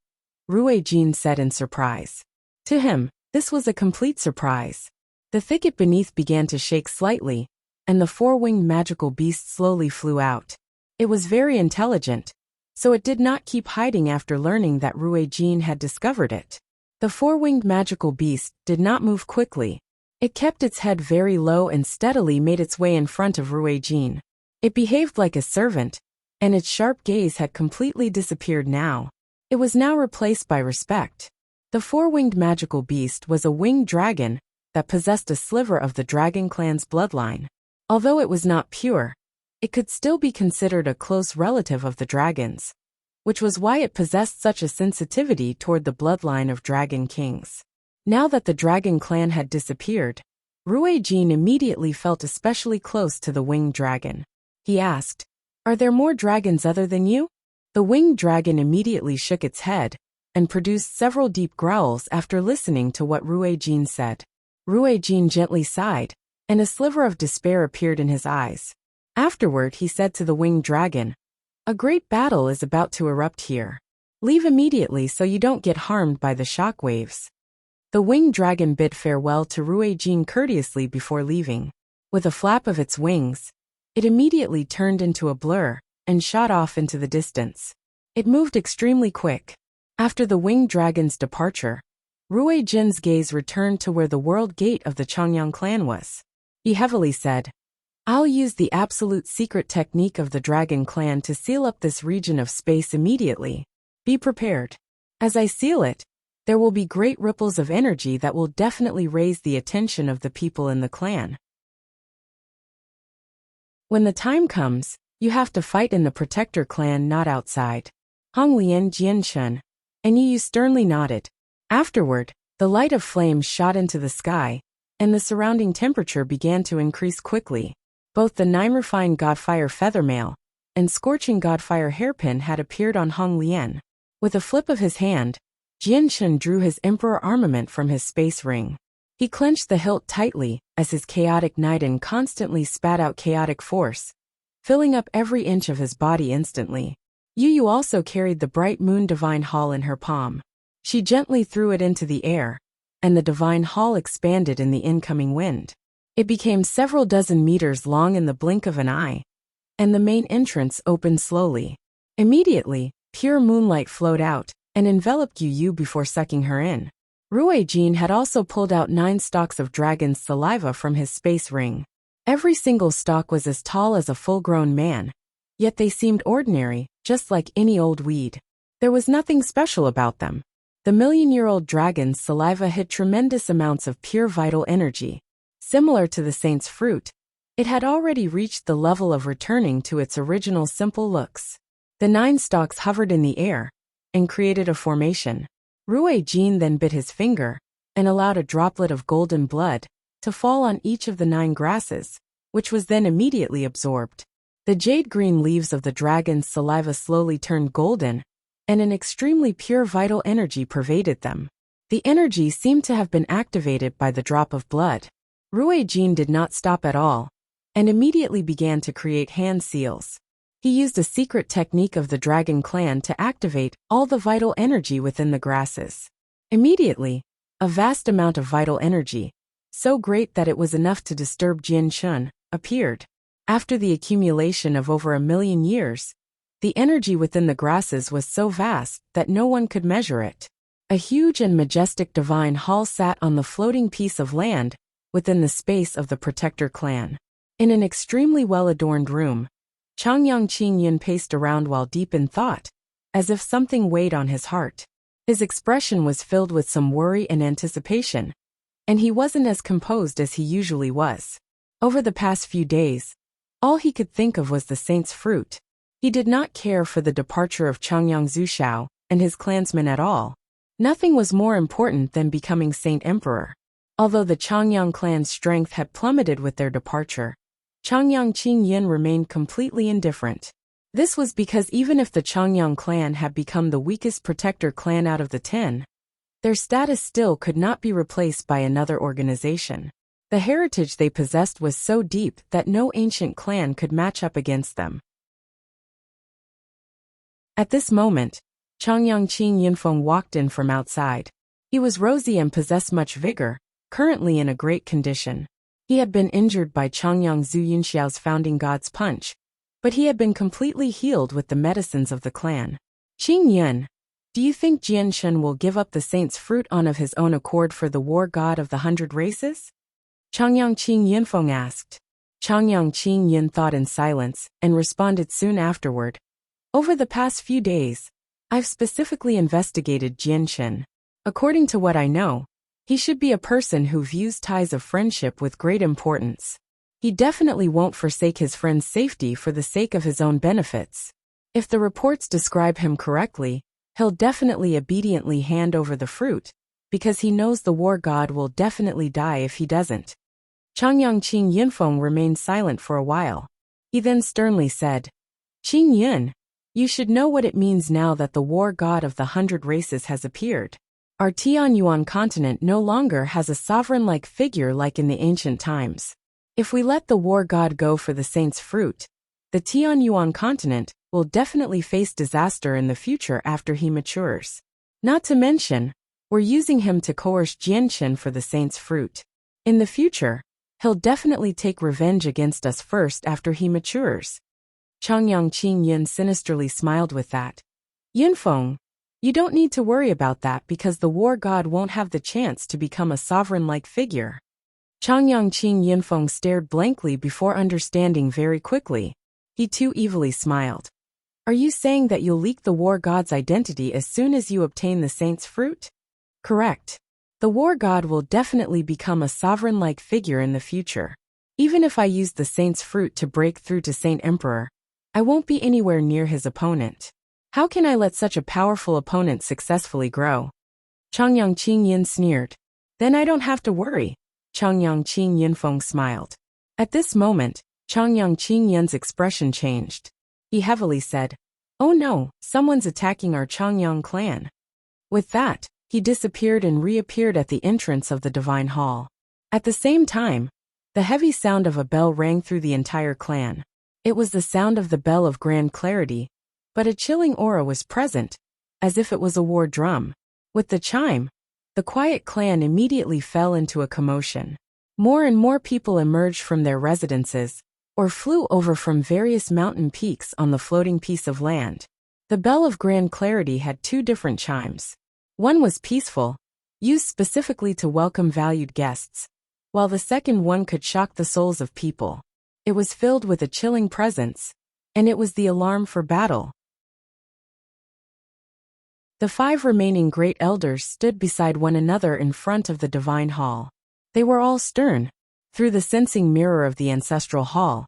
Rui Jin said in surprise. To him, this was a complete surprise. The thicket beneath began to shake slightly, and the four-winged magical beast slowly flew out. It was very intelligent, so it did not keep hiding after learning that Rui Jin had discovered it. The four-winged magical beast did not move quickly. It kept its head very low and steadily made its way in front of Rui Jin. It behaved like a servant, and its sharp gaze had completely disappeared now. It was now replaced by respect. The four-winged magical beast was a winged dragon that possessed a sliver of the dragon clan's bloodline. Although it was not pure, it could still be considered a close relative of the dragons, which was why it possessed such a sensitivity toward the bloodline of dragon kings. Now that the dragon clan had disappeared, Rui Jin immediately felt especially close to the winged dragon. He asked, "Are there more dragons other than you?" The winged dragon immediately shook its head and produced several deep growls after listening to what Rui Jin said. Rui Jin gently sighed, and a sliver of despair appeared in his eyes. Afterward, he said to the winged dragon, "A great battle is about to erupt here. Leave immediately so you don't get harmed by the shock waves." The winged dragon bid farewell to Rui Jin courteously before leaving. With a flap of its wings, it immediately turned into a blur and shot off into the distance. It moved extremely quick. After the winged dragon's departure, Rui Jin's gaze returned to where the world gate of the Changyang clan was. He heavily said, "I'll use the absolute secret technique of the dragon clan to seal up this region of space immediately. Be prepared. As I seal it, there will be great ripples of energy that will definitely raise the attention of the people in the clan. When the time comes, you have to fight in the Protector clan, not outside." Hong Lian, Jian Chen, and Yu Yu sternly nodded. Afterward, the light of flames shot into the sky, and the surrounding temperature began to increase quickly. Both the nine-refined Godfire Feathermail and scorching Godfire Hairpin had appeared on Hong Lian. With a flip of his hand, Jianshun drew his emperor armament from his space ring. He clenched the hilt tightly as his chaotic Niden constantly spat out chaotic force, filling up every inch of his body instantly. Yu Yu also carried the bright moon divine hall in her palm. She gently threw it into the air, and the divine hall expanded in the incoming wind. It became several dozen meters long in the blink of an eye, and the main entrance opened slowly. Immediately, pure moonlight flowed out and enveloped Yu Yu before sucking her in. Rui Jin had also pulled out 9 stalks of dragon's saliva from his space ring. Every single stalk was as tall as a full-grown man, yet they seemed ordinary, just like any old weed. There was nothing special about them. The million-year-old dragon's saliva hid tremendous amounts of pure vital energy. Similar to the saint's fruit, it had already reached the level of returning to its original simple looks. The 9 stalks hovered in the air and created a formation. Rui Jin then bit his finger and allowed a droplet of golden blood to fall on each of the 9 grasses, which was then immediately absorbed. The jade-green leaves of the dragon's saliva slowly turned golden, and an extremely pure vital energy pervaded them. The energy seemed to have been activated by the drop of blood. Rui Jin did not stop at all, and immediately began to create hand seals. He used a secret technique of the dragon clan to activate all the vital energy within the grasses. Immediately, a vast amount of vital energy, so great that it was enough to disturb Jianshun, appeared. After the accumulation of over 1,000,000 years, the energy within the grasses was so vast that no one could measure it. A huge and majestic divine hall sat on the floating piece of land within the space of the Protector clan. In an extremely well-adorned room, Changyang Qingyun paced around while deep in thought, as if something weighed on his heart. His expression was filled with some worry and anticipation, and he wasn't as composed as he usually was. Over the past few days, all he could think of was the saint's fruit. He did not care for the departure of Changyang Zushao and his clansmen at all. Nothing was more important than becoming Saint Emperor. Although the Changyang clan's strength had plummeted with their departure, Changyang Qingyun remained completely indifferent. This was because even if the Changyang clan had become the weakest Protector clan out of the 10, their status still could not be replaced by another organization. The heritage they possessed was so deep that no ancient clan could match up against them. At this moment, Changyang Qingyunfeng walked in from outside. He was rosy and possessed much vigor, currently in a great condition. He had been injured by Changyang Zhu Yunxiao's founding god's punch, but he had been completely healed with the medicines of the clan. Qingyun, do you think Jianshun will give up the saint's fruit on of his own accord for the war god of the 100 races? Changyang Qingyunfeng asked. Changyang Qingyun thought in silence and responded soon afterward. Over the past few days, I've specifically investigated Jianshun. According to what I know, he should be a person who views ties of friendship with great importance. He definitely won't forsake his friend's safety for the sake of his own benefits. If the reports describe him correctly, he'll definitely obediently hand over the fruit, because he knows the war god will definitely die if he doesn't. Changyang Qingyunfeng remained silent for a while. He then sternly said, Qingyun, you should know what it means now that the war god of the 100 races has appeared. Our Tianyuan continent no longer has a sovereign-like figure like in the ancient times. If we let the war god go for the saint's fruit, the Tianyuan continent will definitely face disaster in the future after he matures. Not to mention, we're using him to coerce Jianshun for the saint's fruit. In the future, he'll definitely take revenge against us first after he matures. Changyang Qingyun sinisterly smiled with that. Yunfeng, you don't need to worry about that because the war god won't have the chance to become a sovereign-like figure. Changyang Qingyunfeng stared blankly before understanding very quickly. He too evilly smiled. Are you saying that you'll leak the war god's identity as soon as you obtain the saint's fruit? Correct. The war god will definitely become a sovereign-like figure in the future. Even if I use the saint's fruit to break through to Saint Emperor, I won't be anywhere near his opponent. How can I let such a powerful opponent successfully grow? Changyang Qingyun sneered. Then I don't have to worry. Changyang Qing Yunfeng smiled. At this moment, Changyang Qing Yun's expression changed. He heavily said, "Oh no, someone's attacking our Changyang clan." With that, he disappeared and reappeared at the entrance of the divine hall. At the same time, the heavy sound of a bell rang through the entire clan. It was the sound of the bell of grand clarity, but a chilling aura was present, as if it was a war drum. With the chime, the quiet clan immediately fell into a commotion. More and more people emerged from their residences, or flew over from various mountain peaks on the floating piece of land. The bell of grand clarity had two different chimes. One was peaceful, used specifically to welcome valued guests, while the second one could shock the souls of people. It was filled with a chilling presence, and it was the alarm for battle. The 5 remaining great elders stood beside one another in front of the divine hall. They were all stern. Through the sensing mirror of the ancestral hall,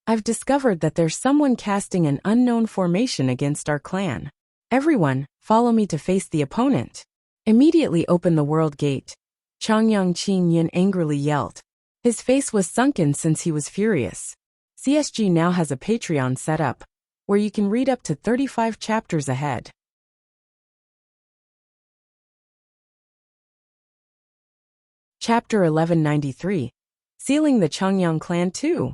I've discovered that there's someone casting an unknown formation against our clan. Everyone, follow me to face the opponent. Immediately open the world gate. Changyang Qing Yun angrily yelled. His face was sunken since he was furious. CSG now has a Patreon set up, where you can read up to 35 chapters ahead. Chapter 1193. Sealing the Changyang clan 2.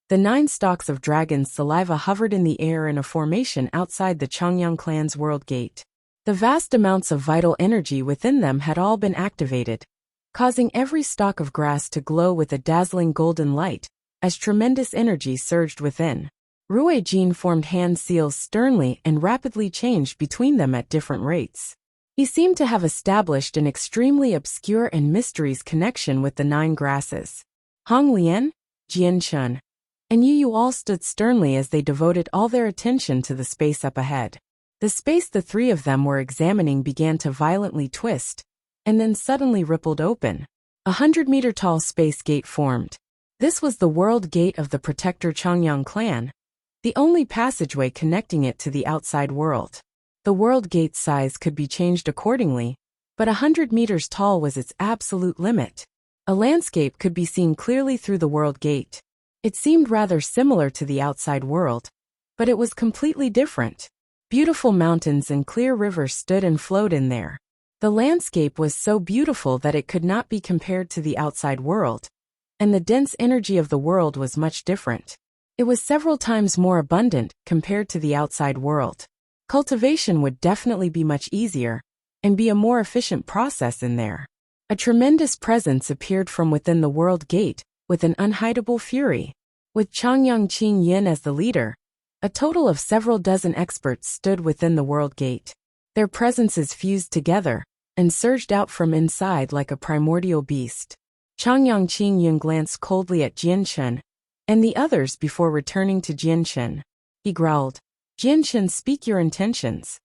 The 9 stalks of dragon's saliva hovered in the air in a formation outside the Changyang clan's world gate. The vast amounts of vital energy within them had all been activated, causing every stalk of grass to glow with a dazzling golden light, as tremendous energy surged within. Rui Jin formed hand seals sternly and rapidly changed between them at different rates. He seemed to have established an extremely obscure and mysterious connection with the 9 grasses. Hong Lian, Jian Chun, and Yu all stood sternly as they devoted all their attention to the space up ahead. The space the 3 of them were examining began to violently twist, and then suddenly rippled open. 100-meter-tall space gate formed. This was the world gate of the Protector Changyang clan, the only passageway connecting it to the outside world. The world gate's size could be changed accordingly, but 100 meters tall was its absolute limit. A landscape could be seen clearly through the world gate. It seemed rather similar to the outside world, but it was completely different. Beautiful mountains and clear rivers stood and flowed in there. The landscape was so beautiful that it could not be compared to the outside world, and the dense energy of the world was much different. It was several times more abundant compared to the outside world. Cultivation would definitely be much easier, and be a more efficient process in there. A tremendous presence appeared from within the world gate, with an unhideable fury. With Changyang Qing Yin as the leader, a total of several dozen experts stood within the world gate. Their presences fused together, and surged out from inside like a primordial beast. Changyang Qing Yin glanced coldly at Jianchen and the others before returning to Jianchen. He growled, "Jianchen, speak your intentions."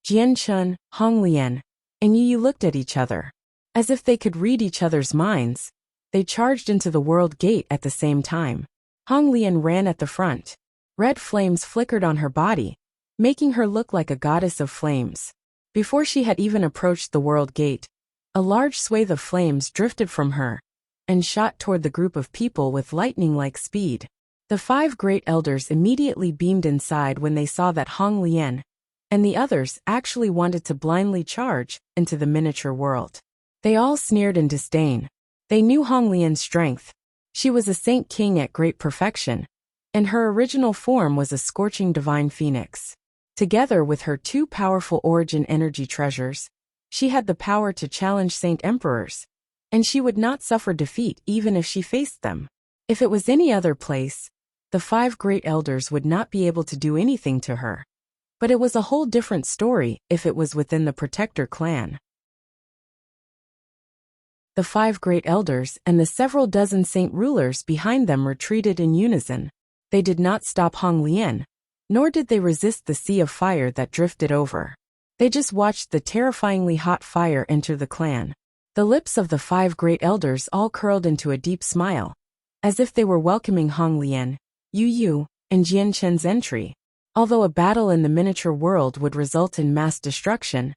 Jianchen, Hong Lian, and Yu looked at each other. As if they could read each other's minds, they charged into the world gate at the same time. Hong Lian ran at the front. Red flames flickered on her body, making her look like a goddess of flames. Before she had even approached the world gate, a large swathe of flames drifted from her and shot toward the group of people with lightning-like speed. The 5 great elders immediately beamed inside when they saw that Hong Lian and the others actually wanted to blindly charge into the miniature world. They all sneered in disdain. They knew Hong Lian's strength. She was a saint king at great perfection, and her original form was a scorching divine phoenix. Together with her 2 powerful origin energy treasures, she had the power to challenge saint emperors, and she would not suffer defeat even if she faced them. If it was any other place, the 5 great elders would not be able to do anything to her. But it was a whole different story if it was within the Protector clan. The 5 great elders and the several dozen saint rulers behind them retreated in unison. They did not stop Hong Lian, nor did they resist the sea of fire that drifted over. They just watched the terrifyingly hot fire enter the clan. The lips of the 5 great elders all curled into a deep smile, as if they were welcoming Hong Lian, Yu, and Jianchen's entry. Although a battle in the miniature world would result in mass destruction,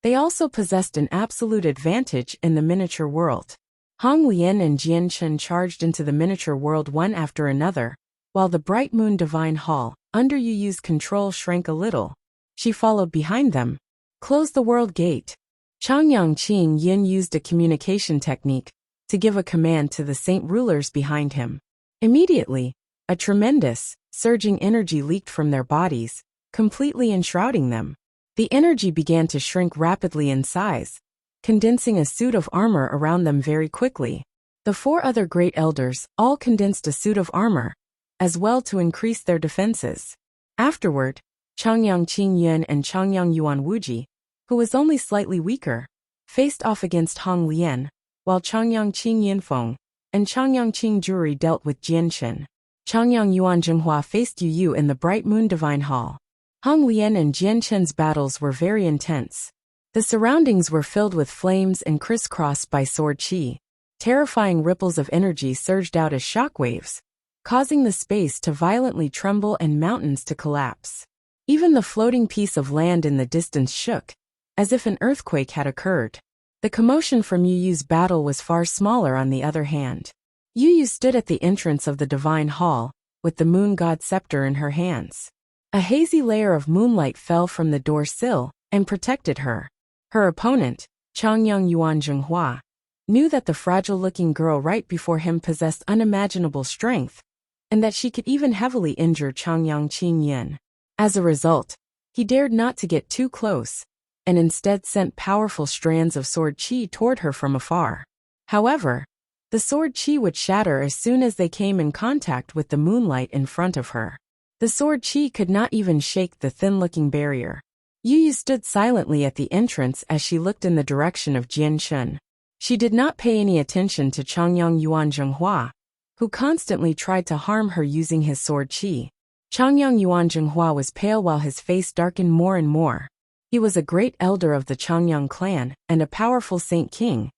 they also possessed an absolute advantage in the miniature world. Hong Lian and Jian Chen charged into the miniature world one after another, while the bright moon divine hall, under Yu Yu's control, shrank a little. She followed behind them. Close the world gate. Changyang Qing Yin used a communication technique to give a command to the saint rulers behind him. Immediately, a tremendous, surging energy leaked from their bodies, completely enshrouding them. The energy began to shrink rapidly in size, condensing a suit of armor around them very quickly. The four other great elders all condensed a suit of armor, as well to increase their defenses. Afterward, Changyang Qing Yun and Changyang Yuan Wuji, who was only slightly weaker, faced off against Hong Lian, while Changyang Qing Yinfeng and Changyang Qing Juri dealt with Jian Chen. Changyang Yuan Zhenghua faced Yu Yu in the Bright Moon Divine Hall. Hong Lian and Jian Chen's battles were very intense. The surroundings were filled with flames and crisscrossed by sword qi. Terrifying ripples of energy surged out as shockwaves, causing the space to violently tremble and mountains to collapse. Even the floating piece of land in the distance shook, as if an earthquake had occurred. The commotion from Yu Yu's battle was far smaller on the other hand. Yu Yu stood at the entrance of the divine hall, with the moon god scepter in her hands. A hazy layer of moonlight fell from the door sill and protected her. Her opponent, Changyang Yuan Zhenghua, knew that the fragile-looking girl right before him possessed unimaginable strength, and that she could even heavily injure Changyang Qing Yin. As a result, he dared not to get too close, and instead sent powerful strands of sword qi toward her from afar. However, the sword qi would shatter as soon as they came in contact with the moonlight in front of her. The sword qi could not even shake the thin-looking barrier. Yu Yu stood silently at the entrance as she looked in the direction of Jian Chen. She did not pay any attention to Changyang Yuan Zhenghua, who constantly tried to harm her using his sword qi. Changyang Yuan Zhenghua was pale while his face darkened more and more. He was a great elder of the Changyang clan and a powerful saint king,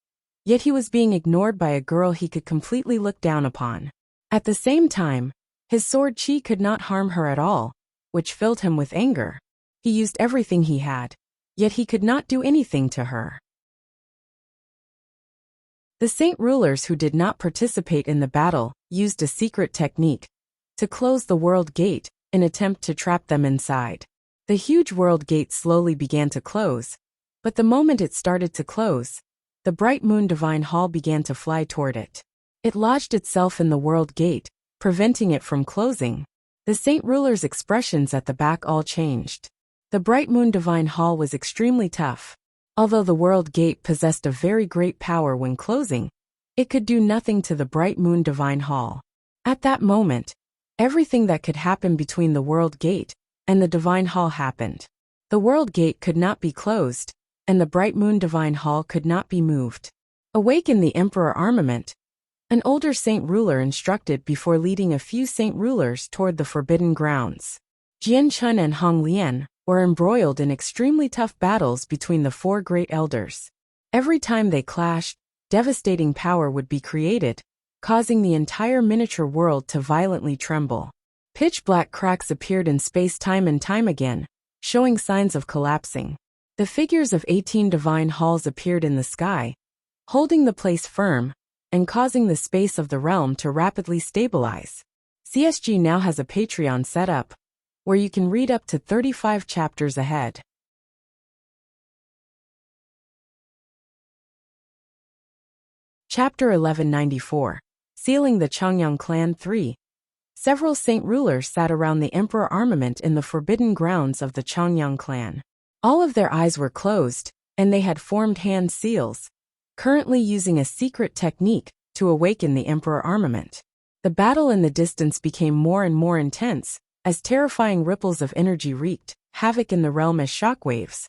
yet he was being ignored by a girl he could completely look down upon. At the same time, his sword qi could not harm her at all, which filled him with anger. He used everything he had, yet he could not do anything to her. The saint rulers who did not participate in the battle used a secret technique to close the world gate in attempt to trap them inside. The huge world gate slowly began to close, but the moment it started to close, the bright moon divine hall began to fly toward it. It lodged itself in the world gate, preventing it from closing. The saint rulers' expressions at the back all changed. The bright moon divine hall was extremely tough. Although the world gate possessed a very great power when closing, it could do nothing to the bright moon divine hall. At that moment, everything that could happen between the world gate and the divine hall happened. The world gate could not be closed, and the bright moon divine hall could not be moved. Awaken the emperor armament, an older saint ruler instructed before leading a few saint rulers toward the forbidden grounds. Jian Chen and Hong Lian were embroiled in extremely tough battles between the four great elders. Every time they clashed, devastating power would be created, causing the entire miniature world to violently tremble. Pitch-black cracks appeared in space time and time again, showing signs of collapsing. The figures of 18 divine halls appeared in the sky, holding the place firm and causing the space of the realm to rapidly stabilize. CSG now has a Patreon set up, where you can read up to 35 chapters ahead. Chapter 1194. Sealing the Changyang Clan 3. Several saint rulers sat around the emperor armament in the forbidden grounds of the Changyang clan. All of their eyes were closed, and they had formed hand seals, currently using a secret technique to awaken the emperor armament. The battle in the distance became more and more intense, as terrifying ripples of energy wreaked havoc in the realm as shockwaves,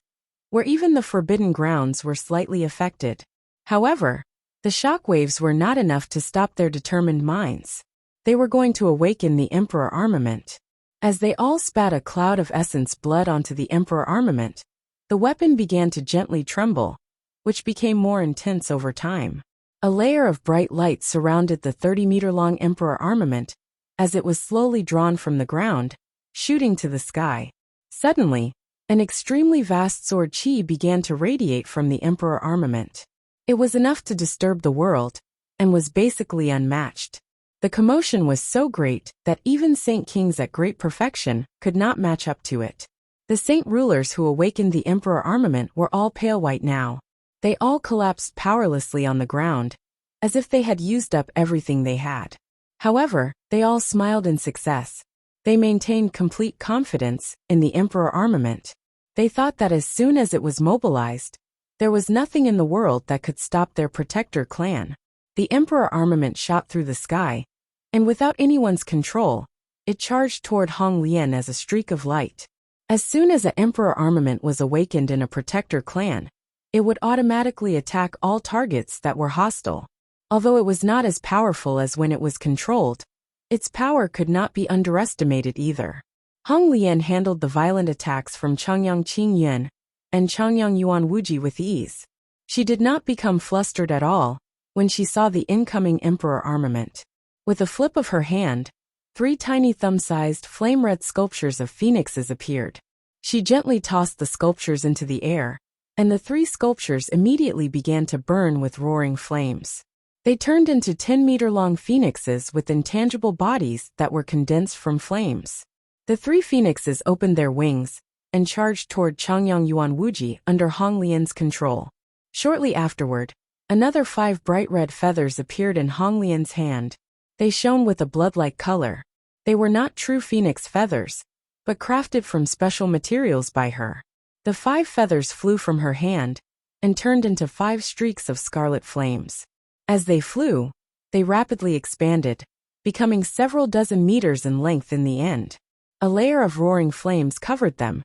where even the forbidden grounds were slightly affected. However, the shockwaves were not enough to stop their determined minds. They were going to awaken the emperor armament. As they all spat a cloud of essence blood onto the emperor armament, the weapon began to gently tremble, which became more intense over time. A layer of bright light surrounded the 30-meter-long emperor armament, as it was slowly drawn from the ground, shooting to the sky. Suddenly, an extremely vast sword qi began to radiate from the emperor armament. It was enough to disturb the world, and was basically unmatched. The commotion was so great that even saint kings at great perfection could not match up to it. The saint rulers who awakened the emperor armament were all pale white now. They all collapsed powerlessly on the ground, as if they had used up everything they had. However, they all smiled in success. They maintained complete confidence in the emperor armament. They thought that as soon as it was mobilized, there was nothing in the world that could stop their protector clan. The emperor armament shot through the sky, and without anyone's control, it charged toward Hong Lian as a streak of light. As soon as an emperor armament was awakened in a protector clan, it would automatically attack all targets that were hostile. Although it was not as powerful as when it was controlled, its power could not be underestimated either. Hong Lian handled the violent attacks from Changyang Qingyuan and Changyang Yuan Wuji with ease. She did not become flustered at all when she saw the incoming emperor armament. With a flip of her hand, 3 tiny thumb-sized flame-red sculptures of phoenixes appeared. She gently tossed the sculptures into the air, and the 3 sculptures immediately began to burn with roaring flames. They turned into 10-meter-long phoenixes with intangible bodies that were condensed from flames. The 3 phoenixes opened their wings and charged toward Changyang Yuan Wuji under Hong Lian's control. Shortly afterward, another 5 bright red feathers appeared in Hong Lian's hand. They shone with a blood-like color. They were not true phoenix feathers, but crafted from special materials by her. The 5 feathers flew from her hand and turned into 5 streaks of scarlet flames. As they flew, they rapidly expanded, becoming several dozen meters in length in the end. A layer of roaring flames covered them.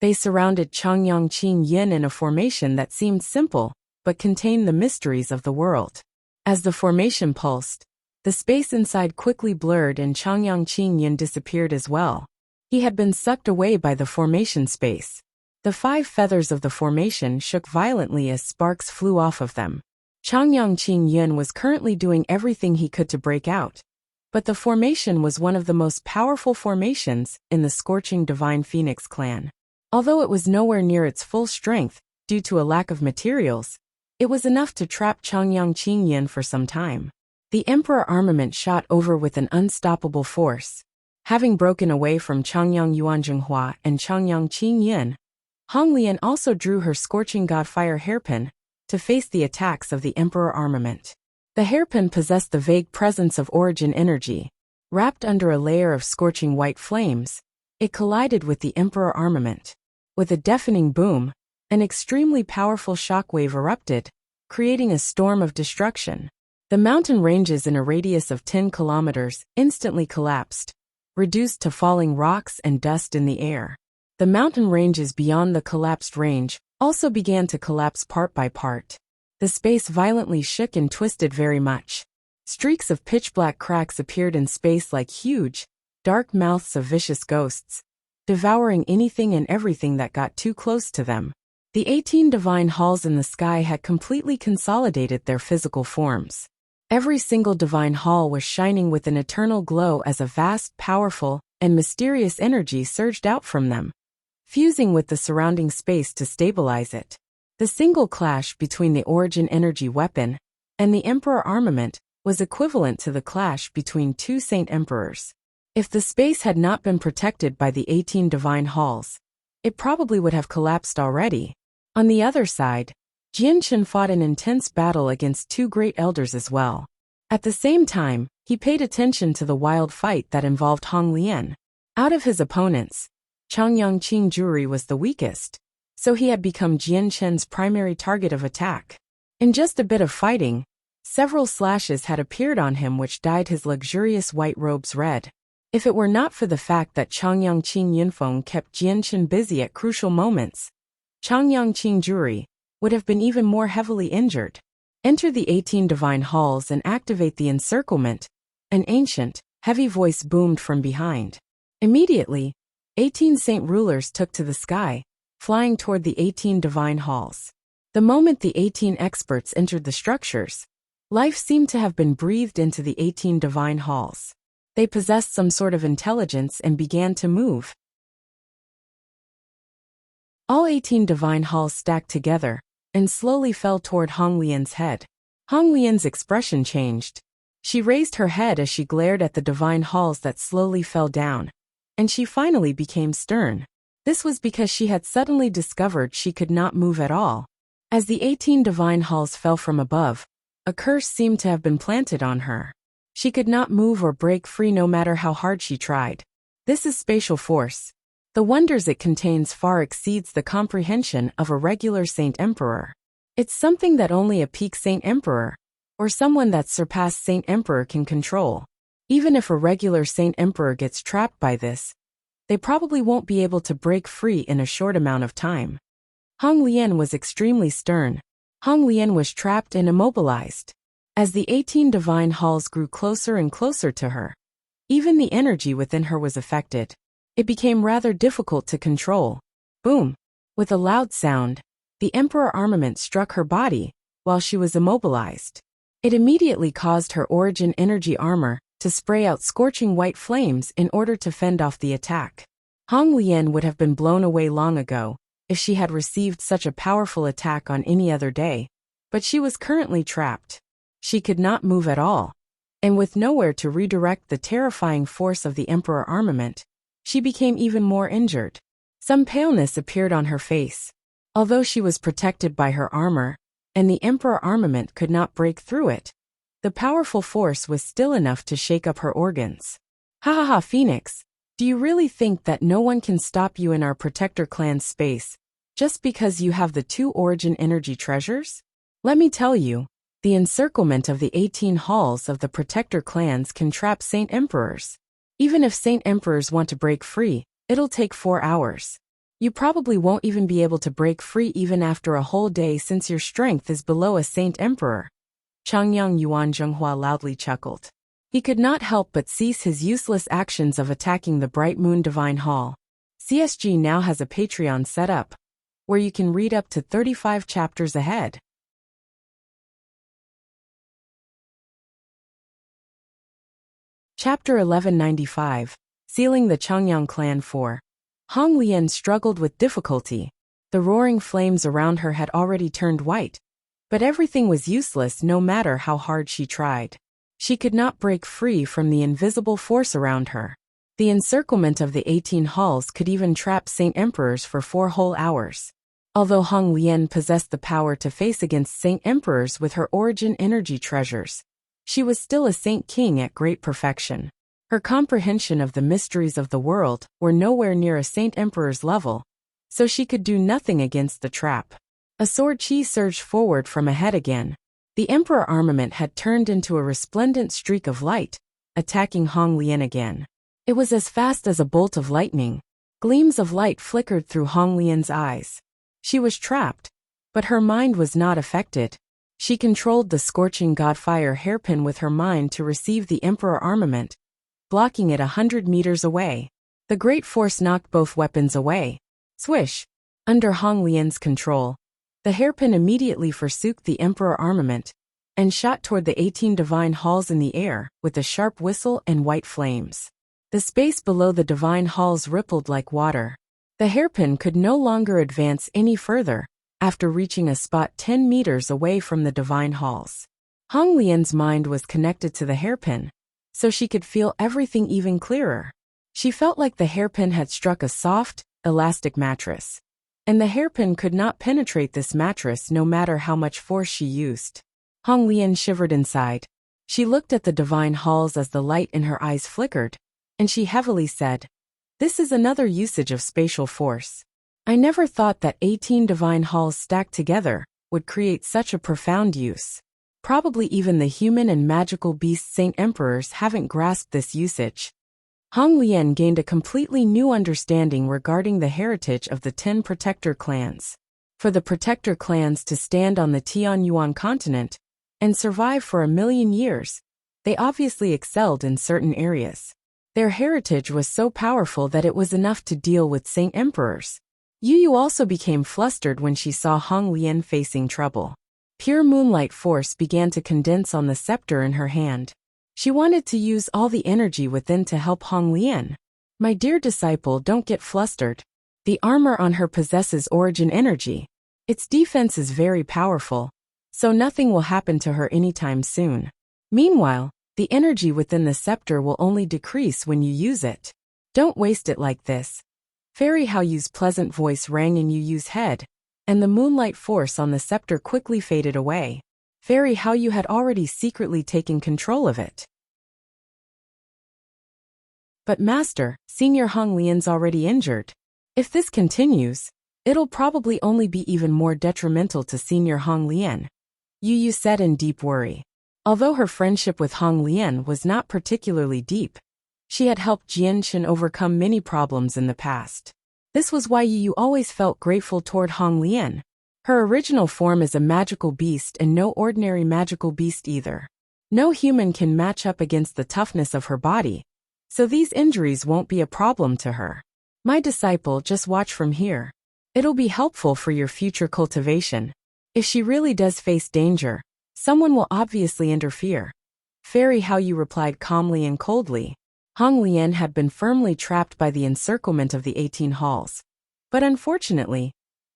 They surrounded Changyang Qingyuan in a formation that seemed simple, but contained the mysteries of the world. As the formation pulsed, the space inside quickly blurred and Changyang Qingyuan disappeared as well. He had been sucked away by the formation space. The 5 feathers of the formation shook violently as sparks flew off of them. Changyang Qingyuan was currently doing everything he could to break out, but the formation was one of the most powerful formations in the scorching Divine Phoenix clan. Although it was nowhere near its full strength due to a lack of materials, it was enough to trap Changyang Qingyuan for some time. The emperor armament shot over with an unstoppable force. Having broken away from Changyang Yuanzhenghua and Changyang Qingyuan, Hong Lian also drew her scorching godfire hairpin to face the attacks of the emperor armament. The hairpin possessed the vague presence of origin energy. Wrapped under a layer of scorching white flames, it collided with the emperor armament. With a deafening boom, an extremely powerful shockwave erupted, creating a storm of destruction. The mountain ranges in a radius of 10 kilometers instantly collapsed, reduced to falling rocks and dust in the air. The mountain ranges beyond the collapsed range also began to collapse part by part. The space violently shook and twisted very much. Streaks of pitch-black cracks appeared in space like huge, dark mouths of vicious ghosts, devouring anything and everything that got too close to them. The 18 divine halls in the sky had completely consolidated their physical forms. Every single divine hall was shining with an eternal glow as a vast, powerful, and mysterious energy surged out from them, fusing with the surrounding space to stabilize it. The single clash between the origin energy weapon and the emperor armament was equivalent to the clash between 2 saint emperors. If the space had not been protected by the 18 divine halls, it probably would have collapsed already. On the other side, Jianchen fought an intense battle against 2 great elders as well. At the same time, he paid attention to the wild fight that involved Hong Lian. Out of his opponents, Changyang Qingjuri was the weakest, so he had become Jianchen's primary target of attack. In just a bit of fighting, several slashes had appeared on him which dyed his luxurious white robes red. If it were not for the fact that Changyang Qingyunfeng kept Jianchen busy at crucial moments, Changyang Qingjuri would have been even more heavily injured. Enter the 18 divine halls and activate the encirclement, an ancient, heavy voice boomed from behind. Immediately, 18 saint rulers took to the sky, flying toward the 18 divine halls. The moment the 18 experts entered the structures, life seemed to have been breathed into the 18 divine halls. They possessed some sort of intelligence and began to move. All 18 divine halls stacked together, and slowly fell toward Hong Lian's head. Hong Lian's expression changed. She raised her head as she glared at the divine halls that slowly fell down, and she finally became stern. This was because she had suddenly discovered she could not move at all. As the 18 divine halls fell from above, a curse seemed to have been planted on her. She could not move or break free no matter how hard she tried. This is spatial force. The wonders it contains far exceeds the comprehension of a regular Saint Emperor. It's something that only a peak Saint Emperor, or someone that's surpassed Saint Emperor, can control. Even if a regular Saint Emperor gets trapped by this, they probably won't be able to break free in a short amount of time. Hong Lian was extremely stern. Hong Lian was trapped and immobilized. As the 18 divine halls grew closer and closer to her, even the energy within her was affected. It became rather difficult to control. Boom! With a loud sound, the Emperor armament struck her body while she was immobilized. It immediately caused her origin energy armor to spray out scorching white flames in order to fend off the attack. Hong Lian would have been blown away long ago if she had received such a powerful attack on any other day, but she was currently trapped. She could not move at all, and with nowhere to redirect the terrifying force of the Emperor armament, she became even more injured. Some paleness appeared on her face. Although she was protected by her armor, and the Emperor armament could not break through it, the powerful force was still enough to shake up her organs. Ha ha ha, Phoenix! Do you really think that no one can stop you in our Protector clan's space, just because you have the 2 origin energy treasures? Let me tell you, the encirclement of the 18 halls of the Protector clans can trap Saint Emperors. Even if Saint Emperors want to break free, it'll take 4 hours. You probably won't even be able to break free even after a whole day since your strength is below a Saint Emperor. Changyang Yuan Zhenghua loudly chuckled. He could not help but cease his useless actions of attacking the Bright Moon Divine Hall. CSG now has a Patreon set up, where you can read up to 35 chapters ahead. Chapter 1195, Sealing the Changyang Clan 4. Hong Lian struggled with difficulty. The roaring flames around her had already turned white, but everything was useless no matter how hard she tried. She could not break free from the invisible force around her. The encirclement of the 18 halls could even trap Saint Emperors for 4 whole hours. Although Hong Lian possessed the power to face against Saint Emperors with her origin energy treasures, she was still a Saint King at great perfection. Her comprehension of the mysteries of the world were nowhere near a Saint Emperor's level, so she could do nothing against the trap. A sword chi surged forward from ahead again. The Emperor armament had turned into a resplendent streak of light, attacking Hong Lian again. It was as fast as a bolt of lightning. Gleams of light flickered through Hong Lian's eyes. She was trapped, but her mind was not affected. She controlled the scorching godfire hairpin with her mind to receive the Emperor armament, blocking it 100 meters away. The great force knocked both weapons away. Swish! Under Hong Lian's control, the hairpin immediately forsook the Emperor armament and shot toward the 18 divine halls in the air with a sharp whistle and white flames. The space below the divine halls rippled like water. The hairpin could no longer advance any further after reaching a spot 10 meters away from the divine halls. Hong Lian's mind was connected to the hairpin, so she could feel everything even clearer. She felt like the hairpin had struck a soft, elastic mattress, and the hairpin could not penetrate this mattress no matter how much force she used. Hong Lian shivered inside. She looked at the divine halls as the light in her eyes flickered, and she heavily said, "This is another usage of spatial force. I never thought that 18 divine halls stacked together would create such a profound use. Probably even the human and magical beast Saint Emperors haven't grasped this usage." Hong Lian gained a completely new understanding regarding the heritage of the 10 Protector clans. For the Protector clans to stand on the Tianyuan continent and survive for 1,000,000 years, they obviously excelled in certain areas. Their heritage was so powerful that it was enough to deal with Saint Emperors. Yu also became flustered when she saw Hong Lian facing trouble. Pure moonlight force began to condense on the scepter in her hand. She wanted to use all the energy within to help Hong Lian. "My dear disciple, don't get flustered. The armor on her possesses origin energy. Its defense is very powerful, so nothing will happen to her anytime soon. Meanwhile, the energy within the scepter will only decrease when you use it. Don't waste it like this. Fairy Hao Yu's pleasant voice rang in Yu Yu's head, and the moonlight force on the scepter quickly faded away. Fairy Hao Yu had already secretly taken control of it. But Master, Senior Hong Lian's already injured. If this continues, it'll probably only be even more detrimental to Senior Hong Lian, Yu Yu said in deep worry. Although her friendship with Hong Lian was not particularly deep, she had helped Jian Chen overcome many problems in the past. This was why Yu Yu always felt grateful toward Hong Lian. Her original form is a magical beast and no ordinary magical beast either. No human can match up against the toughness of her body, so these injuries won't be a problem to her. My disciple, just watch from here. It'll be helpful for your future cultivation. If she really does face danger, someone will obviously interfere. Fairy Hao Yu replied calmly and coldly. Hong Lian had been firmly trapped by the encirclement of the 18 halls. But unfortunately,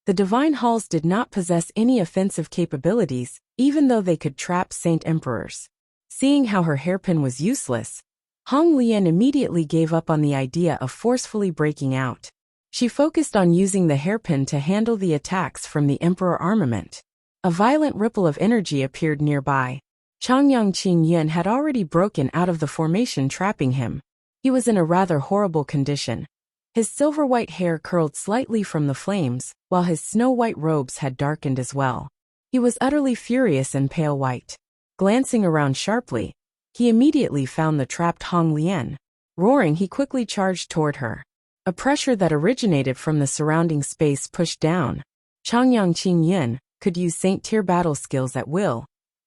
the divine halls did not possess any offensive capabilities, even though they could trap Saint Emperors. Seeing how her hairpin was useless, Hong Lian immediately gave up on the idea of forcefully breaking out. She focused on using the hairpin to handle the attacks from the Emperor armament. A violent ripple of energy appeared nearby. Changyang Qingyun had already broken out of the formation trapping him. He was in a rather horrible condition. His silver-white hair curled slightly from the flames, while his snow-white robes had darkened as well. He was utterly furious and pale white. Glancing around sharply, he immediately found the trapped Hong Lian. Roaring, he quickly charged toward her. A pressure that originated from the surrounding space pushed down. Changyang Qingyun could use Saint-tier battle skills at will,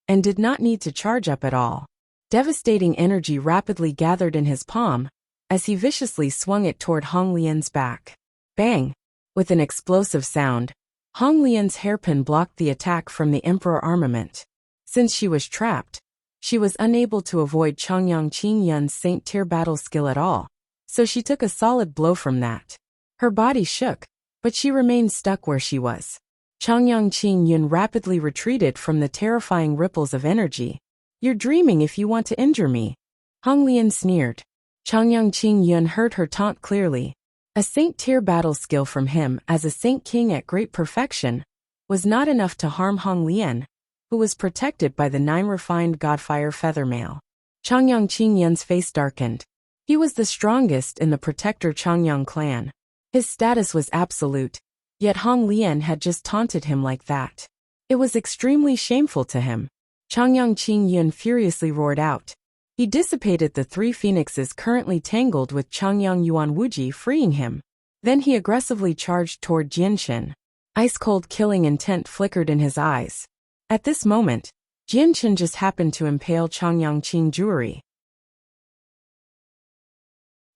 and did not need to charge up at all. Devastating energy rapidly gathered in his palm, as he viciously swung it toward Hong Lian's back. Bang! With an explosive sound, Hong Lian's hairpin blocked the attack from the Emperor armament. Since she was trapped, she was unable to avoid Changyang Qingyun's Saint-tier battle skill at all, so she took a solid blow from that. Her body shook, but she remained stuck where she was. Changyang Qingyun rapidly retreated from the terrifying ripples of energy. You're dreaming if you want to injure me, Hong Lian sneered. Changyang Qingyun heard her taunt clearly. A Saint-tier battle skill from him as a Saint King at great perfection was not enough to harm Hong Lian, who was protected by the 9 refined Godfire feather mail. Changyang Qingyun's face darkened. He was the strongest in the Protector Changyang clan. His status was absolute, yet Hong Lian had just taunted him like that. It was extremely shameful to him. Changyang Qingyun furiously roared out. He dissipated the 3 phoenixes currently tangled with Changyang Yuan Wuji, freeing him. Then he aggressively charged toward Jianchen. Ice-cold killing intent flickered in his eyes. At this moment, Jianchen just happened to impale Changyang Qingjuri.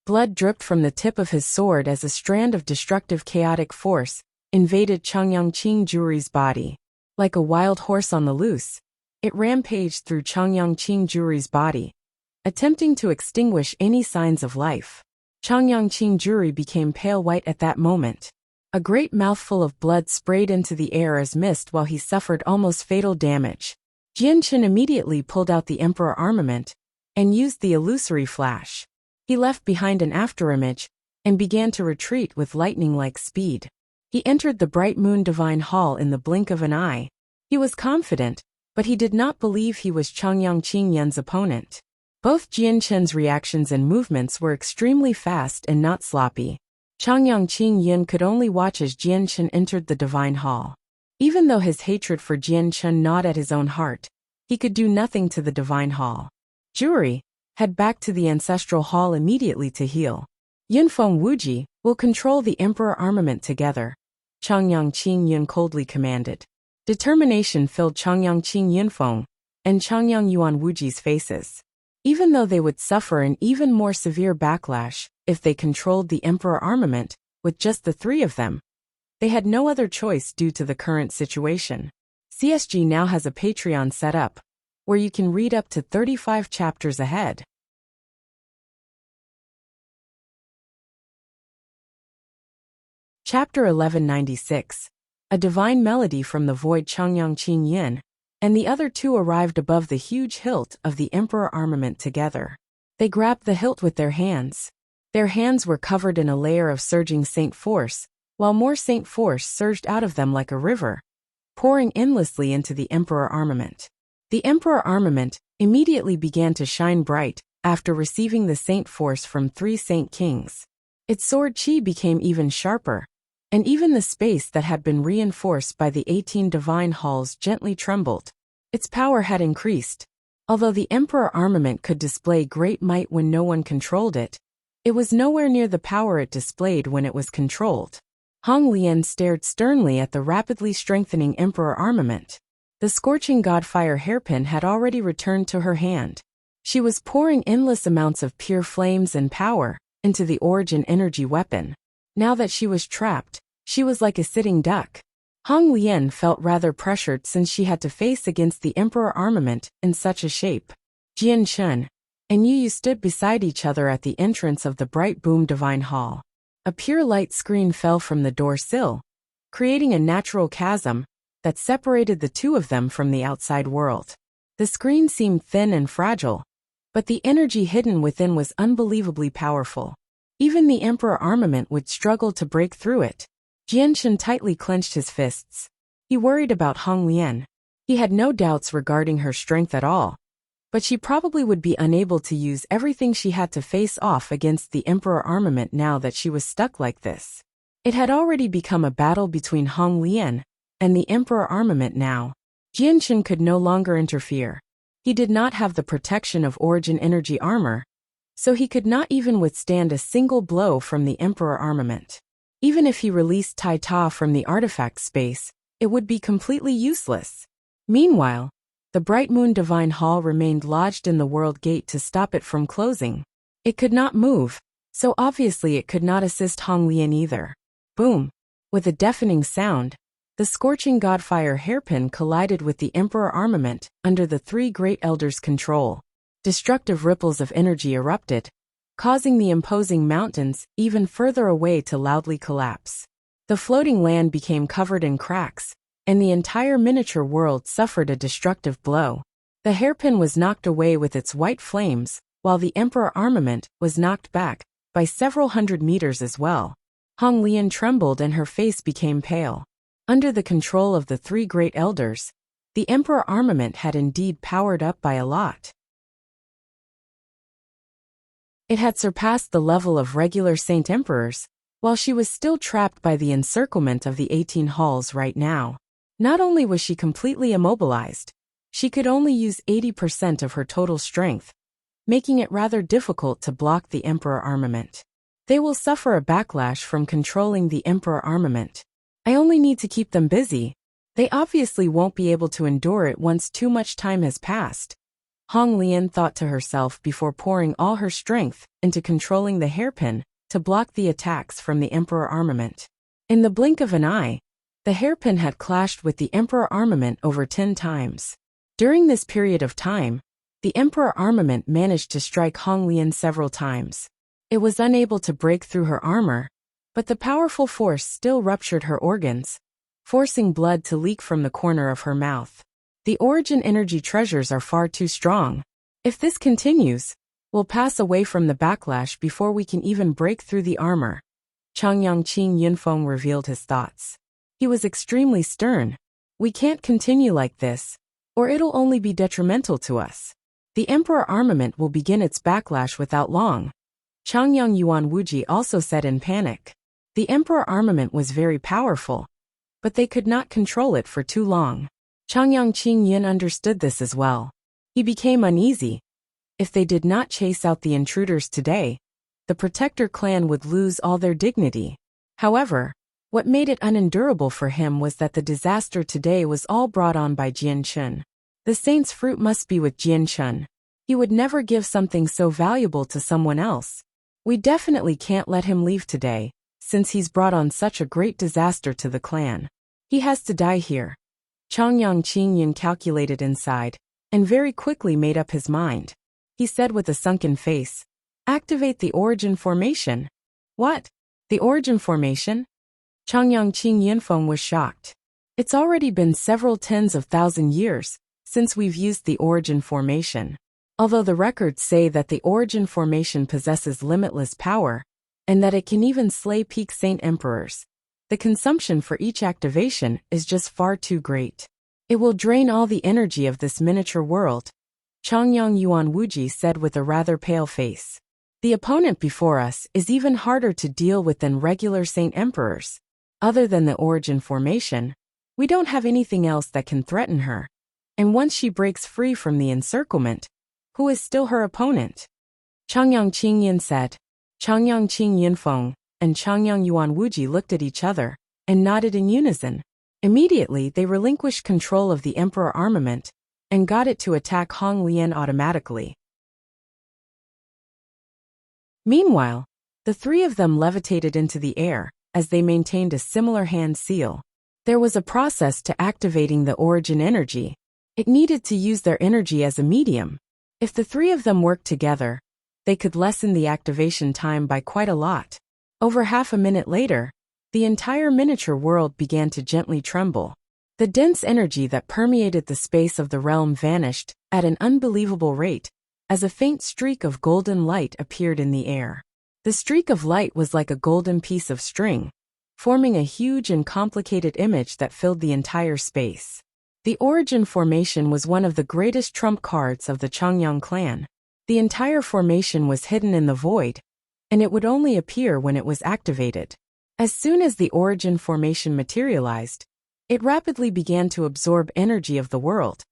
Blood dripped from the tip of his sword as a strand of destructive chaotic force invaded Changyang Qingjuri's body. Like a wild horse on the loose, it rampaged through Changyang Qingjuri's body, attempting to extinguish any signs of life. Changyang Qingjuri became pale white at that moment. A great mouthful of blood sprayed into the air as mist while he suffered almost fatal damage. Jianchen immediately pulled out the Emperor armament and used the illusory flash. He left behind an afterimage and began to retreat with lightning-like speed. He entered the Bright Moon Divine Hall in the blink of an eye. He was confident, but he did not believe he was Changyang Qingyun's opponent. Both Jianchen's reactions and movements were extremely fast and not sloppy. Changyang Qingyun could only watch as Jianchen entered the Divine Hall. Even though his hatred for Jianchen gnawed at his own heart, he could do nothing to the Divine Hall. Juri, head back to the Ancestral Hall immediately to heal. Yunfeng Wuji will control the Emperor armament together, Changyang Qingyun coldly commanded. Determination filled Changyang Qingyunfeng and Changyang Yuan Wuji's faces. Even though they would suffer an even more severe backlash if they controlled the Emperor armament with just the 3 of them, they had no other choice due to the current situation. CSG now has a Patreon set up, where you can read up to 35 chapters ahead. Chapter 1196. a divine melody from the void Changyang Qin Yin, and the other two arrived above the huge hilt of the Emperor armament together. They grabbed the hilt with their hands. Their hands were covered in a layer of surging saint force, while more saint force surged out of them like a river, pouring endlessly into the Emperor armament. The Emperor armament immediately began to shine bright after receiving the saint force from 3 saint kings. Its sword chi became even sharper, and even the space that had been reinforced by the 18 divine halls gently trembled. Its power had increased. Although the Emperor armament could display great might when no one controlled it, it was nowhere near the power it displayed when it was controlled. Hong Lian stared sternly at the rapidly strengthening Emperor armament. The scorching godfire hairpin had already returned to her hand. She was pouring endless amounts of pure flames and power into the origin energy weapon. Now that she was trapped, she was like a sitting duck. Hong Lian felt rather pressured since she had to face against the Emperor armament in such a shape. Jian Shun and Yu stood beside each other at the entrance of the bright boom divine hall. A pure light screen fell from the door sill, creating a natural chasm that separated the two of them from the outside world. The screen seemed thin and fragile, but the energy hidden within was unbelievably powerful. Even the Emperor armament would struggle to break through it. Jianshan tightly clenched his fists. He worried about Hong Lian. He had no doubts regarding her strength at all, but she probably would be unable to use everything she had to face off against the Emperor armament now that she was stuck like this. It had already become a battle between Hong Lian and the Emperor armament now. Jianshan could no longer interfere. He did not have the protection of origin energy armor, so he could not even withstand a single blow from the Emperor armament. Even if he released Tai Ta from the artifact space, it would be completely useless. Meanwhile, the Bright Moon Divine Hall remained lodged in the World Gate to stop it from closing. It could not move, so obviously it could not assist Hong Lian either. Boom! With a deafening sound, the scorching godfire hairpin collided with the Emperor armament under the 3 great elders' control. Destructive ripples of energy erupted, causing the imposing mountains even further away to loudly collapse. The floating land became covered in cracks, and the entire miniature world suffered a destructive blow. The hairpin was knocked away with its white flames, while the Emperor armament was knocked back by several hundred meters as well. Hong Lian trembled and her face became pale. Under the control of the 3 great elders, the Emperor armament had indeed powered up by a lot. It had surpassed the level of regular Saint Emperors, while she was still trapped by the encirclement of the 18 halls right now. Not only was she completely immobilized, she could only use 80% of her total strength, making it rather difficult to block the Emperor armament. They will suffer a backlash from controlling the Emperor armament. I only need to keep them busy. They obviously won't be able to endure it once too much time has passed. Hong Lian thought to herself before pouring all her strength into controlling the hairpin to block the attacks from the Emperor armament. In the blink of an eye, the hairpin had clashed with the Emperor armament over 10 times. During this period of time, the Emperor armament managed to strike Hong Lian several times. It was unable to break through her armor, but the powerful force still ruptured her organs, forcing blood to leak from the corner of her mouth. The origin energy treasures are far too strong. If this continues, we'll pass away from the backlash before we can even break through the armor. Changyang Qing Yunfeng revealed his thoughts. He was extremely stern. We can't continue like this, or it'll only be detrimental to us. The Emperor armament will begin its backlash without long. Changyang Yuan Wuji also said in panic. The Emperor armament was very powerful, but they could not control it for too long. Changyang Qing Yin understood this as well. He became uneasy. If they did not chase out the intruders today, the Protector clan would lose all their dignity. However, what made it unendurable for him was that the disaster today was all brought on by Jian Chun. The saint's fruit must be with Jian Chun. He would never give something so valuable to someone else. We definitely can't let him leave today, since he's brought on such a great disaster to the clan. He has to die here. Changyang Qingyin calculated inside, and very quickly made up his mind. He said with a sunken face, "Activate the origin formation." What? The origin formation? Changyang Qing Yunfeng was shocked. It's already been several tens of thousand years since we've used the origin formation. Although the records say that the origin formation possesses limitless power, and that it can even slay peak saint emperors, the consumption for each activation is just far too great. It will drain all the energy of this miniature world, Changyang Yuan Wuji said with a rather pale face. The opponent before us is even harder to deal with than regular saint emperors. Other than the origin formation, we don't have anything else that can threaten her. And once she breaks free from the encirclement, who is still her opponent? Changyang Qingyin said. Changyang Qingyinfeng and Changyang Yuan Wuji looked at each other and nodded in unison. Immediately they relinquished control of the emperor armament and got it to attack Hong Lian automatically. Meanwhile, the three of them levitated into the air as they maintained a similar hand seal. There was a process to activating the origin energy. It needed to use their energy as a medium. If the three of them worked together, they could lessen the activation time by quite a lot. Over half a minute later, the entire miniature world began to gently tremble. The dense energy that permeated the space of the realm vanished at an unbelievable rate, as a faint streak of golden light appeared in the air. The streak of light was like a golden piece of string, forming a huge and complicated image that filled the entire space. The origin formation was one of the greatest trump cards of the Changyang clan. The entire formation was hidden in the void, and it would only appear when it was activated. As soon as the origin formation materialized, it rapidly began to absorb energy of the world,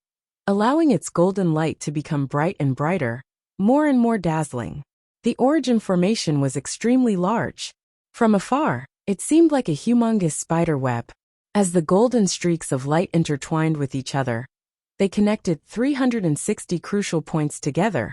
allowing its golden light to become bright and brighter, more and more dazzling. The origin formation was extremely large. From afar, it seemed like a humongous spider web. As the golden streaks of light intertwined with each other, they connected 360 crucial points together,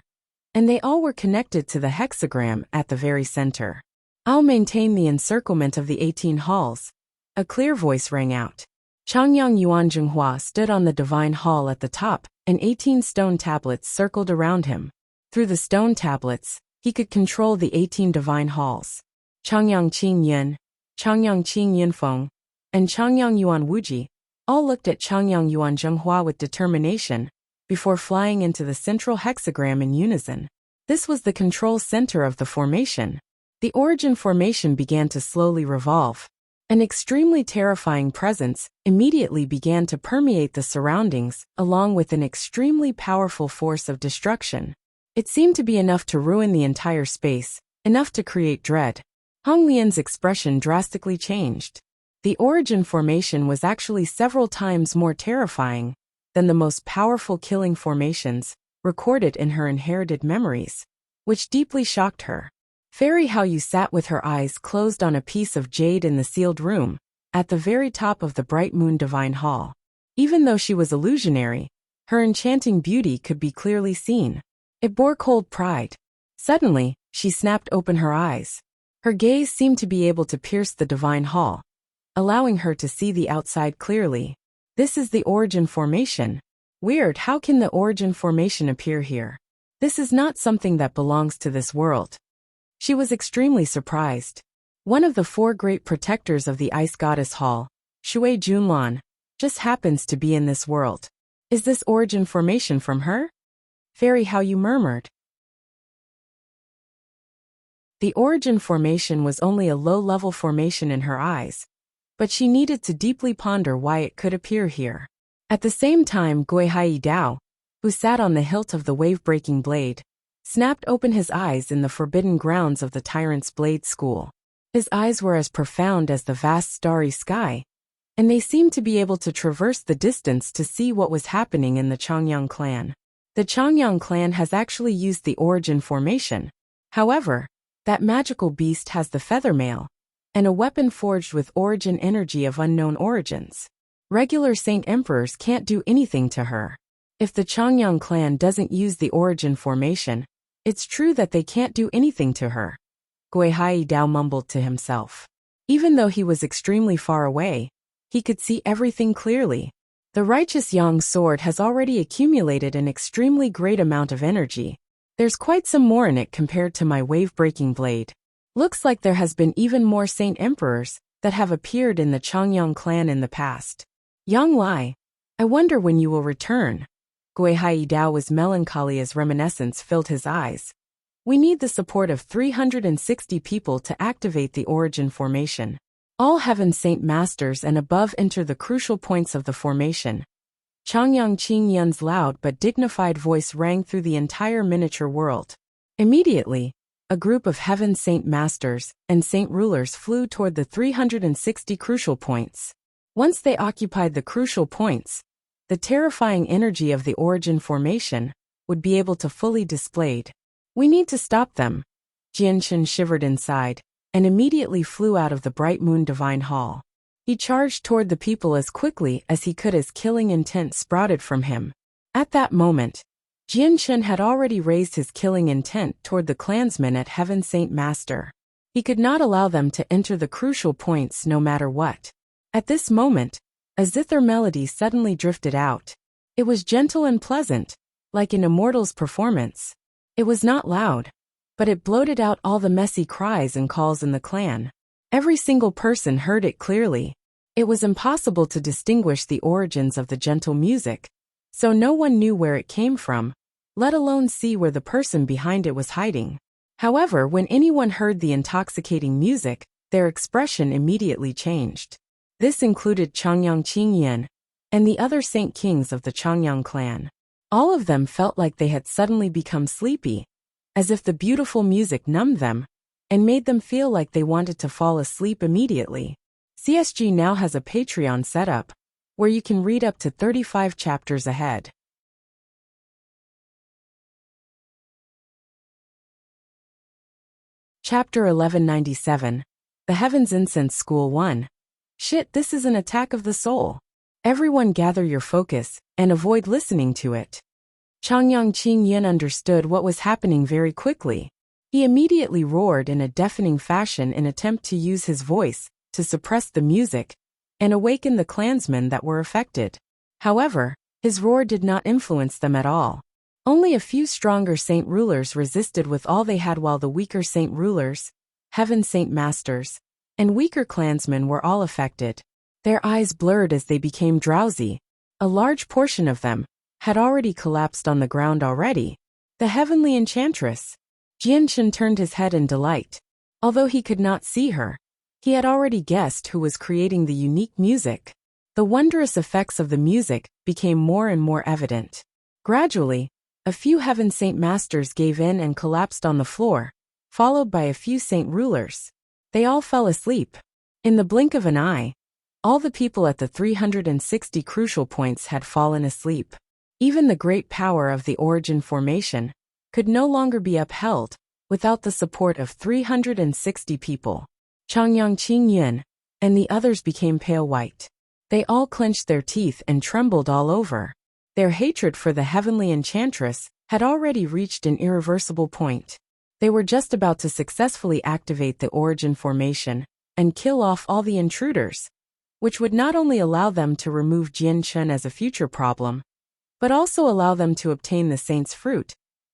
and they all were connected to the hexagram at the very center. "I'll maintain the encirclement of the 18 halls," a clear voice rang out. Changyang Yuan Zhenghua stood on the divine hall at the top, and 18 stone tablets circled around him. Through the stone tablets, he could control the 18 divine halls. Changyang Qingyin, Changyang Qingyinfeng, and Changyang Yuan Wuji all looked at Changyang Yuan Zhenghua with determination before flying into the central hexagram in unison. This was the control center of the formation. The origin formation began to slowly revolve. An extremely terrifying presence immediately began to permeate the surroundings, along with an extremely powerful force of destruction. It seemed to be enough to ruin the entire space, enough to create dread. Hong Lian's expression drastically changed. The origin formation was actually several times more terrifying than the most powerful killing formations recorded in her inherited memories, which deeply shocked her. Fairy Hao Yu sat with her eyes closed on a piece of jade in the sealed room, at the very top of the Bright Moon Divine Hall. Even though she was illusionary, her enchanting beauty could be clearly seen. It bore cold pride. Suddenly, she snapped open her eyes. Her gaze seemed to be able to pierce the Divine Hall, allowing her to see the outside clearly. This is the origin formation. Weird, how can the origin formation appear here? This is not something that belongs to this world. She was extremely surprised. One of the 4 great protectors of the Ice Goddess Hall, Shui Junlan, just happens to be in this world. Is this origin formation from her? Fairy Hao Yu murmured. The origin formation was only a low-level formation in her eyes, but she needed to deeply ponder why it could appear here. At the same time, Guihai Dao, who sat on the hilt of the wave-breaking blade, snapped open his eyes in the forbidden grounds of the Tyrant's Blade School. His eyes were as profound as the vast starry sky, and they seemed to be able to traverse the distance to see what was happening in the Changyang clan. The Changyang clan has actually used the origin formation. However, that magical beast has the feather mail, and a weapon forged with origin energy of unknown origins. Regular Saint Emperors can't do anything to her. If the Changyang clan doesn't use the origin formation, it's true that they can't do anything to her. Guihai Dao mumbled to himself. Even though he was extremely far away, he could see everything clearly. The righteous Yang sword has already accumulated an extremely great amount of energy. There's quite some more in it compared to my wave-breaking blade. Looks like there has been even more Saint Emperors that have appeared in the Changyang clan in the past. Yang Lai, I wonder when you will return. Gui Haidao's melancholy as reminiscence filled his eyes. We need the support of 360 people to activate the origin formation. All Heaven Saint Masters and above enter the crucial points of the formation. Changyang Qingyun's loud but dignified voice rang through the entire miniature world. Immediately, a group of Heaven Saint Masters and Saint Rulers flew toward the 360 crucial points. Once they occupied the crucial points, the terrifying energy of the origin formation would be able to fully displayed. We need to stop them. Jianshan shivered inside and immediately flew out of the Bright Moon Divine Hall. He charged toward the people as quickly as he could as killing intent sprouted from him. At that moment, Jianshan had already raised his killing intent toward the clansmen at Heaven Saint Master. He could not allow them to enter the crucial points no matter what. At this moment, a zither melody suddenly drifted out. It was gentle and pleasant, like an immortal's performance. It was not loud, but it bloated out all the messy cries and calls in the clan. Every single person heard it clearly. It was impossible to distinguish the origins of the gentle music, so no one knew where it came from, let alone see where the person behind it was hiding. However, when anyone heard the intoxicating music, their expression immediately changed. This included Changyang Qingyan and the other Saint Kings of the Changyang clan. All of them felt like they had suddenly become sleepy, as if the beautiful music numbed them and made them feel like they wanted to fall asleep immediately. CSG now has a Patreon setup, where you can read up to 35 chapters ahead. Chapter 1197. The Heavens Incense School 1. Shit, this is an attack of the soul. Everyone gather your focus and avoid listening to it. Changyang Qingyan understood what was happening very quickly. He immediately roared in a deafening fashion in attempt to use his voice to suppress the music and awaken the clansmen that were affected. However, his roar did not influence them at all. Only a few stronger Saint Rulers resisted with all they had, while the weaker Saint Rulers, Heaven Saint Masters, and weaker clansmen were all affected. Their eyes blurred as they became drowsy. A large portion of them had already collapsed on the ground already. The heavenly enchantress. Jianshan turned his head in delight. Although he could not see her, he had already guessed who was creating the unique music. The wondrous effects of the music became more and more evident. Gradually, a few Heaven Saint Masters gave in and collapsed on the floor, followed by a few Saint Rulers. They all fell asleep. In the blink of an eye, all the people at the 360 crucial points had fallen asleep. Even the great power of the origin formation could no longer be upheld without the support of 360 people. Changyang Qingyun and the others became pale white. They all clenched their teeth and trembled all over. Their hatred for the heavenly enchantress had already reached an irreversible point. They were just about to successfully activate the origin formation and kill off all the intruders, which would not only allow them to remove Jianshan as a future problem, but also allow them to obtain the saint's fruit.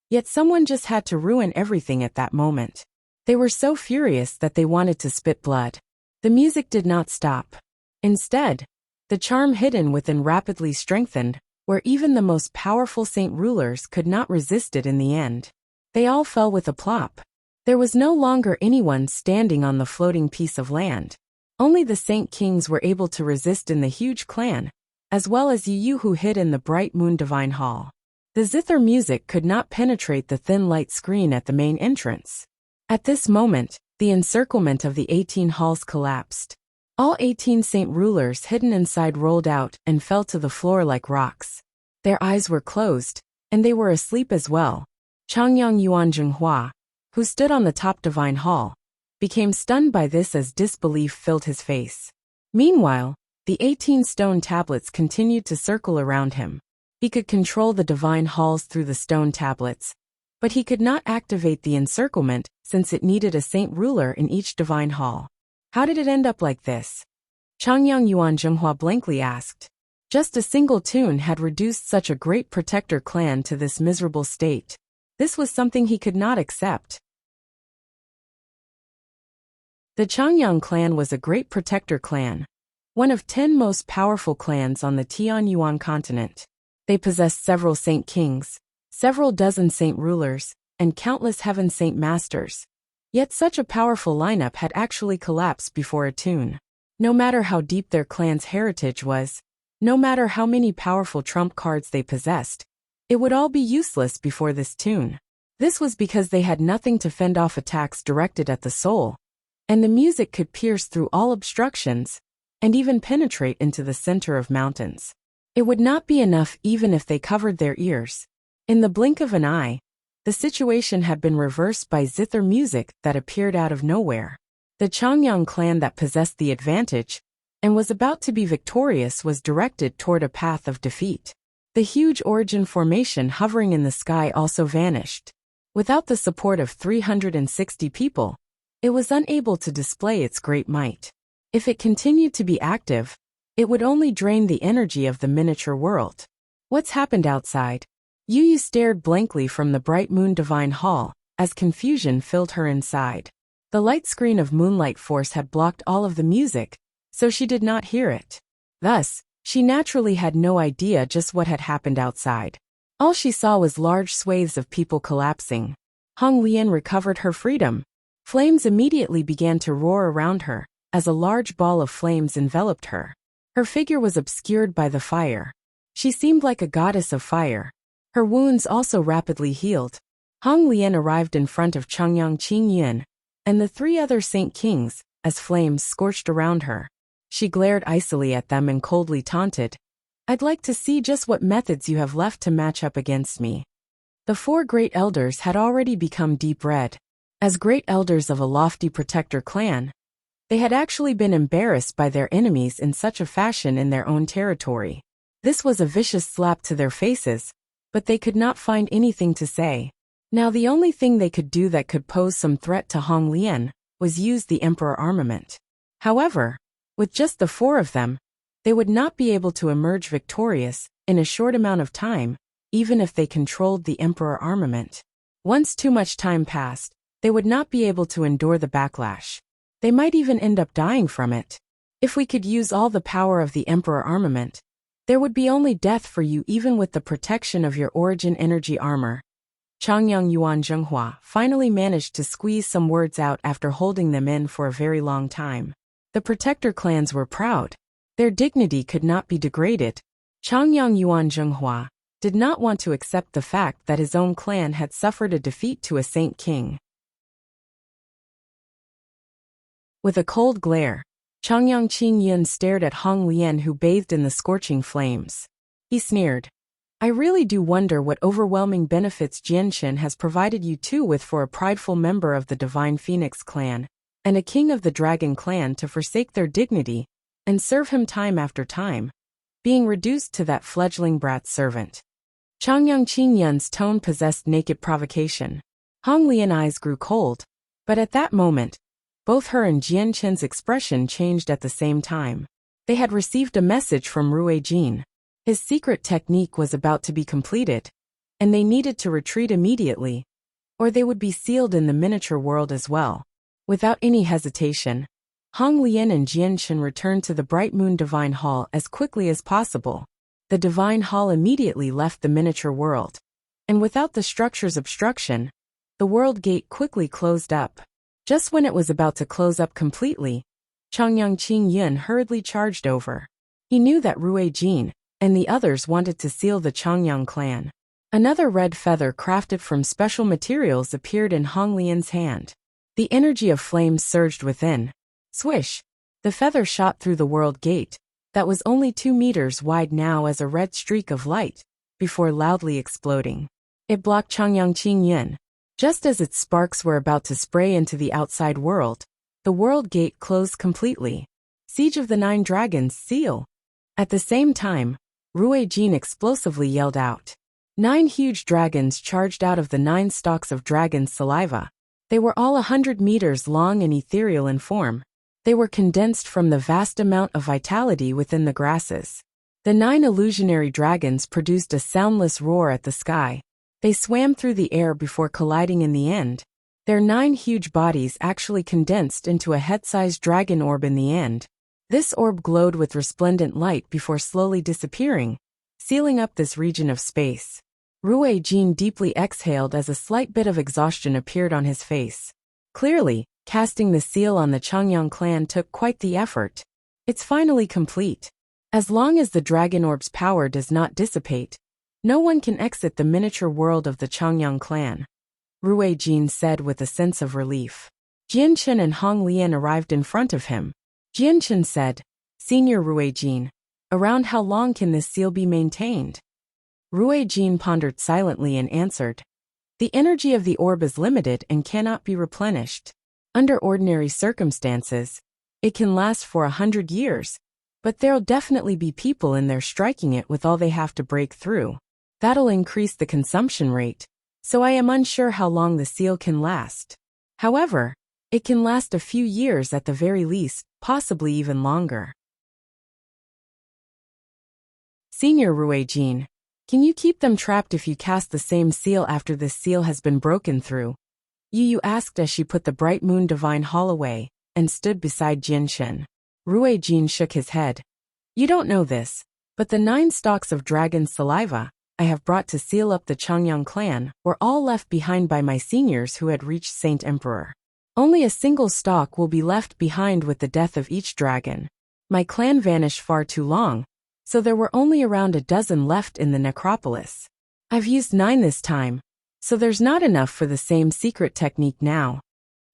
Yet someone just had to ruin everything at that moment. They were so furious that they wanted to spit blood. The music did not stop. Instead, the charm hidden within rapidly strengthened, where even the most powerful Saint Rulers could not resist it in the end. They all fell with a plop. There was no longer anyone standing on the floating piece of land. Only the Saint Kings were able to resist in the huge clan, as well as Yu who hid in the Bright Moon Divine Hall. The zither music could not penetrate the thin light screen at the main entrance. At this moment, the encirclement of the 18 halls collapsed. All 18 Saint Rulers hidden inside rolled out and fell to the floor like rocks. Their eyes were closed, and they were asleep as well. Changyang Yuanzhenghua, who stood on the top Divine Hall, became stunned by this as disbelief filled his face. Meanwhile, the 18 stone tablets continued to circle around him. He could control the Divine Halls through the stone tablets, but he could not activate the encirclement since it needed a Saint Ruler in each Divine Hall. How did it end up like this? Changyang Yuanzhenghua blankly asked. Just a single tune had reduced such a great protector clan to this miserable state. This was something he could not accept. The Changyang clan was a great protector clan, one of 10 most powerful clans on the Tianyuan continent. They possessed several saint kings, several dozen saint rulers, and countless heaven saint masters. Yet such a powerful lineup had actually collapsed before a tune. No matter how deep their clan's heritage was, no matter how many powerful trump cards they possessed, it would all be useless before this tune. This was because they had nothing to fend off attacks directed at the soul, and the music could pierce through all obstructions, and even penetrate into the center of mountains. It would not be enough even if they covered their ears. In the blink of an eye, the situation had been reversed by zither music that appeared out of nowhere. The Changyang clan that possessed the advantage and was about to be victorious was directed toward a path of defeat. The huge origin formation hovering in the sky also vanished. Without the support of 360 people, it was unable to display its great might. If it continued to be active, it would only drain the energy of the miniature world. What's happened outside? Yu stared blankly from the bright moon divine hall, as confusion filled her inside. The light screen of moonlight force had blocked all of the music, so she did not hear it. Thus, she naturally had no idea just what had happened outside. All she saw was large swathes of people collapsing. Hong Lian recovered her freedom. Flames immediately began to roar around her, as a large ball of flames enveloped her. Her figure was obscured by the fire. She seemed like a goddess of fire. Her wounds also rapidly healed. Hong Lian arrived in front of Changyang Qingyun and the 3 other saint kings, as flames scorched around her. She glared icily at them and coldly taunted, "I'd like to see just what methods you have left to match up against me." The 4 great elders had already become deep red. As great elders of a lofty protector clan, they had actually been embarrassed by their enemies in such a fashion in their own territory. This was a vicious slap to their faces, but they could not find anything to say. Now the only thing they could do that could pose some threat to Hong Lian was use the Emperor armament. However, with just the 4 of them, they would not be able to emerge victorious in a short amount of time, even if they controlled the Emperor armament. Once too much time passed, they would not be able to endure the backlash. They might even end up dying from it. If we could use all the power of the Emperor armament, there would be only death for you even with the protection of your origin energy armor. Changyang Yuan Zhenghua finally managed to squeeze some words out after holding them in for a very long time. The protector clans were proud. Their dignity could not be degraded. Changyang Yuan Zhenghua did not want to accept the fact that his own clan had suffered a defeat to a saint king. With a cold glare, Changyang Qingyun stared at Hong Lian, who bathed in the scorching flames. He sneered, "I really do wonder what overwhelming benefits Jianshen has provided you two with for a prideful member of the Divine Phoenix clan, and a king of the Dragon clan to forsake their dignity, and serve him time after time, being reduced to that fledgling brat servant." Changyang Qingyun's tone possessed naked provocation. Hong Lian's eyes grew cold, but at that moment, both her and Jianshen's expression changed at the same time. They had received a message from Rui Jin. His secret technique was about to be completed, and they needed to retreat immediately, or they would be sealed in the miniature world as well. Without any hesitation, Hong Lian and Jianshen returned to the Bright Moon Divine Hall as quickly as possible. The Divine Hall immediately left the miniature world, and without the structure's obstruction, the world gate quickly closed up. Just when it was about to close up completely, Changyang Qingyun hurriedly charged over. He knew that Rui Jin and the others wanted to seal the Changyang clan. Another red feather crafted from special materials appeared in Hong Lian's hand. The energy of flames surged within. Swish! The feather shot through the world gate, that was only 2 meters wide now as a red streak of light, before loudly exploding. It blocked Changyang Qingyun. Just as its sparks were about to spray into the outside world, the world gate closed completely. Siege of the 9 Dragons seal. At the same time, Rui Jin explosively yelled out. 9 huge dragons charged out of the 9 stalks of dragon's saliva. They were all 100 meters long and ethereal in form. They were condensed from the vast amount of vitality within the grasses. The 9 illusionary dragons produced a soundless roar at the sky. They swam through the air before colliding in the end. Their 9 huge bodies actually condensed into a head-sized dragon orb in the end. This orb glowed with resplendent light before slowly disappearing, sealing up this region of space. Rui Jin deeply exhaled as a slight bit of exhaustion appeared on his face. Clearly, casting the seal on the Changyang clan took quite the effort. It's finally complete. As long as the dragon orb's power does not dissipate, no one can exit the miniature world of the Changyang clan, Rui Jin said with a sense of relief. Jianchen and Hong Lian arrived in front of him. Jianchen said, "Senior Rui Jin, around how long can this seal be maintained?" Rui Jin pondered silently and answered, "The energy of the orb is limited and cannot be replenished. Under ordinary circumstances, it can last for 100 years, but there'll definitely be people in there striking it with all they have to break through. That'll increase the consumption rate, so I am unsure how long the seal can last. However, it can last a few years at the very least, possibly even longer." Senior Rui Jin, can you keep them trapped if you cast the same seal after this seal has been broken through? Yu asked as she put the bright moon divine hall away and stood beside Jinshen. Rui Jin shook his head. "You don't know this, but the 9 stalks of dragon's saliva I have brought to seal up the Changyang clan were all left behind by my seniors who had reached Saint Emperor. Only a single stalk will be left behind with the death of each dragon. My clan vanished far too long, so there were only around a dozen left in the necropolis. I've used 9 this time, so there's not enough for the same secret technique now."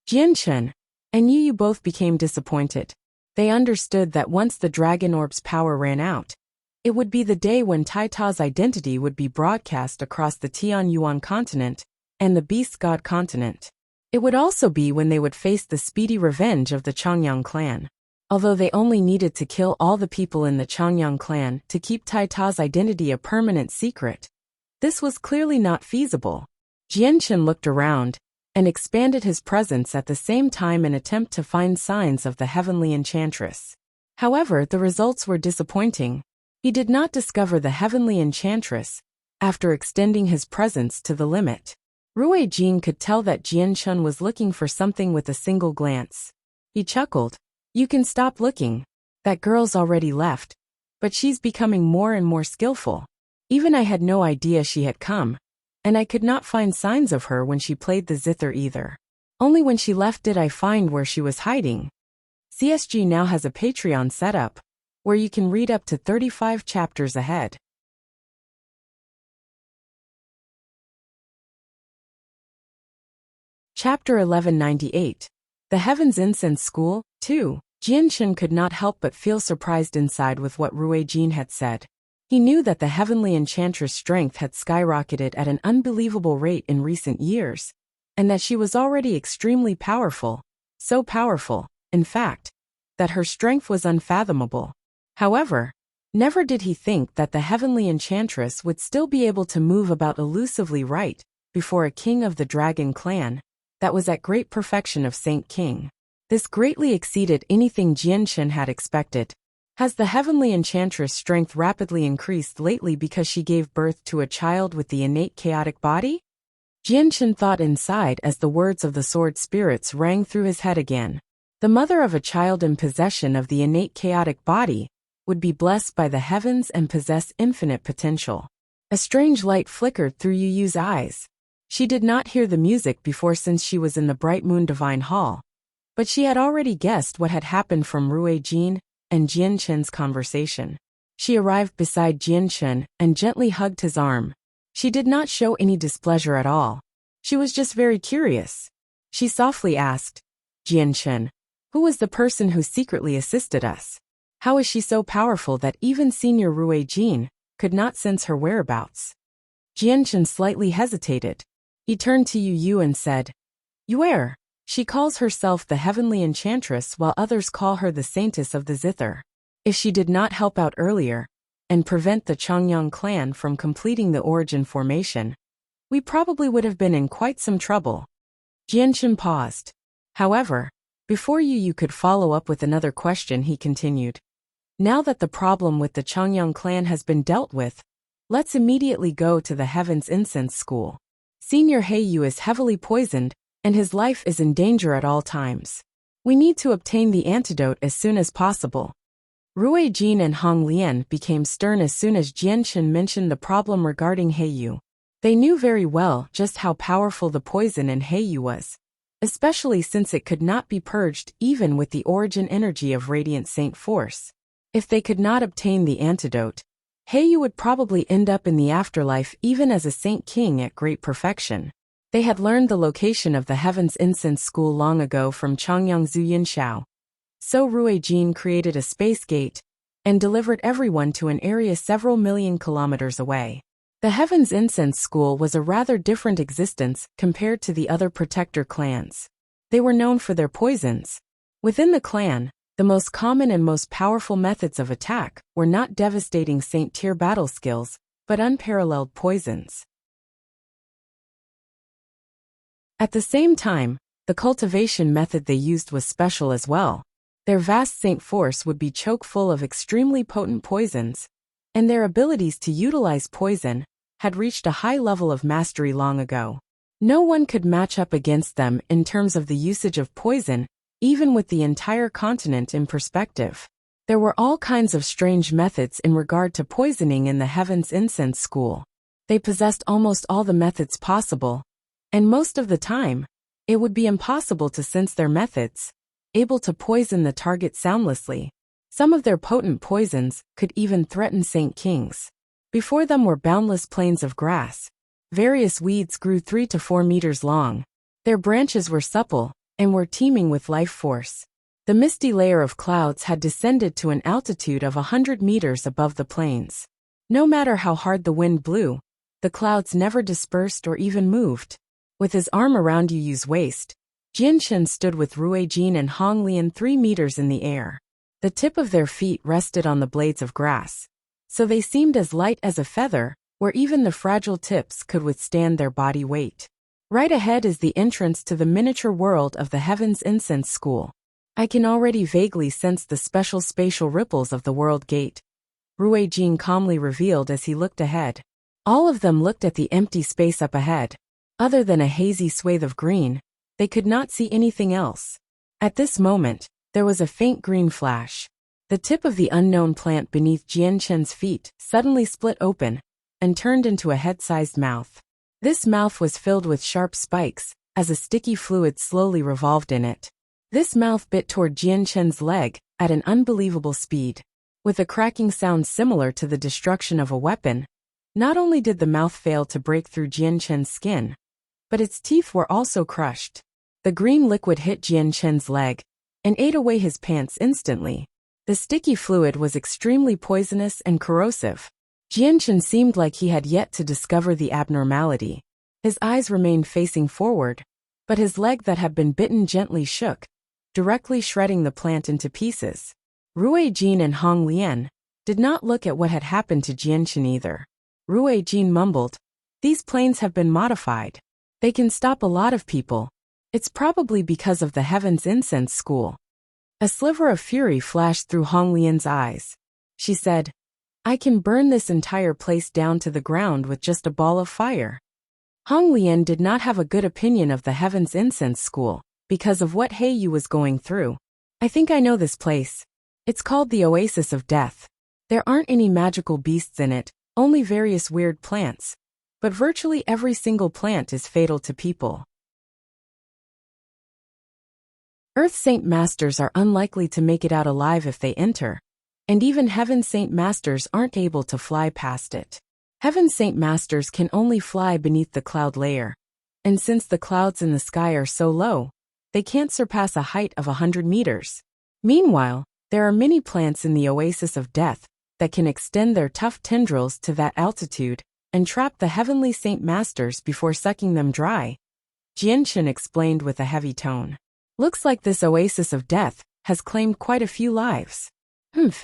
Jianchen and Yu both became disappointed. They understood that once the dragon orb's power ran out, it would be the day when Taita's identity would be broadcast across the Tianyuan continent and the Beast God continent. It would also be when they would face the speedy revenge of the Changyang clan. Although they only needed to kill all the people in the Changyang clan to keep Taita's identity a permanent secret, this was clearly not feasible. Jianchen looked around and expanded his presence at the same time in an attempt to find signs of the heavenly enchantress. However, the results were disappointing. He did not discover the heavenly enchantress after extending his presence to the limit. Rui Jin could tell that Jianchen was looking for something with a single glance. He chuckled. "You can stop looking. That girl's already left, but she's becoming more and more skillful. Even I had no idea she had come, and I could not find signs of her when she played the zither either. Only when she left did I find where she was hiding." CSG now has a Patreon setup, where you can read up to 35 chapters ahead. Chapter 1198. The Heaven's Incense School, 2. Jianchen could not help but feel surprised inside with what Rui Jin had said. He knew that the heavenly enchantress' strength had skyrocketed at an unbelievable rate in recent years, and that she was already extremely powerful, so powerful, in fact, that her strength was unfathomable. However, never did he think that the heavenly enchantress would still be able to move about elusively right before a king of the dragon clan that was at great perfection of Saint King. This greatly exceeded anything Jianchen had expected. Has the heavenly enchantress' strength rapidly increased lately because she gave birth to a child with the innate chaotic body? Jianchen thought inside as the words of the sword spirits rang through his head again. The mother of a child in possession of the innate chaotic body would be blessed by the heavens and possess infinite potential. A strange light flickered through Yu's eyes. She did not hear the music before since she was in the Bright Moon Divine Hall, but she had already guessed what had happened from Rui Jin and Jianchen's conversation. She arrived beside Jianchen and gently hugged his arm. She did not show any displeasure at all. She was just very curious. She softly asked, "Jianchen, who was the person who secretly assisted us? How is she so powerful that even Senior Rui Jin could not sense her whereabouts?" Jianchen slightly hesitated. He turned to Yu and said, "Yuer. She calls herself the Heavenly Enchantress while others call her the Saintess of the Zither. If she did not help out earlier and prevent the Changyang clan from completing the origin formation, we probably would have been in quite some trouble." Jianchen paused. However, before Yu could follow up with another question, he continued, "Now that the problem with the Changyang clan has been dealt with, let's immediately go to the Heaven's Incense School. Senior Heiyu is heavily poisoned, and his life is in danger at all times. We need to obtain the antidote as soon as possible." Rui Jin and Hong Lian became stern as soon as Jianchen mentioned the problem regarding Heiyu. They knew very well just how powerful the poison in Heiyu was, especially since it could not be purged even with the origin energy of Radiant Saint Force. If they could not obtain the antidote, Heiyu would probably end up in the afterlife even as a Saint King at great perfection. They had learned the location of the Heaven's Incense School long ago from Changyang Zuyin Shao. So Rui Jin created a space gate and delivered everyone to an area several million kilometers away. The Heaven's Incense School was a rather different existence compared to the other protector clans. They were known for their poisons. Within the clan, the most common and most powerful methods of attack were not devastating Saint-tier battle skills, but unparalleled poisons. At the same time, the cultivation method they used was special as well. Their vast Saint Force would be choke full of extremely potent poisons, and their abilities to utilize poison had reached a high level of mastery long ago. No one could match up against them in terms of the usage of poison, even with the entire continent in perspective. There were all kinds of strange methods in regard to poisoning in the Heaven's Incense School. They possessed almost all the methods possible, and most of the time, it would be impossible to sense their methods, able to poison the target soundlessly. Some of their potent poisons could even threaten Saint Kings. Before them were boundless plains of grass. Various weeds grew 3 to 4 meters long. Their branches were supple and were teeming with life force. The misty layer of clouds had descended to an altitude of 100 meters above the plains. No matter how hard the wind blew, the clouds never dispersed or even moved. With his arm around Yu's waist, Jianchen stood with Rui Jin and Hong Lian 3 meters in the air. The tip of their feet rested on the blades of grass, so they seemed as light as a feather, where even the fragile tips could withstand their body weight. Right ahead is the entrance to the miniature world of the Heaven's Incense School. I can already vaguely sense the special spatial ripples of the world gate, Rui Jin calmly revealed as he looked ahead. All of them looked at the empty space up ahead. Other than a hazy swathe of green, they could not see anything else. At this moment, there was a faint green flash. The tip of the unknown plant beneath Jianchen's feet suddenly split open and turned into a head-sized mouth. This mouth was filled with sharp spikes, as a sticky fluid slowly revolved in it. This mouth bit toward Jianchen's leg at an unbelievable speed. With a cracking sound similar to the destruction of a weapon, not only did the mouth fail to break through Jianchen's skin, but its teeth were also crushed. The green liquid hit Jianchen's leg and ate away his pants instantly. The sticky fluid was extremely poisonous and corrosive. Jianchen seemed like he had yet to discover the abnormality. His eyes remained facing forward, but his leg that had been bitten gently shook, directly shredding the plant into pieces. Rui Jin and Hong Lian did not look at what had happened to Jianchen either. Rui Jin mumbled, "These planes have been modified. They can stop a lot of people. It's probably because of the Heaven's Incense School." A sliver of fury flashed through Hong Lian's eyes. She said, "I can burn this entire place down to the ground with just a ball of fire." Hong Lian did not have a good opinion of the Heaven's Incense School because of what Heiyu was going through. "I think I know this place. It's called the Oasis of Death. There aren't any magical beasts in it, only various weird plants. But virtually every single plant is fatal to people. Earth Saint Masters are unlikely to make it out alive if they enter, and even Heaven Saint Masters aren't able to fly past it. Heaven Saint Masters can only fly beneath the cloud layer, and since the clouds in the sky are so low, they can't surpass a height of 100 meters. Meanwhile, there are many plants in the Oasis of Death that can extend their tough tendrils to that altitude and trap the Heavenly Saint Masters before sucking them dry. Jianchen explained with a heavy tone. "Looks like this Oasis of Death has claimed quite a few lives.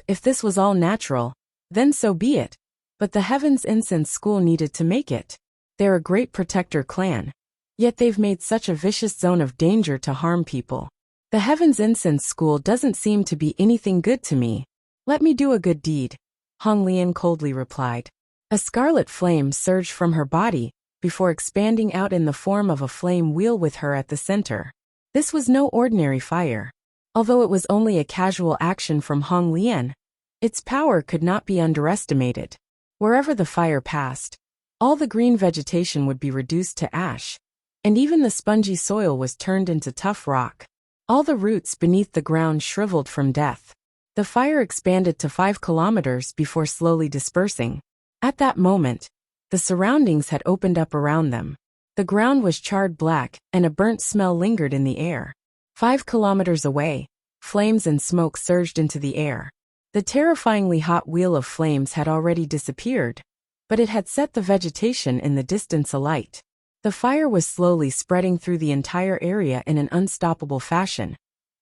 If this was all natural, then so be it. But the Heaven's Incense School needed to make it. They're a great protector clan. Yet they've made such a vicious zone of danger to harm people. The Heaven's Incense School doesn't seem to be anything good to me. Let me do a good deed," Hong Lian coldly replied. A scarlet flame surged from her body, before expanding out in the form of a flame wheel with her at the center. This was no ordinary fire. Although it was only a casual action from Hong Lian, Its power could not be underestimated. Wherever the fire passed, all the green vegetation would be reduced to ash, and even the spongy soil was turned into tough rock. All the roots beneath the ground shriveled from death. The fire expanded to 5 kilometers before slowly dispersing. At that moment, the surroundings had opened up around them. The ground was charred black, and a burnt smell lingered in the air. 5 kilometers away, flames and smoke surged into the air. The terrifyingly hot wheel of flames had already disappeared, but it had set the vegetation in the distance alight. The fire was slowly spreading through the entire area in an unstoppable fashion,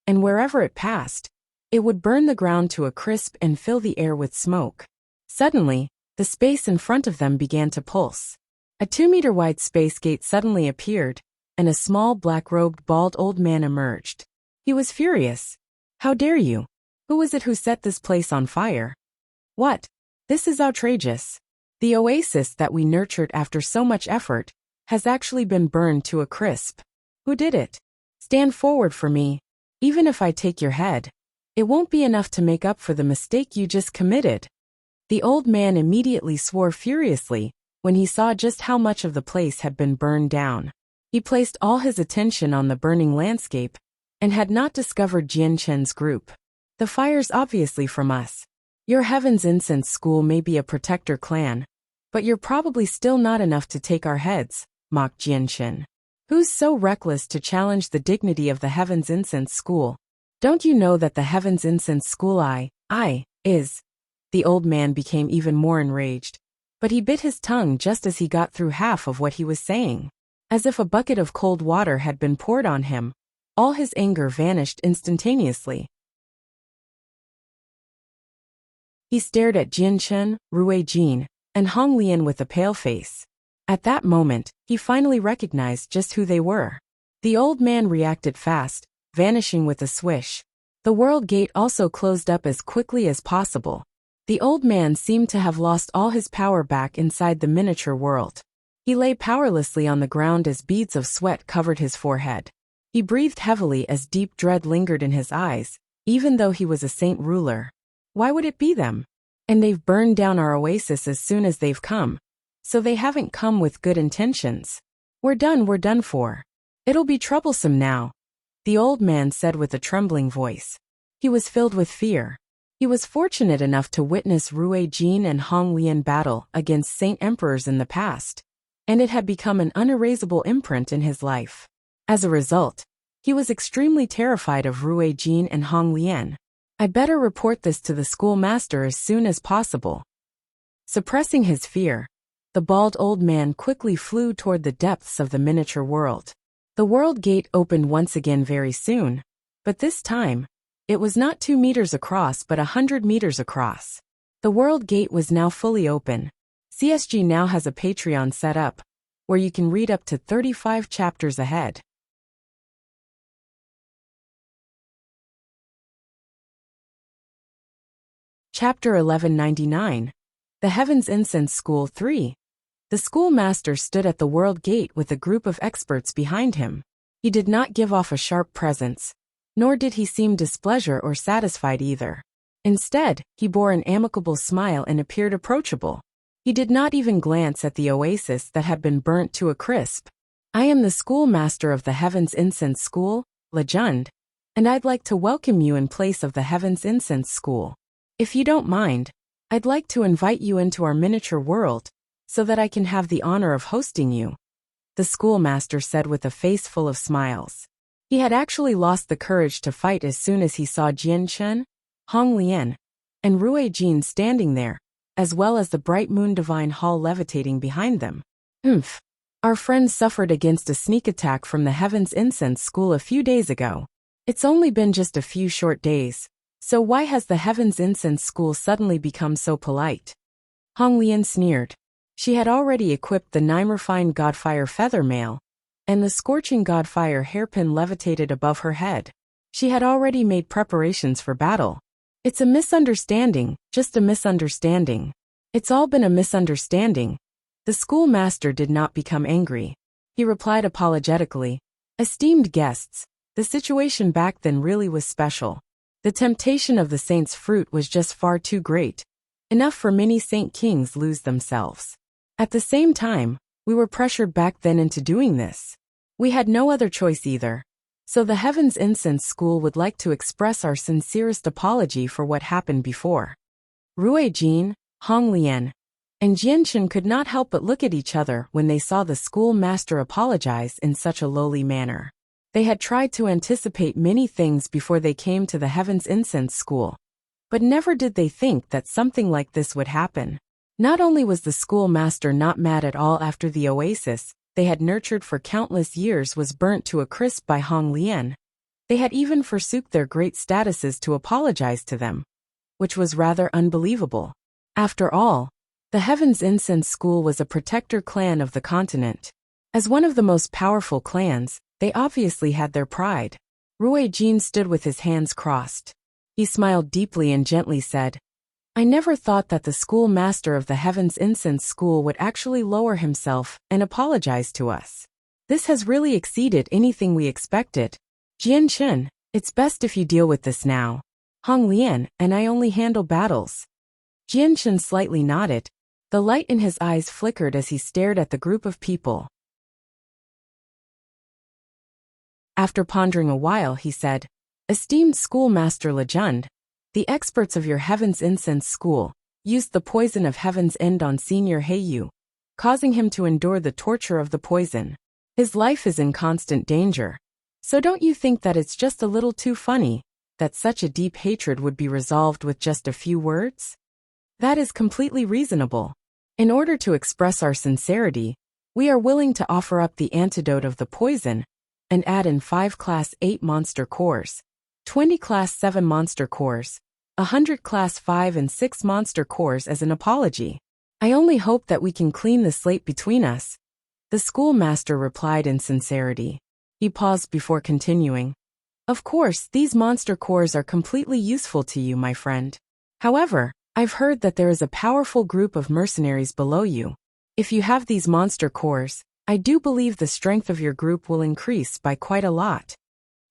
and wherever it passed, it would burn the ground to a crisp and fill the air with smoke. Suddenly, the space in front of them began to pulse. A 2-meter-wide space gate suddenly appeared, and a small black-robed bald old man emerged. He was furious. "How dare you? Who was it who set this place on fire? What? This is outrageous. The oasis that we nurtured after so much effort has actually been burned to a crisp. Who did it? Stand forward for me. Even if I take your head, it won't be enough to make up for the mistake you just committed." The old man immediately swore furiously when he saw just how much of the place had been burned down. He placed all his attention on the burning landscape and had not discovered Jian Chen's group. "The fire's obviously from us. Your Heaven's Incense School may be a protector clan, but you're probably still not enough to take our heads," mocked Jian Chen. "Who's so reckless to challenge the dignity of the Heaven's Incense School? Don't you know that the Heaven's Incense School is?" The old man became even more enraged, but he bit his tongue just as he got through half of what he was saying. As if a bucket of cold water had been poured on him, all his anger vanished instantaneously. He stared at Jian Chen, Rui Jin, and Hong Lian with a pale face. At that moment, he finally recognized just who they were. The old man reacted fast, vanishing with a swish. The world gate also closed up as quickly as possible. The old man seemed to have lost all his power back inside the miniature world. He lay powerlessly on the ground as beads of sweat covered his forehead. He breathed heavily as deep dread lingered in his eyes, even though he was a saint ruler. Why would it be them? And they've burned down our oasis as soon as they've come. So they haven't come with good intentions. We're done for. It'll be troublesome now," the old man said with a trembling voice. He was filled with fear. He was fortunate enough to witness Rui Jin and Hong Lian battle against saint emperors in the past, and it had become an unerasable imprint in his life. As a result, he was extremely terrified of Rui Jin and Hong Lian. "I better report this to the schoolmaster as soon as possible." Suppressing his fear, the bald old man quickly flew toward the depths of the miniature world. The world gate opened once again very soon, but this time, it was not 2 meters across but 100 meters across. The world gate was now fully open. CSG now has a Patreon set up, where you can read up to 35 chapters ahead. Chapter 1199. The Heaven's Incense School 3. The schoolmaster stood at the world gate with a group of experts behind him. He did not give off a sharp presence, nor did he seem displeasure or satisfied either. Instead, he bore an amicable smile and appeared approachable. He did not even glance at the oasis that had been burnt to a crisp. "I am the schoolmaster of the Heaven's Incense School, Legend, and I'd like to welcome you in place of the Heaven's Incense School. If you don't mind, I'd like to invite you into our miniature world, so that I can have the honor of hosting you," the schoolmaster said with a face full of smiles. He had actually lost the courage to fight as soon as he saw Jian Chen, Hong Lian, and Rui Jin standing there, as well as the bright moon divine hall levitating behind them. Our friends suffered against a sneak attack from the Heaven's Incense School a few days ago. It's only been just a few short days, so why has the Heaven's Incense School suddenly become so polite?" Hong Lian sneered. She had already equipped the 9-refined Godfire feather mail, and the scorching Godfire hairpin levitated above her head. She had already made preparations for battle. "It's a misunderstanding, just a misunderstanding. It's all been a misunderstanding." The schoolmaster did not become angry. He replied apologetically, "Esteemed guests, the situation back then really was special. The temptation of the saint's fruit was just far too great, enough for many saint kings lose themselves. At the same time, we were pressured back then into doing this. We had no other choice either. So the Heaven's Incense School would like to express our sincerest apology for what happened before. Rui Jin, Hong Lian, and Jianchen could not help but look at each other when they saw the schoolmaster apologize in such a lowly manner. They had tried to anticipate many things before they came to the Heaven's Incense School, but never did they think that something like this would happen. Not only was the schoolmaster not mad at all after the oasis they had nurtured for countless years was burnt to a crisp by Hong Lian, they had even forsook their great statuses to apologize to them, which was rather unbelievable. After all, the Heaven's Incense School was a protector clan of the continent. As one of the most powerful clans, they obviously had their pride. Rui Jin stood with his hands crossed. He smiled deeply and gently said, I never thought that the schoolmaster of the Heaven's Incense School would actually lower himself and apologize to us. This has really exceeded anything we expected. Jianchen, it's best if you deal with this now. Hong Lian and I only handle battles. Jianchen slightly nodded. The light in his eyes flickered as he stared at the group of people. After pondering a while, he said, Esteemed Schoolmaster Legend, the experts of your Heaven's Incense School used the poison of Heaven's End on Senior Heiyu, causing him to endure the torture of the poison. His life is in constant danger. So don't you think that it's just a little too funny that such a deep hatred would be resolved with just a few words? That is completely reasonable. In order to express our sincerity, we are willing to offer up the antidote of the poison and add in 5 Class 8 monster cores, 20 Class 7 monster cores, 100 Class 5 and 6 monster cores as an apology. I only hope that we can clean the slate between us. The schoolmaster replied in sincerity. He paused before continuing. Of course, these monster cores are completely useful to you, my friend. However, I've heard that there is a powerful group of mercenaries below you. If you have these monster cores, I do believe the strength of your group will increase by quite a lot.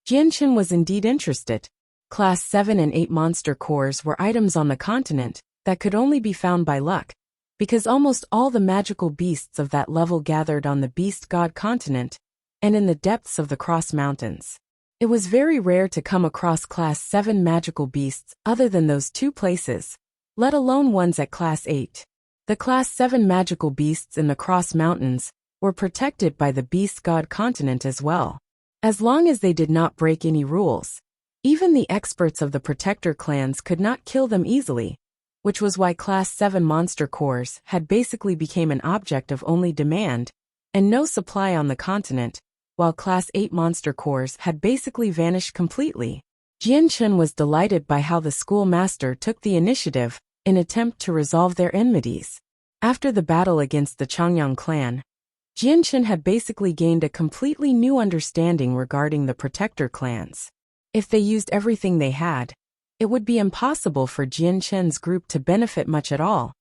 Jianchen was indeed interested. Class 7 and 8 monster cores were items on the continent that could only be found by luck, because almost all the magical beasts of that level gathered on the Beast God continent and in the depths of the Cross Mountains. It was very rare to come across Class 7 magical beasts other than those 2 places, let alone ones at Class 8. The Class 7 magical beasts in the Cross Mountains were protected by the Beast God continent as well. As long as they did not break any rules, even the experts of the protector clans could not kill them easily, which was why Class 7 monster cores had basically became an object of only demand and no supply on the continent, while Class 8 monster cores had basically vanished completely. Jianchen was delighted by how the schoolmaster took the initiative in attempt to resolve their enmities. After the battle against the Changyang clan, Jianchen had basically gained a completely new understanding regarding the protector clans. If they used everything they had, it would be impossible for Jianchen's group to benefit much at all,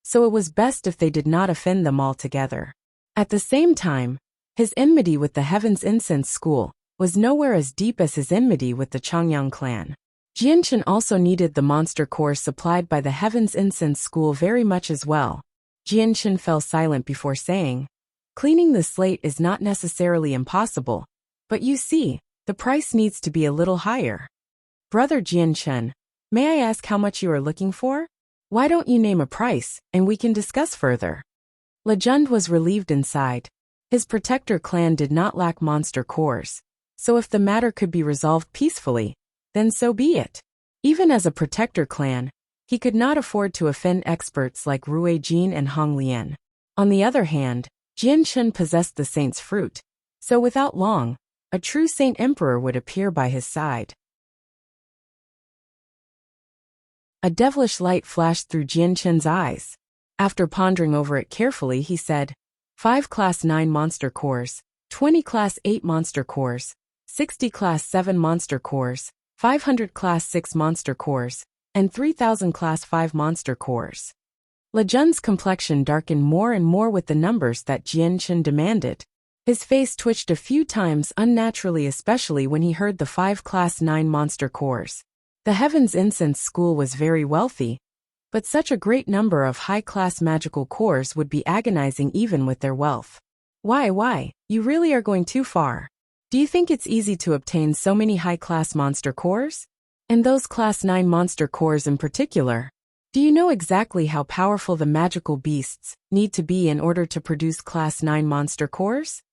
so it was best if they did not offend them altogether. At the same time, his enmity with the Heaven's Incense School was nowhere as deep as his enmity with the Changyang clan. Jianchen also needed the monster cores supplied by the Heaven's Incense School very much as well. Jianchen fell silent before saying, Cleaning the slate is not necessarily impossible, but you see, the price needs to be a little higher. Brother Jianchen, may I ask how much you are looking for? Why don't you name a price, and we can discuss further? Legend was relieved inside. His protector clan did not lack monster cores, so if the matter could be resolved peacefully, then so be it. Even as a protector clan, he could not afford to offend experts like Rui Jin and Hong Lian. On the other hand, Jianchen possessed the saint's fruit, so without long, a true saint emperor would appear by his side. A devilish light flashed through Jianchen's eyes. After pondering over it carefully, he said, 5 Class 9 monster cores, 20 Class 8 monster cores, 60 Class 7 monster cores, 500 Class 6 monster cores, and 3,000 Class 5 monster cores. Legend's complexion darkened more and more with the numbers that Jianchen demanded. His face twitched a few times unnaturally, especially when he heard the 5 Class 9 monster cores. The Heaven's Incense School was very wealthy, but such a great number of high-class magical cores would be agonizing even with their wealth. Why? You really are going too far. Do you think it's easy to obtain so many high-class monster cores? And those Class 9 monster cores in particular? Do you know exactly how powerful the magical beasts need to be in order to produce Class 9 monster cores?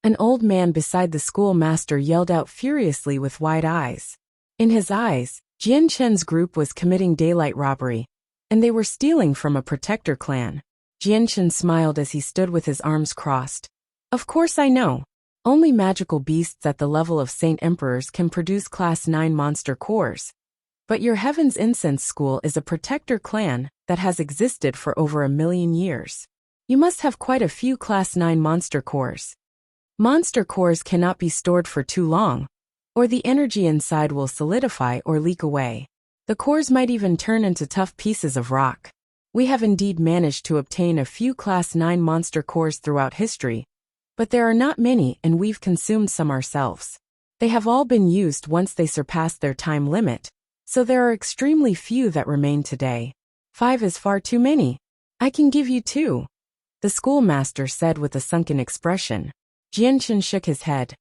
An old man beside the schoolmaster yelled out furiously with wide eyes. In his eyes, Jian Chen's group was committing daylight robbery, and they were stealing from a protector clan. Jian Chen smiled as he stood with his arms crossed. Of course I know. Only magical beasts at the level of Saint Emperors can produce Class 9 monster cores. But your Heaven's Incense School is a protector clan that has existed for over 1,000,000 years. You must have quite a few Class 9 monster cores. Monster cores cannot be stored for too long, or the energy inside will solidify or leak away. The cores might even turn into tough pieces of rock. We have indeed managed to obtain a few Class 9 monster cores throughout history, but there are not many and we've consumed some ourselves. They have all been used once they surpassed their time limit, so there are extremely few that remain today. 5 is far too many. I can give you 2. The schoolmaster said with a sunken expression. Jian Chen shook his head.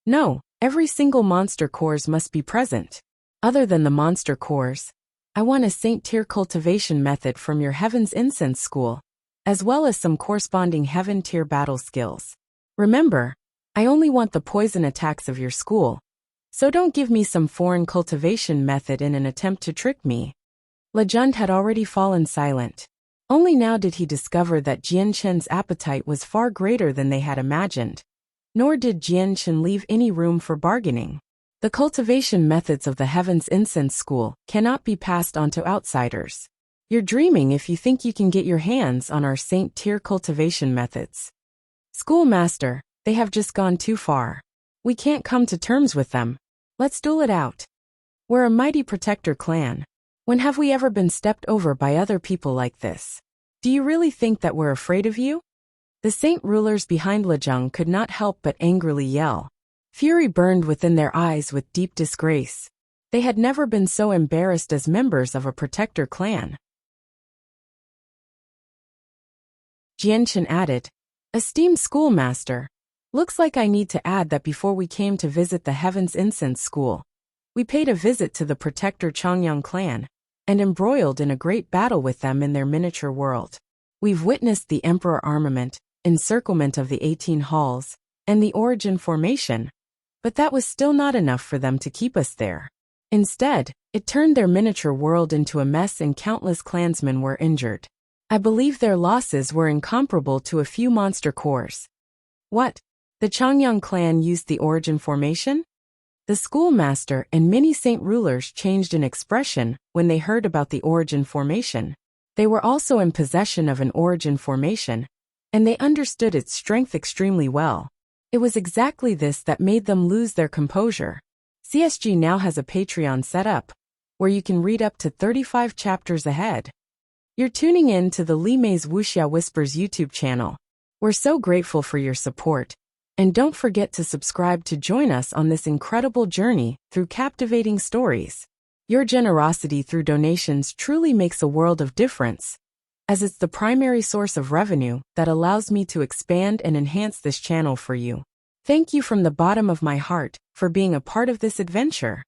No, every single monster cores must be present. Other than the monster cores, I want a Saint Tier cultivation method from your Heaven's Incense School, as well as some corresponding Heaven Tier battle skills. Remember, I only want the poison attacks of your school, so don't give me some foreign cultivation method in an attempt to trick me. Legend had already fallen silent. Only now did he discover that Jian Chen's appetite was far greater than they had imagined. Nor did Jian Chen leave any room for bargaining. The cultivation methods of the Heaven's Incense School cannot be passed on to outsiders. You're dreaming if you think you can get your hands on our Saint Tier cultivation methods. Schoolmaster, they have just gone too far. We can't come to terms with them. Let's duel it out. We're a mighty protector clan. When have we ever been stepped over by other people like this? Do you really think that we're afraid of you? The saint rulers behind Lejang could not help but angrily yell. Fury burned within their eyes with deep disgrace. They had never been so embarrassed as members of a protector clan. Jian Chen added, Esteemed schoolmaster, looks like I need to add that before we came to visit the Heaven's Incense School, we paid a visit to the protector Changyang clan, and embroiled in a great battle with them in their miniature world. We've witnessed the Emperor armament, encirclement of the 18 halls, and the origin formation, but that was still not enough for them to keep us there. Instead, it turned their miniature world into a mess and countless clansmen were injured. I believe their losses were incomparable to a few monster cores. What? The Changyang clan used the origin formation? The schoolmaster and many saint rulers changed in expression when they heard about the origin formation. They were also in possession of an origin formation, and they understood its strength extremely well. It was exactly this that made them lose their composure. CSG now has a Patreon set up, where you can read up to 35 chapters ahead. You're tuning in to the Li Mei's Wuxia Whispers YouTube channel. We're so grateful for your support, and don't forget to subscribe to join us on this incredible journey through captivating stories. Your generosity through donations truly makes a world of difference, as it's the primary source of revenue that allows me to expand and enhance this channel for you. Thank you from the bottom of my heart for being a part of this adventure.